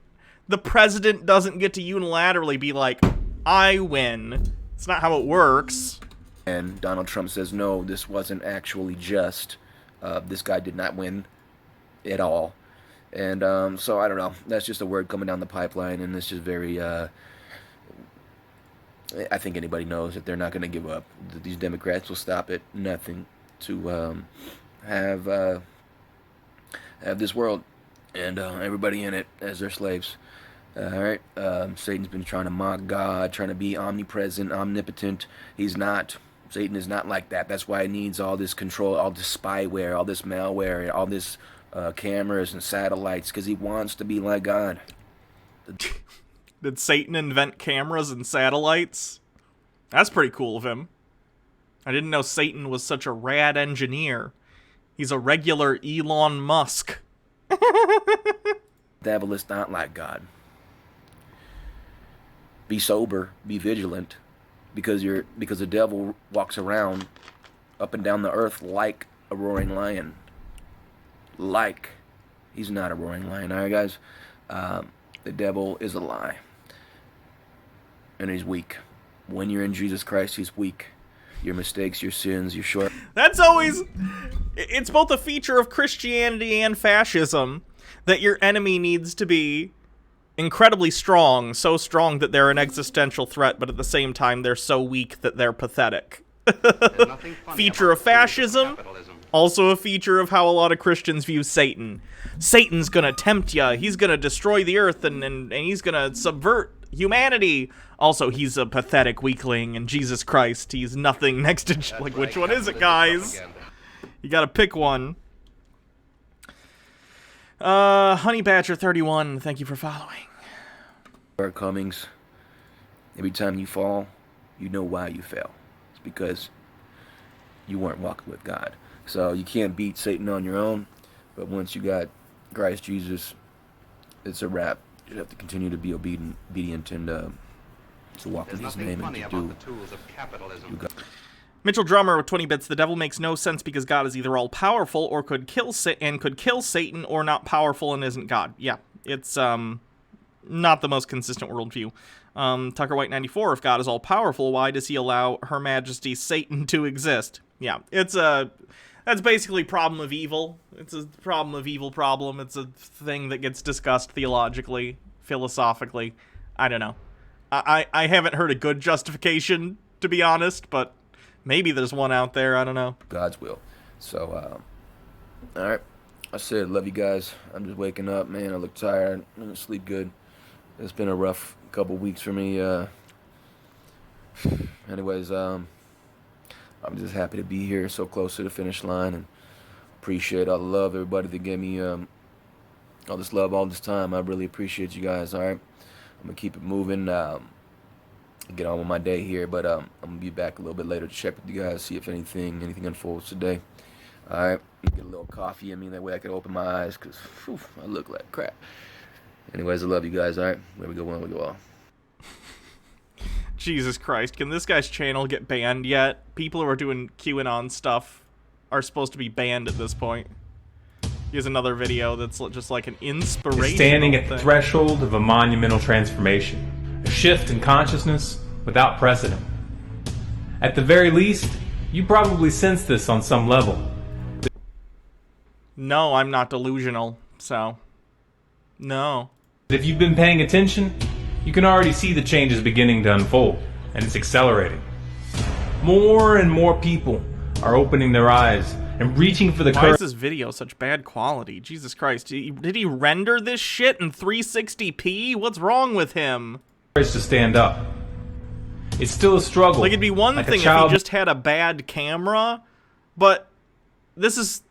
The president doesn't get to unilaterally be like, I win. It's not how it works. And Donald Trump says, no, this wasn't actually just. This guy did not win at all. And so, I don't know. That's just a word coming down the pipeline, and it's just very... I think anybody knows that they're not going to give up. These Democrats will stop at nothing to have this world and everybody in it as their slaves. Alright, Satan's been trying to mock God, trying to be omnipresent, omnipotent. He's not. Satan is not like that. That's why he needs all this control, all this spyware, all this malware, all this cameras and satellites, because he wants to be like God. Did Satan invent cameras and satellites? That's pretty cool of him. I didn't know Satan was such a rad engineer. He's a regular Elon Musk. Devil is not like God. Be sober, be vigilant, because the devil walks around up and down the earth like a roaring lion. Like he's not a roaring lion, alright guys? The devil is a lie. And he's weak. When you're in Jesus Christ, he's weak. Your mistakes, your sins, your short... That's always... It's both a feature of Christianity and fascism that your enemy needs to be incredibly strong, so strong that they're an existential threat, but at the same time they're so weak that they're pathetic. There's nothing funny Feature about of the tools fascism. capitalism. Also a feature of how a lot of Christians view Satan. Satan's gonna tempt ya. He's gonna destroy the earth and he's gonna subvert humanity. Also, he's a pathetic weakling, and Jesus Christ, he's nothing next to... That's like, right, which one is it, capitalism guys? propaganda. You gotta pick one. Honey Badger 31, thank you for following. Shortcomings. Every time you fall, you know why you fell. It's because you weren't walking with God. So you can't beat Satan on your own, but once you got Christ Jesus, it's a wrap. You have to continue to be obedient and to walk in There's His nothing name and funny to about do. the tools of capitalism. You got Mitchell Drummer with 20 bits. The devil makes no sense because God is either all powerful or could kill Satan, or not powerful and isn't God. Yeah, it's not the most consistent worldview. Tucker White 94. If God is all powerful, why does He allow Her Majesty Satan to exist? Yeah, that's basically problem of evil. It's a problem of evil problem. It's a thing that gets discussed theologically, philosophically. I don't know. I haven't heard a good justification, to be honest, but maybe there's one out there. I don't know. God's will. So, all right. I said, love you guys. I'm just waking up, man. I look tired. I'm gonna sleep good. It's been a rough couple weeks for me. Anyways, I'm just happy to be here, so close to the finish line, and appreciate all the love, everybody that gave me all this love all this time. I really appreciate you guys. All right, I'm gonna keep it moving. Get on with my day here, but I'm gonna be back a little bit later to check with you guys, see if anything unfolds today. All right, get a little coffee in me, that way I can open my eyes, because I look like crap. Anyways, I love you guys. All right, where we go one, we go all. Jesus Christ, can this guy's channel get banned yet? People who are doing QAnon stuff are supposed to be banned at this point. Here's another video that's just like an inspirational Standing at the thing. threshold of a monumental transformation, a shift in consciousness without precedent. At the very least, you probably sense this on some level. No, I'm not delusional, so... No. If you've been paying attention, you can already see the changes beginning to unfold, and it's accelerating. More and more people are opening their eyes and reaching for the Why courage is this video such bad quality? Jesus Christ, did he render this shit in 360p? What's wrong with him? to stand up. It's still a struggle. Like, it'd be one like a thing if child he just had a bad camera, but this is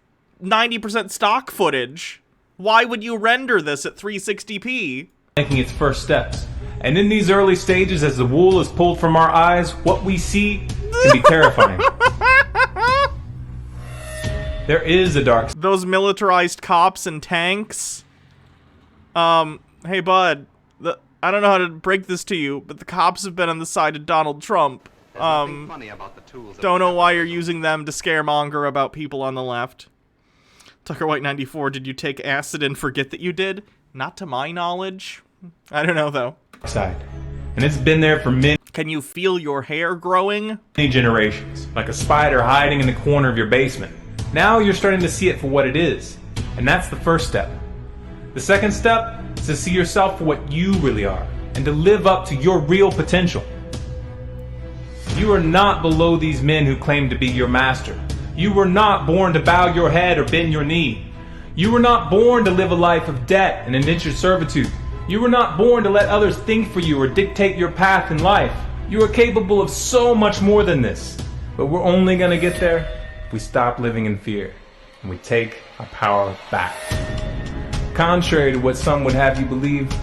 90% stock footage. Why would you render this at 360p? making its first steps. And in these early stages, as the wool is pulled from our eyes, what we see can be terrifying. There is a dark side. Those militarized cops and tanks. Hey bud, I don't know how to break this to you, but the cops have been on the side of Donald Trump. There's nothing funny about the tools of Don't know why you're capitalism. using them to scaremonger about people on the left. Tucker White 94, did you take acid and forget that you did? Not to my knowledge. I don't know though. Side. And it's been there for many Can you feel your hair growing? generations, like a spider hiding in the corner of your basement. Now you're starting to see it for what it is. And that's the first step. The second step is to see yourself for what you really are, and to live up to your real potential. You are not below these men who claim to be your master. You were not born to bow your head or bend your knee. You were not born to live a life of debt and indentured servitude. You were not born to let others think for you or dictate your path in life. You are capable of so much more than this. But we're only going to get there if we stop living in fear and we take our power back. Contrary to what some would have you believe,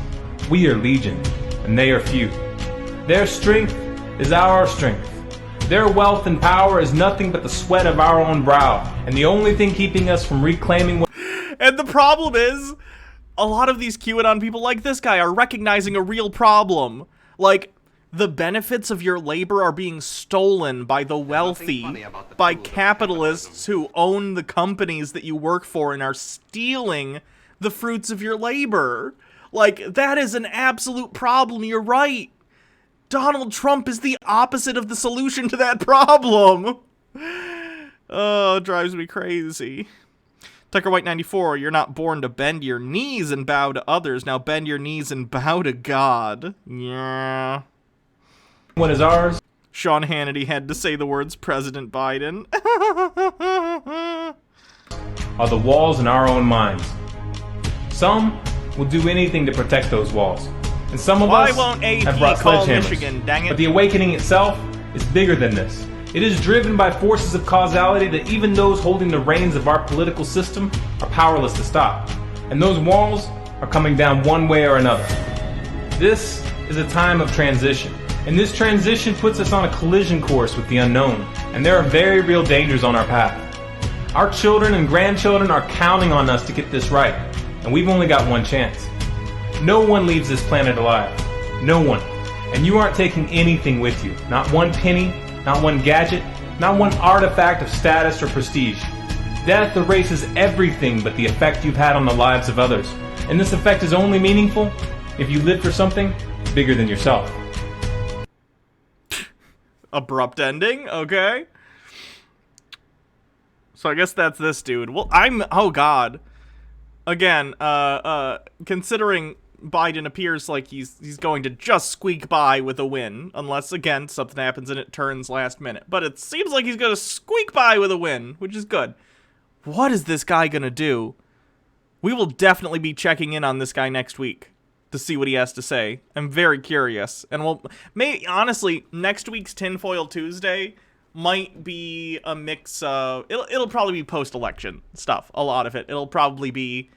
we are legion and they are few. Their strength is our strength. Their wealth and power is nothing but the sweat of our own brow, and the only thing keeping us from reclaiming what... And the problem is, a lot of these QAnon people like this guy are recognizing a real problem. Like, the benefits of your labor are being stolen by the wealthy, funny about the by tools of capitalists who own the companies that you work for and are stealing the fruits of your labor. Like, that is an absolute problem, you're right. Donald Trump is the opposite of the solution to that problem. Oh, it drives me crazy. Tucker White 94, you're not born to bend your knees and bow to others. Now bend your knees and bow to God. Yeah. What is ours? Sean Hannity had to say the words President Biden. Are the walls in our own minds. Some will do anything to protect those walls. And some of Why us won't AP have brought call sledgehammers. Michigan, dang it? But the awakening itself is bigger than this. It is driven by forces of causality that even those holding the reins of our political system are powerless to stop. And those walls are coming down one way or another. This is a time of transition. And this transition puts us on a collision course with the unknown. And there are very real dangers on our path. Our children and grandchildren are counting on us to get this right. And we've only got one chance. No one leaves this planet alive. No one. And you aren't taking anything with you. Not one penny, not one gadget, not one artifact of status or prestige. Death erases everything but the effect you've had on the lives of others. And this effect is only meaningful if you live for something bigger than yourself. Abrupt ending, okay. So I guess that's this dude. Well, oh god. Again, considering Biden appears like he's going to just squeak by with a win, unless, again, something happens and it turns last minute. But it seems like he's going to squeak by with a win, which is good. What is this guy going to do? We will definitely be checking in on this guy next week to see what he has to say. I'm very curious. And honestly, next week's Tinfoil Tuesday might be a mix of... It'll probably be post-election stuff, a lot of it. It'll probably be...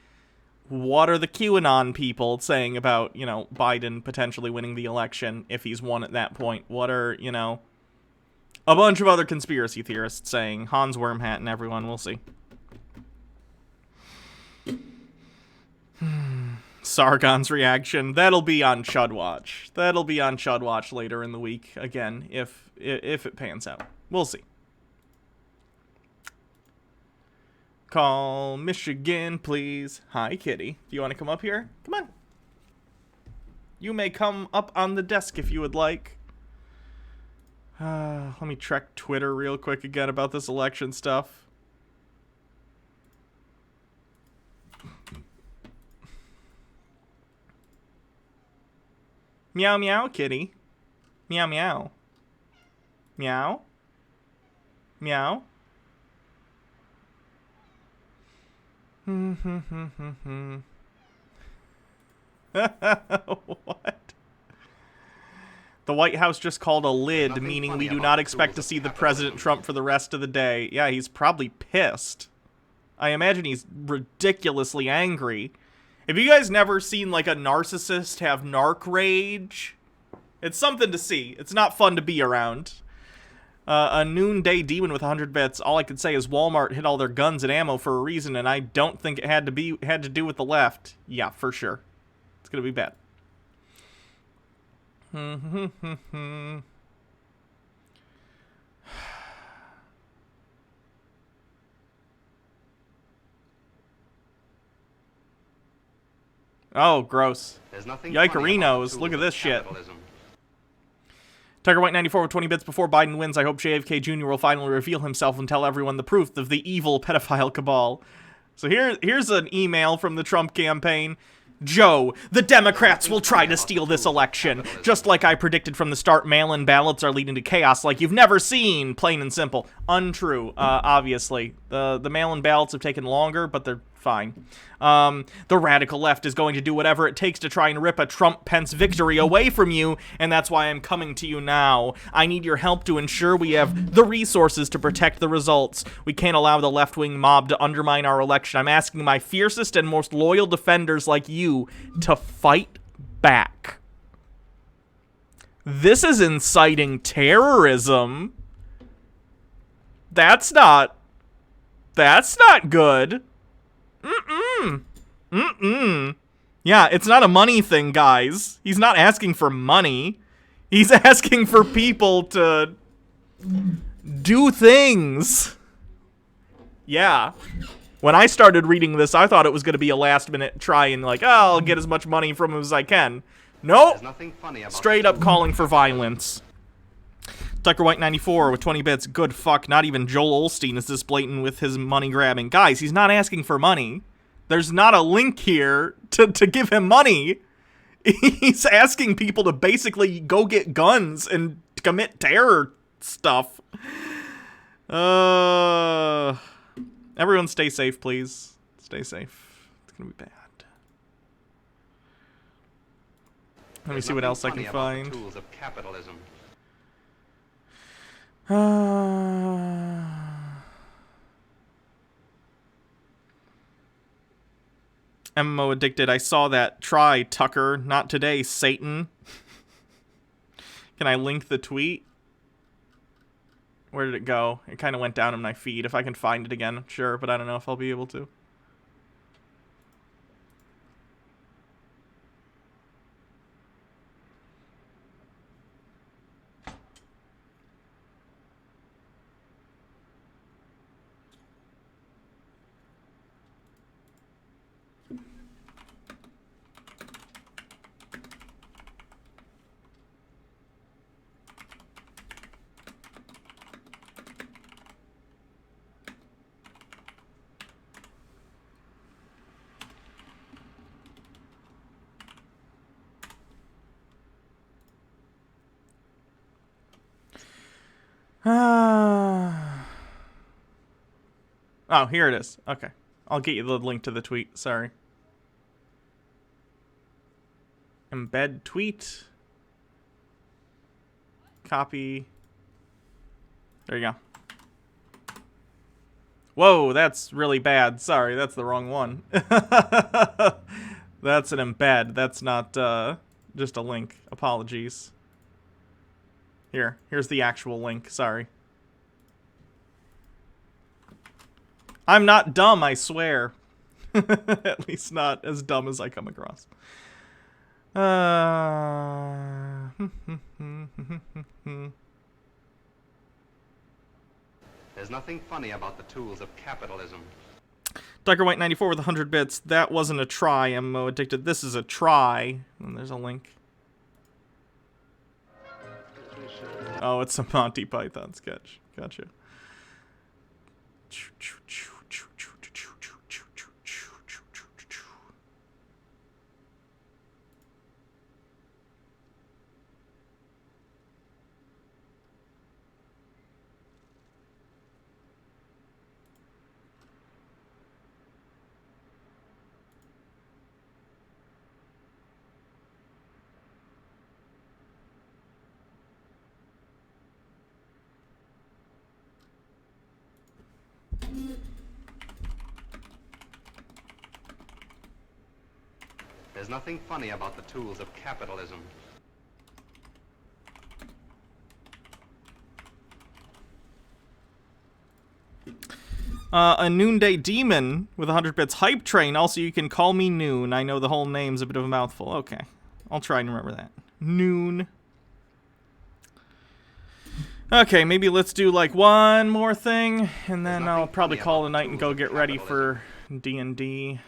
What are the QAnon people saying about, Biden potentially winning the election if he's won at that point? What are, a bunch of other conspiracy theorists saying? Hans Wormhat and everyone, we'll see. Sargon's reaction. That'll be on Chud Watch. That'll be on Chud Watch later in the week, again, if it pans out. We'll see. Call Michigan, please. Hi, kitty. Do you want to come up here? Come on. You may come up on the desk if you would like. Let me check Twitter real quick again about this election stuff. Meow, meow, kitty. Meow, meow. Meow. Meow. What? The White House just called a lid, meaning we do not expect to see the President Trump for the rest of the day. Yeah, he's probably pissed. I imagine he's ridiculously angry. Have you guys never seen, like, a narcissist have narc rage? It's something to see. It's not fun to be around. A noonday demon with 100 bits. All I could say is Walmart hid all their guns and ammo for a reason, and I don't think it had to do with the left. Yeah, for sure. It's gonna be bad. Oh, gross. Yikerinos. Look at this shit. Tiger White 94 with 20 bits. Before Biden wins, I hope JFK Jr. will finally reveal himself and tell everyone the proof of the evil pedophile cabal. So here's an email from the Trump campaign. Joe, the Democrats will try to steal this election. Just like I predicted from the start, mail-in ballots are leading to chaos like you've never seen. Plain and simple. Untrue, obviously. The mail-in ballots have taken longer, but they're fine. The radical left is going to do whatever it takes to try and rip a Trump-Pence victory away from you, and that's why I'm coming to you now. I need your help to ensure we have the resources to protect the results. We can't allow the left-wing mob to undermine our election. I'm asking my fiercest and most loyal defenders like you to fight back. This is inciting terrorism. That's not good. Yeah, it's not a money thing, guys. He's not asking for money. He's asking for people to do things. Yeah. When I started reading this, I thought it was going to be a last-minute try and like, oh, I'll get as much money from him as I can. Nope. Straight up calling for violence. Tucker White 94 with 20 bits. Good fuck. Not even Joel Osteen is this blatant with his money grabbing. Guys, he's not asking for money. There's not a link here to give him money. He's asking people to basically go get guns and commit terror stuff. Everyone stay safe, please. Stay safe. It's gonna be bad. Let me see what else I can find. Tools of capitalism. MMO addicted. I saw that. Try, Tucker. Not today, Satan. Can I link the tweet? Where did it go? It kind of went down in my feed. If I can find it again, sure, but I don't know if I'll be able to. Oh, here it is. Okay. I'll get you the link to the tweet. Sorry. Embed tweet. Copy. There you go. Whoa, that's really bad. Sorry, that's the wrong one. That's an embed. That's not just a link. Apologies. Here's the actual link. Sorry. I'm not dumb, I swear. At least not as dumb as I come across. There's nothing funny about the tools of capitalism. Dr. White 94 with 100 bits. That wasn't a try, MMO addicted. This is a try. And there's a link. Oh, it's a Monty Python sketch. Gotcha. There's nothing funny about the tools of capitalism. A Noonday Demon with 100 bits. Hype Train. Also, you can call me Noon. I know the whole name's a bit of a mouthful. Okay. I'll try and remember that. Noon. Okay, maybe let's do like one more thing, and then I'll probably call it a night and go get ready for D&D.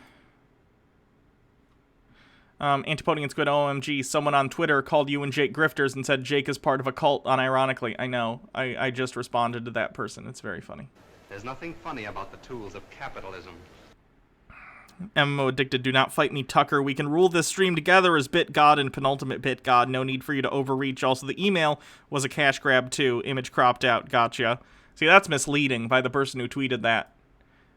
Antipodian's good. OMG, someone on Twitter called you and Jake grifters and said Jake is part of a cult, unironically. I know. I just responded to that person. It's very funny. There's nothing funny about the tools of capitalism. MMO addicted, do not fight me, Tucker. We can rule this stream together as Bit God and Penultimate Bit God. No need for you to overreach. Also, the email was a cash grab, too. Image cropped out. Gotcha. See, that's misleading by the person who tweeted that.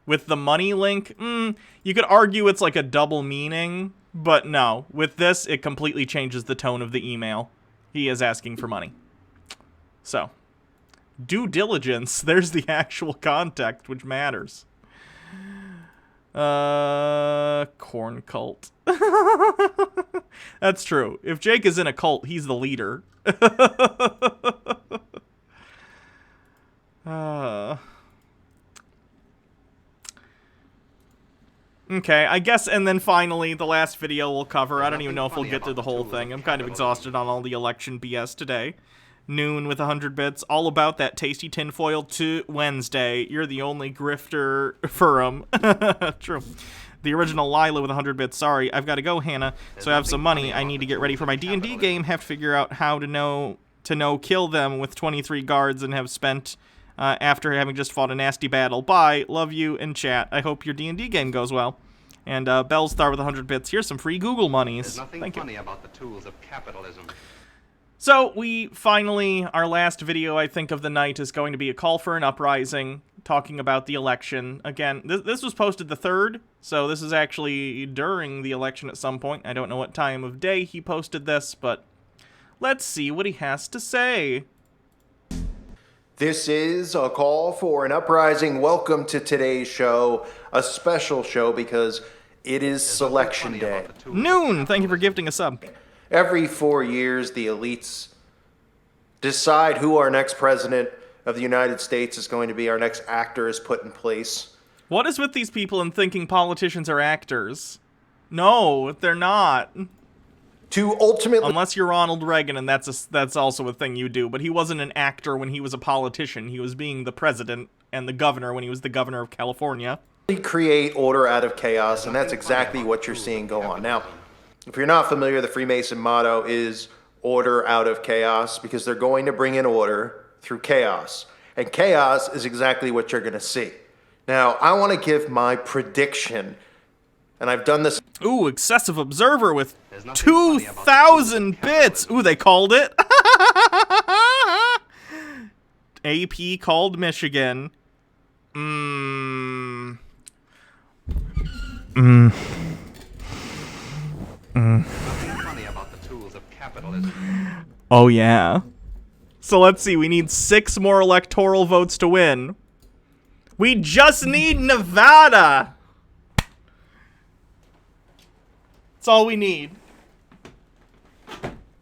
With the money link, you could argue it's like a double meaning, but no. With this, it completely changes the tone of the email. He is asking for money. So, due diligence. There's the actual context, which matters. Corn cult. That's true. If Jake is in a cult, he's the leader. Okay, I guess, and then finally, the last video we'll cover. I don't even know if we'll get through the whole thing. I'm kind of exhausted on all the election BS today. Noon with 100 bits. All about that tasty tinfoil to Wednesday. You're the only grifter for 'em. True. The original Lila with 100 bits. Sorry, I've got to go, Hannah. So I have some money. I need to get ready for my D&D game. Have to figure out how to kill them with 23 guards and have spent after having just fought a nasty battle. Bye. Love you in chat. I hope your D&D game goes well. And Bellstar with 100 bits. Here's some free Google monies. There's nothing Thank you. funny about the tools of capitalism. So we finally, our last video, I think, of the night is going to be a call for an uprising, talking about the election. Again, this was posted the 3rd, so this is actually during the election at some point. I don't know what time of day he posted this, but let's see what he has to say. This is a call for an uprising. Welcome to today's show, a special show because it is Selection Day. Noon, thank you for gifting a sub. Every 4 years, the elites decide who our next president of the United States is going to be. Our next actor is put in place. What is with these people and thinking politicians are actors? No, they're not. To ultimately... Unless you're Ronald Reagan, and that's also a thing you do. But he wasn't an actor when he was a politician. He was being the president and the governor when he was the governor of California. Create order out of chaos, and that's exactly what you're seeing go on. Now, if you're not familiar, the Freemason motto is order out of chaos, because they're going to bring in order through chaos. And chaos is exactly what you're going to see. Now, I want to give my prediction, and I've done this... Ooh, excessive observer with 2,000 bits. Ooh, they called it. AP called Michigan. Oh, yeah. So let's see, we need 6 more electoral votes to win. We just need Nevada! That's all we need.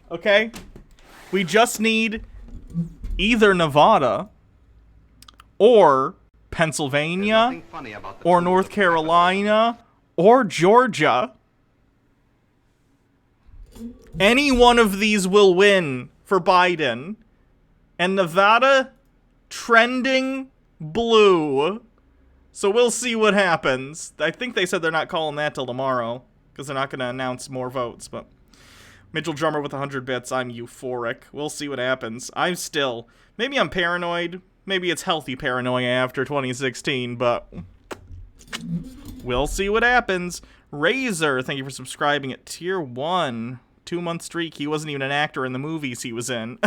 Okay? We just need either Nevada or Pennsylvania or North Carolina or Georgia. Any one of these will win for Biden. And Nevada trending blue. So we'll see what happens. I think they said they're not calling that till tomorrow, because they're not going to announce more votes. But Mitchell Drummer with 100 bits. I'm euphoric. We'll see what happens. Maybe I'm paranoid. Maybe it's healthy paranoia after 2016, but we'll see what happens. Razor, thank you for subscribing at tier 1. 2-month streak. He wasn't even an actor in the movies he was in.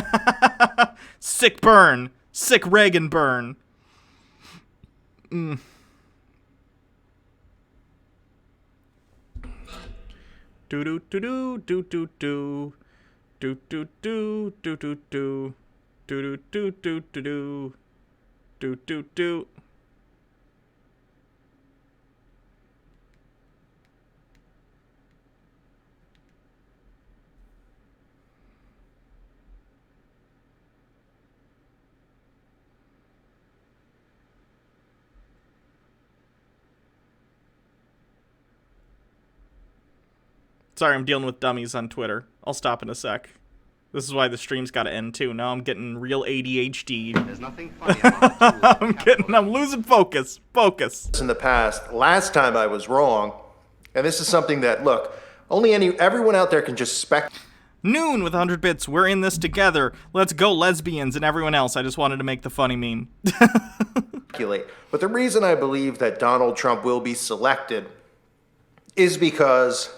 Sick burn. Sick Reagan burn. Do do do do do do do do do do do do do do do do do do do do. Sorry, I'm dealing with dummies on Twitter. I'll stop in a sec. This is why the stream's got to end too. Now I'm getting real ADHD. There's nothing funny about I'm losing focus. In the past, last time I was wrong, and this is something that, look, everyone out there can just Noon with 100 bits. We're in this together. Let's go, lesbians and everyone else. I just wanted to make the funny meme. But the reason I believe that Donald Trump will be selected is because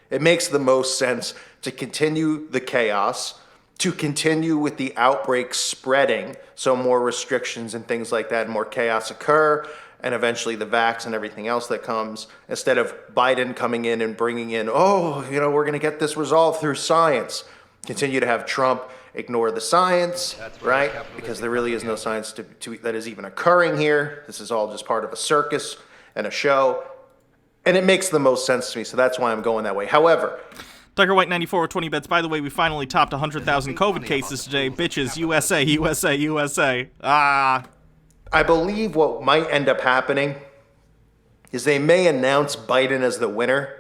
it makes the most sense to continue the chaos, to continue with the outbreak spreading, so more restrictions and things like that, more chaos occur, and eventually the vax and everything else that comes, instead of Biden coming in and bringing in, we're going to get this resolved through science. Continue to have Trump ignore the science, right? Because there really is no science that is even occurring here. This is all just part of a circus and a show. And it makes the most sense to me, so that's why I'm going that way. However... Tucker White 94 with 20 bits. By the way, we finally topped 100,000 COVID cases today. Bitches, USA, USA, USA. I believe what might end up happening is they may announce Biden as the winner.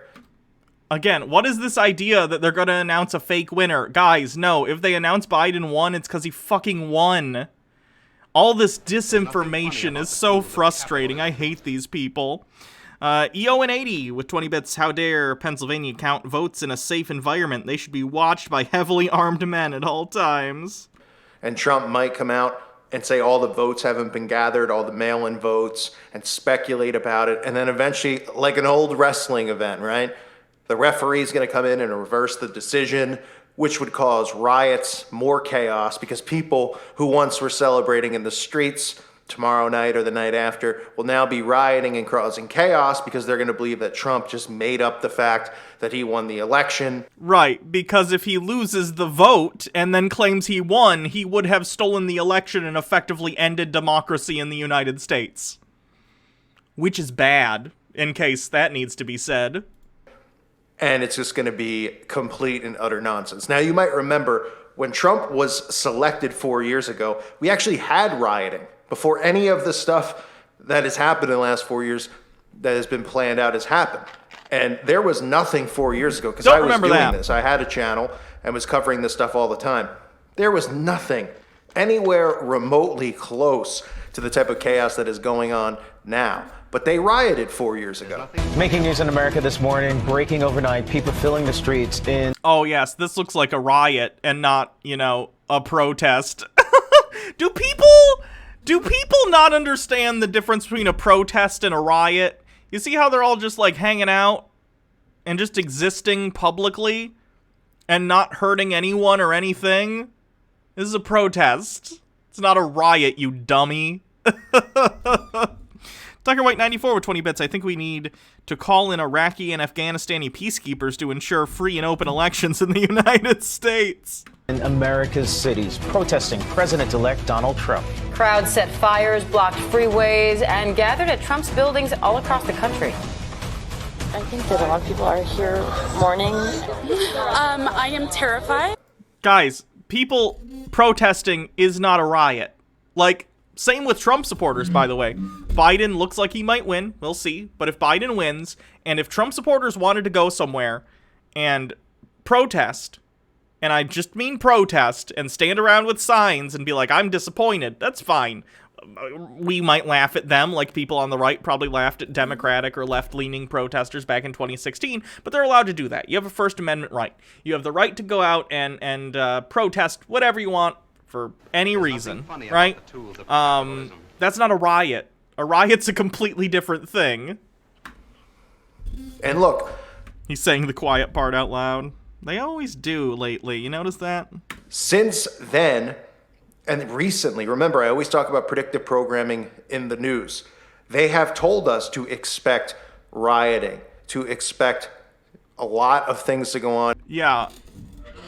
Again, what is this idea that they're going to announce a fake winner? Guys, no. If they announce Biden won, it's because he fucking won. All this disinformation is so frustrating. I hate these people. EO and 80 with 20 bits. How dare Pennsylvania count votes in a safe environment? They should be watched by heavily armed men at all times. And Trump might come out and say all the votes haven't been gathered, all the mail-in votes, and speculate about it. And then eventually, like an old wrestling event, right? The referee's going to come in and reverse the decision. which would cause riots, more chaos, because people who once were celebrating in the streets tomorrow night or the night after will now be rioting and causing chaos because they're going to believe that Trump just made up the fact that he won the election. Right, because if he loses the vote and then claims he won, he would have stolen the election and effectively ended democracy in the United States. Which is bad, in case that needs to be said. And it's just going to be complete and utter nonsense. Now, you might remember when Trump was selected 4 years ago, we actually had rioting. Before any of the stuff that has happened in the last 4 years that has been planned out has happened. And there was nothing 4 years ago, because I was doing this. I had a channel and was covering this stuff all the time. There was nothing anywhere remotely close to the type of chaos that is going on now. But they rioted 4 years ago. Making news in America this morning, breaking overnight, people filling the streets in... Oh yes, this looks like a riot and not, you know, a protest. Do people not understand the difference between a protest and a riot? You see how they're all just like hanging out and just existing publicly and not hurting anyone or anything? This is a protest. It's not a riot, you dummy. Tucker White 94 with 20 bits. I think we need to call in Iraqi and Afghanistani peacekeepers to ensure free and open elections in the United States. In America's cities, protesting President-elect Donald Trump. Crowds set fires, blocked freeways, and gathered at Trump's buildings all across the country. I think that a lot of people are here mourning. I am terrified. Guys, people protesting is not a riot. Like, same with Trump supporters, by the way. Biden looks like he might win. We'll see. But if Biden wins, and if Trump supporters wanted to go somewhere and protest, and I just mean protest, and stand around with signs and be like, I'm disappointed, that's fine. We might laugh at them like people on the right probably laughed at Democratic or left-leaning protesters back in 2016, but they're allowed to do that. You have a First Amendment right. You have the right to go out and protest whatever you want for any reason, right? That's not a riot. A riot's a completely different thing. And look, he's saying the quiet part out loud. They always do lately. You notice that? Since then, and recently, remember, I always talk about predictive programming in the news. They have told us to expect rioting, to expect a lot of things to go on. Yeah.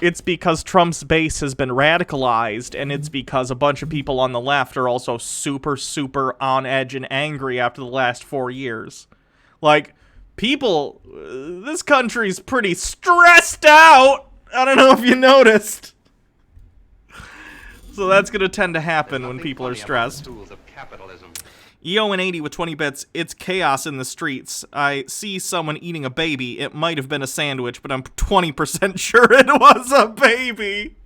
It's because Trump's base has been radicalized, and it's because a bunch of people on the left are also super, super on edge and angry after the last 4 years. Like, people, this country's pretty stressed out. I don't know if you noticed. So that's going to tend to happen when people are stressed. EO80 with 20 bits. It's chaos in the streets. I see someone eating a baby. It might have been a sandwich, but I'm 20% sure it was a baby.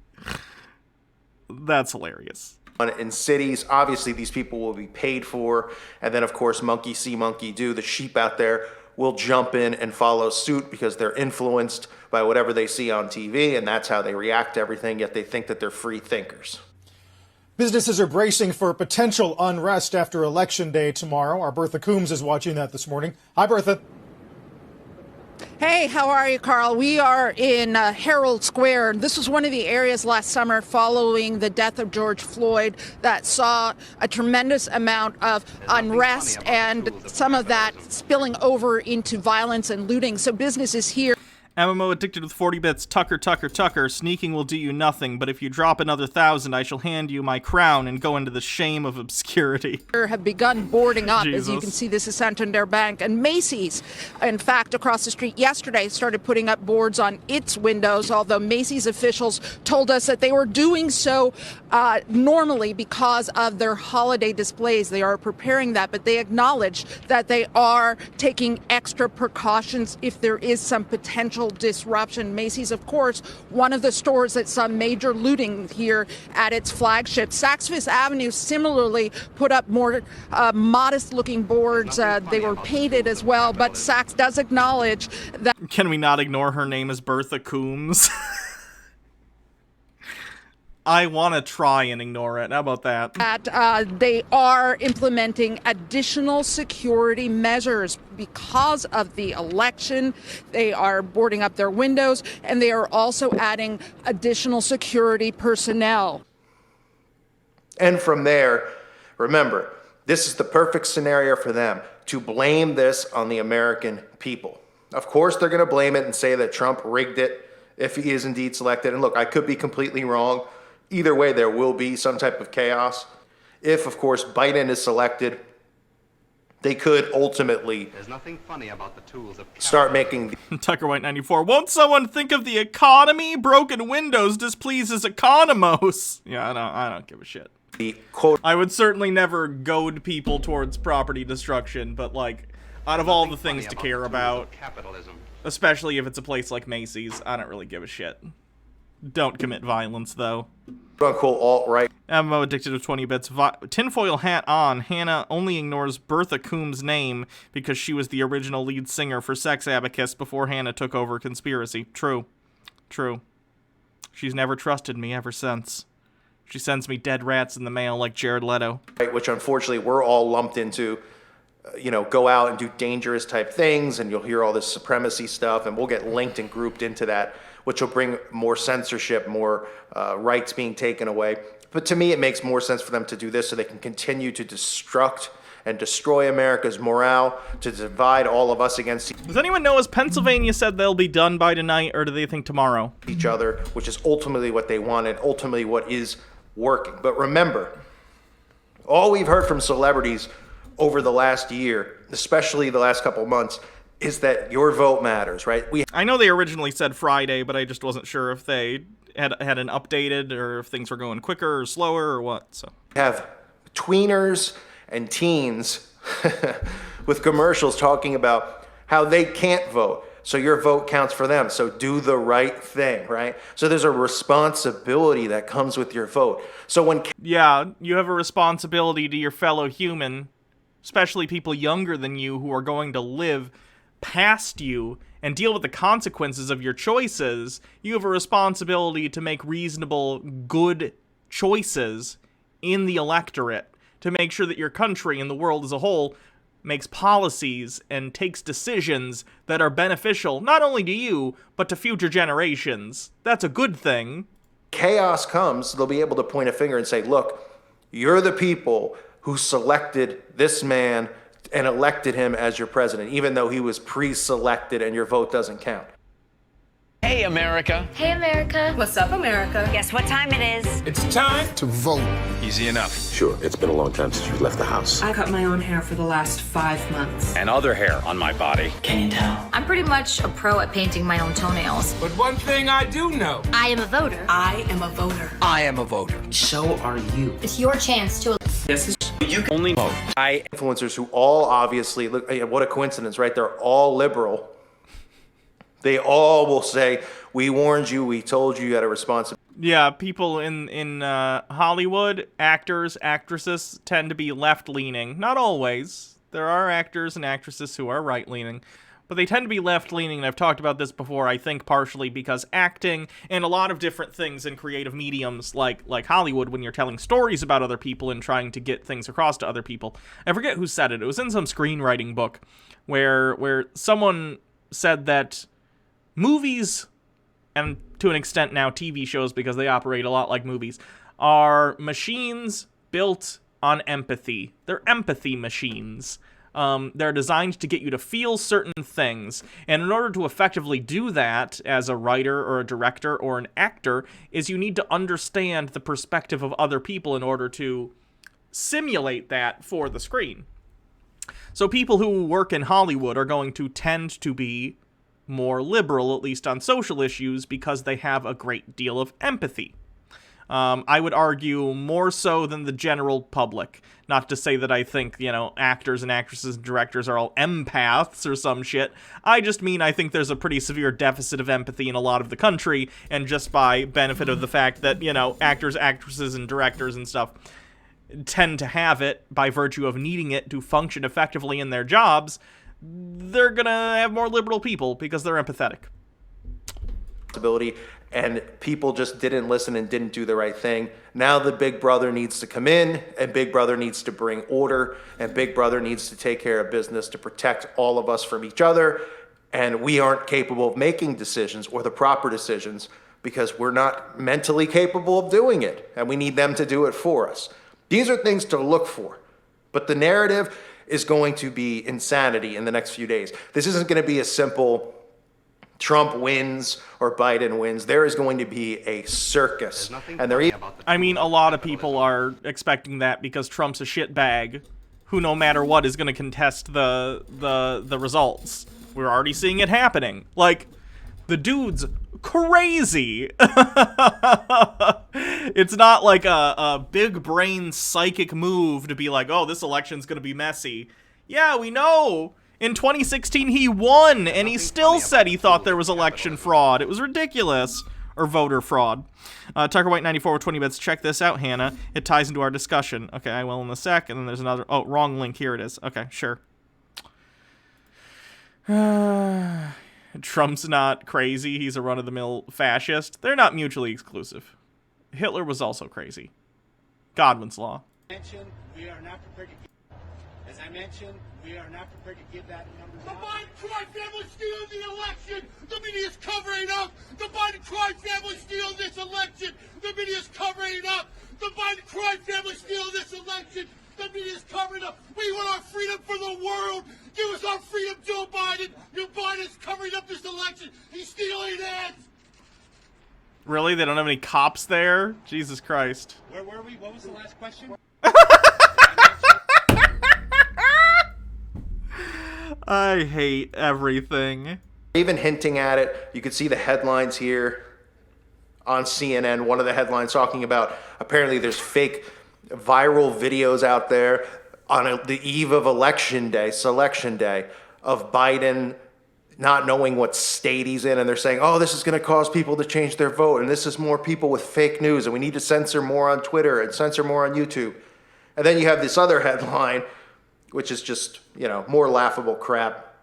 That's hilarious. In cities, obviously these people will be paid for, and then of course monkey see, monkey do. The sheep out there will jump in and follow suit because they're influenced by whatever they see on TV, and that's how they react to everything, yet they think that they're free thinkers. Businesses are bracing for potential unrest after Election Day tomorrow. Our Bertha Coombs is watching that this morning. Hi, Bertha. Hey, how are you, Carl? We are in Herald Square. This was one of the areas last summer following the death of George Floyd that saw a tremendous amount of unrest and some of that spilling over into violence and looting. So businesses here. MMO addicted with 40 bits. Tucker, Tucker, Tucker. Sneaking will do you nothing, but if you drop another 1,000, I shall hand you my crown and go into the shame of obscurity. Have begun boarding up. Jesus. As you can see, this is Santander Bank. And Macy's, in fact, across the street yesterday, started putting up boards on its windows, although Macy's officials told us that they were doing so normally because of their holiday displays. They are preparing that, but they acknowledge that they are taking extra precautions if there is some potential disruption. Macy's, of course, one of the stores that saw major looting here at its flagship. Saks Fifth Avenue similarly put up more modest-looking boards. They were painted as well, but Saks does acknowledge that... Can we not ignore her name as Bertha Coombs? I want to try and ignore it. How about that? That they are implementing additional security measures because of the election. They are boarding up their windows, and they are also adding additional security personnel. And from there, remember, this is the perfect scenario for them to blame this on the American people. Of course, they're going to blame it and say that Trump rigged it if he is indeed selected. And look, I could be completely wrong. Either way, there will be some type of chaos. If, of course, Biden is selected, they could ultimately There's nothing funny about the tools of start making... Tucker White 94. Won't someone think of the economy? Broken windows displeases economos. Yeah, I don't give a shit. I would certainly never goad people towards property destruction, but like, out of all the things to care about, especially if it's a place like Macy's, I don't really give a shit. Don't commit violence, though. Unquote alt-right. MMO addicted to 20 bits. Tinfoil hat on. Hannah only ignores Bertha Coombs' name because she was the original lead singer for Sex Abacus before Hannah took over Conspiracy. True. True. She's never trusted me ever since. She sends me dead rats in the mail like Jared Leto. Right, which unfortunately we're all lumped into, go out and do dangerous type things, and you'll hear all this supremacy stuff, and we'll get linked and grouped into that, which will bring more censorship, more rights being taken away. But to me, it makes more sense for them to do this so they can continue to destruct and destroy America's morale, to divide all of us against Does anyone know, has Pennsylvania said they'll be done by tonight, or do they think tomorrow? Each other, which is ultimately what they want and ultimately what is working. But remember, all we've heard from celebrities over the last year, especially the last couple months, is that your vote matters, right? I know they originally said Friday, but I just wasn't sure if they had an updated or if things were going quicker or slower or what. So have tweeners and teens with commercials talking about how they can't vote, so your vote counts for them. So do the right thing, right? So there's a responsibility that comes with your vote. So when you have a responsibility to your fellow human, especially people younger than you who are going to live past you and deal with the consequences of your choices. You have a responsibility to make reasonable, good choices in the electorate to make sure that your country and the world as a whole makes policies and takes decisions that are beneficial not only to you, but to future generations. That's a good thing. Chaos comes, they'll be able to point a finger and say, look, you're the people who selected this man and elected him as your president, even though he was pre-selected and your vote doesn't count. Hey, America. Hey, America. What's up, America? Guess what time it is? It's time to vote. Easy enough. Sure, it's been a long time since you left the house. I cut my own hair for the last 5 months. And other hair on my body. Can you tell? I'm pretty much a pro at painting my own toenails. But one thing I do know. I am a voter. I am a voter. I am a voter. So are you. It's your chance to... Yes, you can only vote. Influencers who all obviously, look, what a coincidence, right? They're all liberal. They all will say, we warned you, we told you had a responsibility. Yeah, people in Hollywood, actors, actresses tend to be left-leaning. Not always. There are actors and actresses who are right-leaning. But they tend to be left-leaning, and I've talked about this before, I think partially because acting and a lot of different things in creative mediums like Hollywood, when you're telling stories about other people and trying to get things across to other people. I forget who said it. It was in some screenwriting book where someone said that movies, and to an extent now TV shows because they operate a lot like movies, are machines built on empathy. They're empathy machines. They're designed to get you to feel certain things, and in order to effectively do that as a writer or a director or an actor, is you need to understand the perspective of other people in order to simulate that for the screen. So people who work in Hollywood are going to tend to be more liberal, at least on social issues, because they have a great deal of empathy. I would argue more so than the general public. Not to say that I think, actors and actresses and directors are all empaths or some shit. I just mean I think there's a pretty severe deficit of empathy in a lot of the country, and just by benefit of the fact that, actors, actresses, and directors and stuff tend to have it by virtue of needing it to function effectively in their jobs, they're gonna have more liberal people because they're empathetic. and people just didn't listen and didn't do the right thing. Now the Big Brother needs to come in, and Big Brother needs to bring order, and Big Brother needs to take care of business to protect all of us from each other. And we aren't capable of making decisions or the proper decisions because we're not mentally capable of doing it, and we need them to do it for us. These are things to look for, but the narrative is going to be insanity in the next few days. This isn't going to be a simple Trump wins or Biden wins. There is going to be a circus. And I mean, a lot of people are expecting that because Trump's a shitbag who no matter what is going to contest the results. We're already seeing it happening. Like, the dude's crazy. It's not like a big brain psychic move to be like, oh, this election's going to be messy. Yeah, we know. In 2016, he won, and he still said he thought there was election fraud. It was ridiculous. Or voter fraud. Tucker White 94 with 20 bits. Check this out, Hannah. It ties into our discussion. Okay, I will in a sec. And then there's another. Oh, wrong link. Here it is. Okay, sure. Trump's not crazy. He's a run-of-the-mill fascist. They're not mutually exclusive. Hitler was also crazy. Godwin's law. We are not prepared to. As I mentioned, we are not prepared to give that number. The Biden crime family stealing the election. The media is covering up. The Biden crime family stealing this election. The media is covering up. The Biden crime family stealing this election. The media is covering up. We want our freedom for the world. Give us our freedom, Joe Biden. Joe Biden's covering up this election. He's stealing it. Really? They don't have any cops there? Jesus Christ. Where were we? What was the last question? I hate everything. Even hinting at it, you could see the headlines here on CNN. One of the headlines talking about apparently there's fake viral videos out there on the eve of election day, selection day, of Biden not knowing what state he's in. And they're saying, oh, this is going to cause people to change their vote. And this is more people with fake news. And we need to censor more on Twitter and censor more on YouTube. And then you have this other headline, which is just, you know, more laughable crap,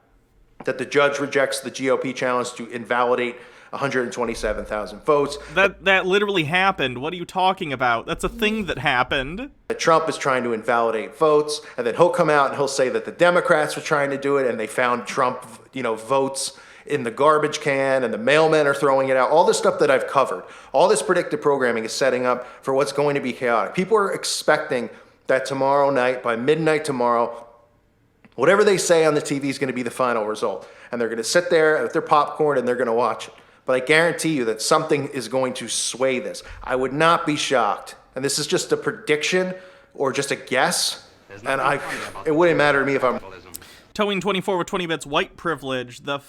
that the judge rejects the GOP challenge to invalidate 127,000 votes. That literally happened. What are you talking about? That's a thing that happened. Trump is trying to invalidate votes, and then he'll come out and he'll say that the Democrats were trying to do it, and they found Trump, you know, votes in the garbage can, and the mailmen are throwing it out. All this stuff that I've covered, all this predictive programming is setting up for what's going to be chaotic. People are expecting that tomorrow night, by midnight tomorrow, whatever they say on the TV is going to be the final result. And they're going to sit there with their popcorn and they're going to watch it. But I guarantee you that something is going to sway this. I would not be shocked. And this is just a prediction or just a guess. And it wouldn't matter to me if I'm... Towing 24 with 20 bits, white privilege. The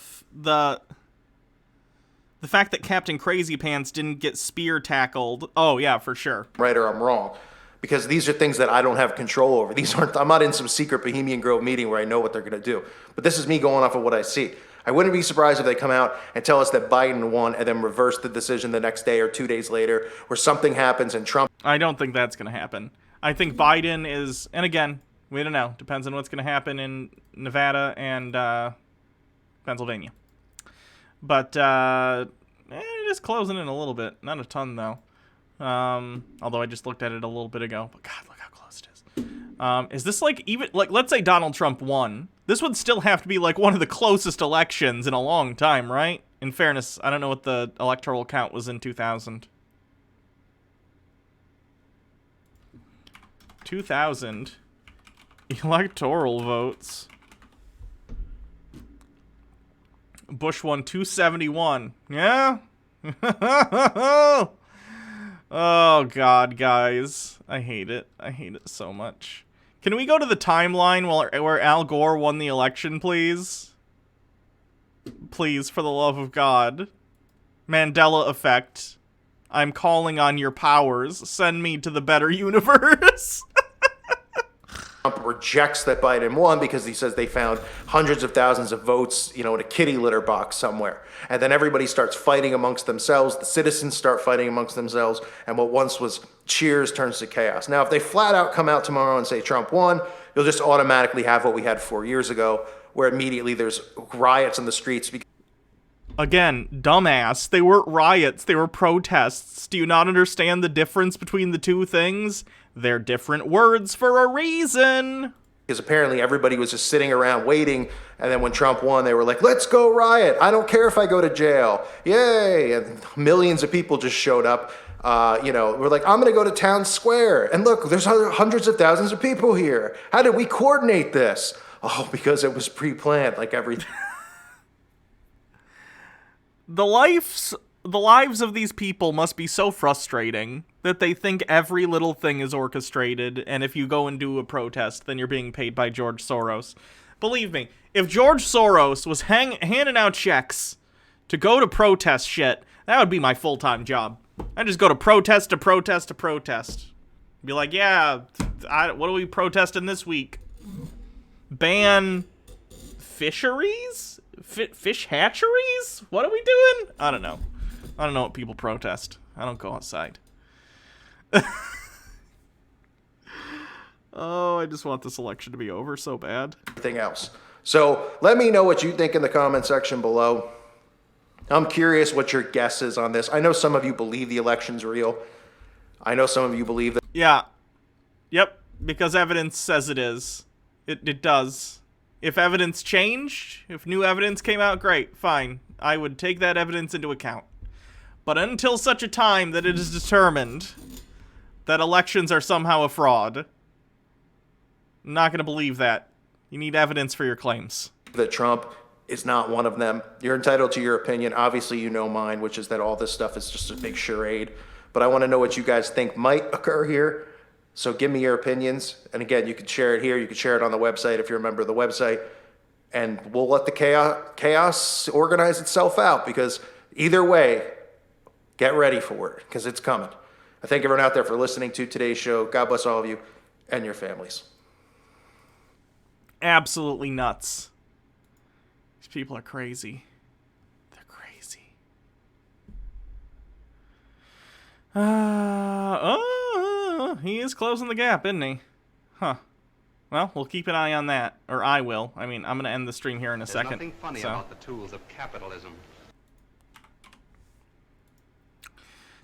fact that Captain Crazy Pants didn't get spear tackled. Oh, yeah, for sure. Right or I'm wrong. Because these are things that I don't have control over. I'm not in some secret Bohemian Grove meeting where I know what they're going to do. But this is me going off of what I see. I wouldn't be surprised if they come out and tell us that Biden won and then reverse the decision the next day or 2 days later, or something happens and Trump... I don't think that's going to happen. I think Biden is... And again, we don't know. Depends on what's going to happen in Nevada and Pennsylvania. But it is closing in a little bit. Not a ton, though. Although I just looked at it a little bit ago, but God, look how close it is. Is this like even like let's say Donald Trump won? This would still have to be like one of the closest elections in a long time, right? In fairness, I don't know what the electoral count was in 2000. 2000 electoral votes. Bush won 271. Yeah. Oh, God, guys. I hate it. I hate it so much. Can we go to the timeline where Al Gore won the election, please? Please, for the love of God. Mandela effect. I'm calling on your powers. Send me to the better universe. Trump rejects that Biden won because he says they found hundreds of thousands of votes, you know, in a kitty litter box somewhere. And then everybody starts fighting amongst themselves. The citizens start fighting amongst themselves. And what once was cheers turns to chaos. Now, if they flat out come out tomorrow and say Trump won, you'll just automatically have what we had 4 years ago, where immediately there's riots in the streets. Again, dumbass. They weren't riots. They were protests. Do you not understand the difference between the two things? They're different words for a reason. Because apparently everybody was just sitting around waiting, and then when Trump won, they were like, let's go riot. I don't care if I go to jail. Yay. And millions of people just showed up. We're like, I'm going to go to Town Square. And look, there's hundreds of thousands of people here. How did we coordinate this? Oh, because it was pre-planned, like everything. The lives of these people must be so frustrating that they think every little thing is orchestrated, and if you go and do a protest, then you're being paid by George Soros. Believe me, if George Soros was handing out checks to go to protest shit, that would be my full-time job. I'd just go to protest to protest to protest. Be like, yeah, what are we protesting this week? Ban fisheries? Fish hatcheries? What are we doing? I don't know. I don't know what people protest. I don't go outside. Oh, I just want this election to be over so bad. Everything else. So let me know what you think in the comment section below. I'm curious what your guess is on this. I know some of you believe the election's real. I know some of you believe that. Yeah. Yep. Because evidence says it is. It does. If evidence changed, if new evidence came out, great, fine. I would take that evidence into account. But until such a time that it is determined that elections are somehow a fraud, I'm not going to believe that. You need evidence for your claims. That Trump is not one of them. You're entitled to your opinion. Obviously, you know mine, which is that all this stuff is just a big charade. But I want to know what you guys think might occur here. So give me your opinions. And again, you can share it here. You can share it on the website if you're a member of the website. And we'll let the chaos organize itself out, because either way, get ready for it, because it's coming. I thank everyone out there for listening to today's show. God bless all of you and your families. Absolutely nuts. These people are crazy. They're crazy. He is closing the gap, isn't he? Huh. Well, we'll keep an eye on that. Or I will. I mean, I'm going to end the stream here in a second. There's nothing funny about the tools of capitalism.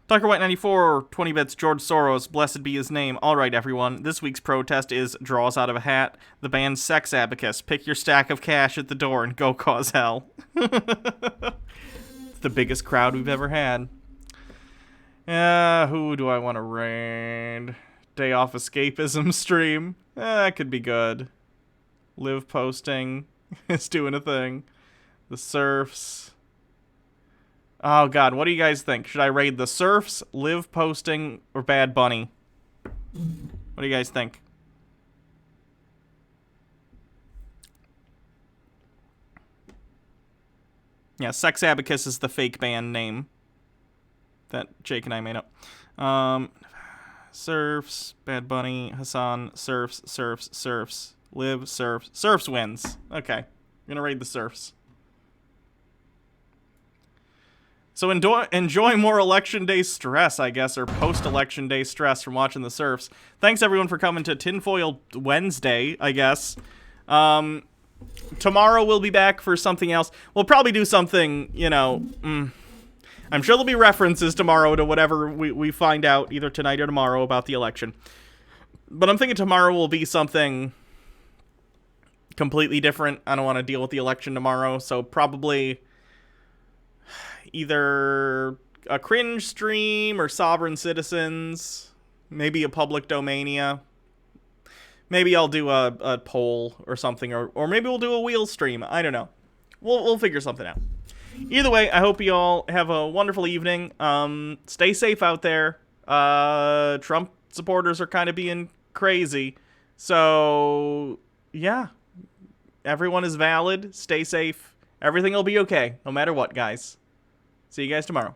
Dr. White 94, 20 bits, George Soros, blessed be his name. All right, everyone. This week's protest is Draws Out of a Hat, the band Sex Abacus. Pick your stack of cash at the door and go cause hell. It's the biggest crowd we've ever had. Who do I want to raid? Day off escapism stream. That could be good. Live posting is doing a thing. The Surfs. Oh god, what do you guys think? Should I raid the Surfs, Live posting, or Bad Bunny? What do you guys think? Yeah, Sex Abacus is the fake band name that Jake and I made up. Surfs, Bad Bunny, Hassan, Surfs, Live, Surfs. Surfs wins. Okay, I'm gonna raid the Surfs. So enjoy more election day stress, I guess, or post-election day stress from watching the Surfs. Thanks, everyone, for coming to Tinfoil Wednesday, I guess. Tomorrow we'll be back for something else. We'll probably do something, you know... I'm sure there'll be references tomorrow to whatever we find out, either tonight or tomorrow, about the election. But I'm thinking tomorrow will be something completely different. I don't want to deal with the election tomorrow, so probably... either a cringe stream or Sovereign Citizens, maybe a Public Domania. Maybe I'll do a poll or something, or maybe we'll do a wheel stream. I don't know. We'll figure something out. Either way, I hope you all have a wonderful evening. Stay safe out there. Trump supporters are kind of being crazy. So, yeah. Everyone is valid. Stay safe. Everything will be okay, no matter what, guys. See you guys tomorrow.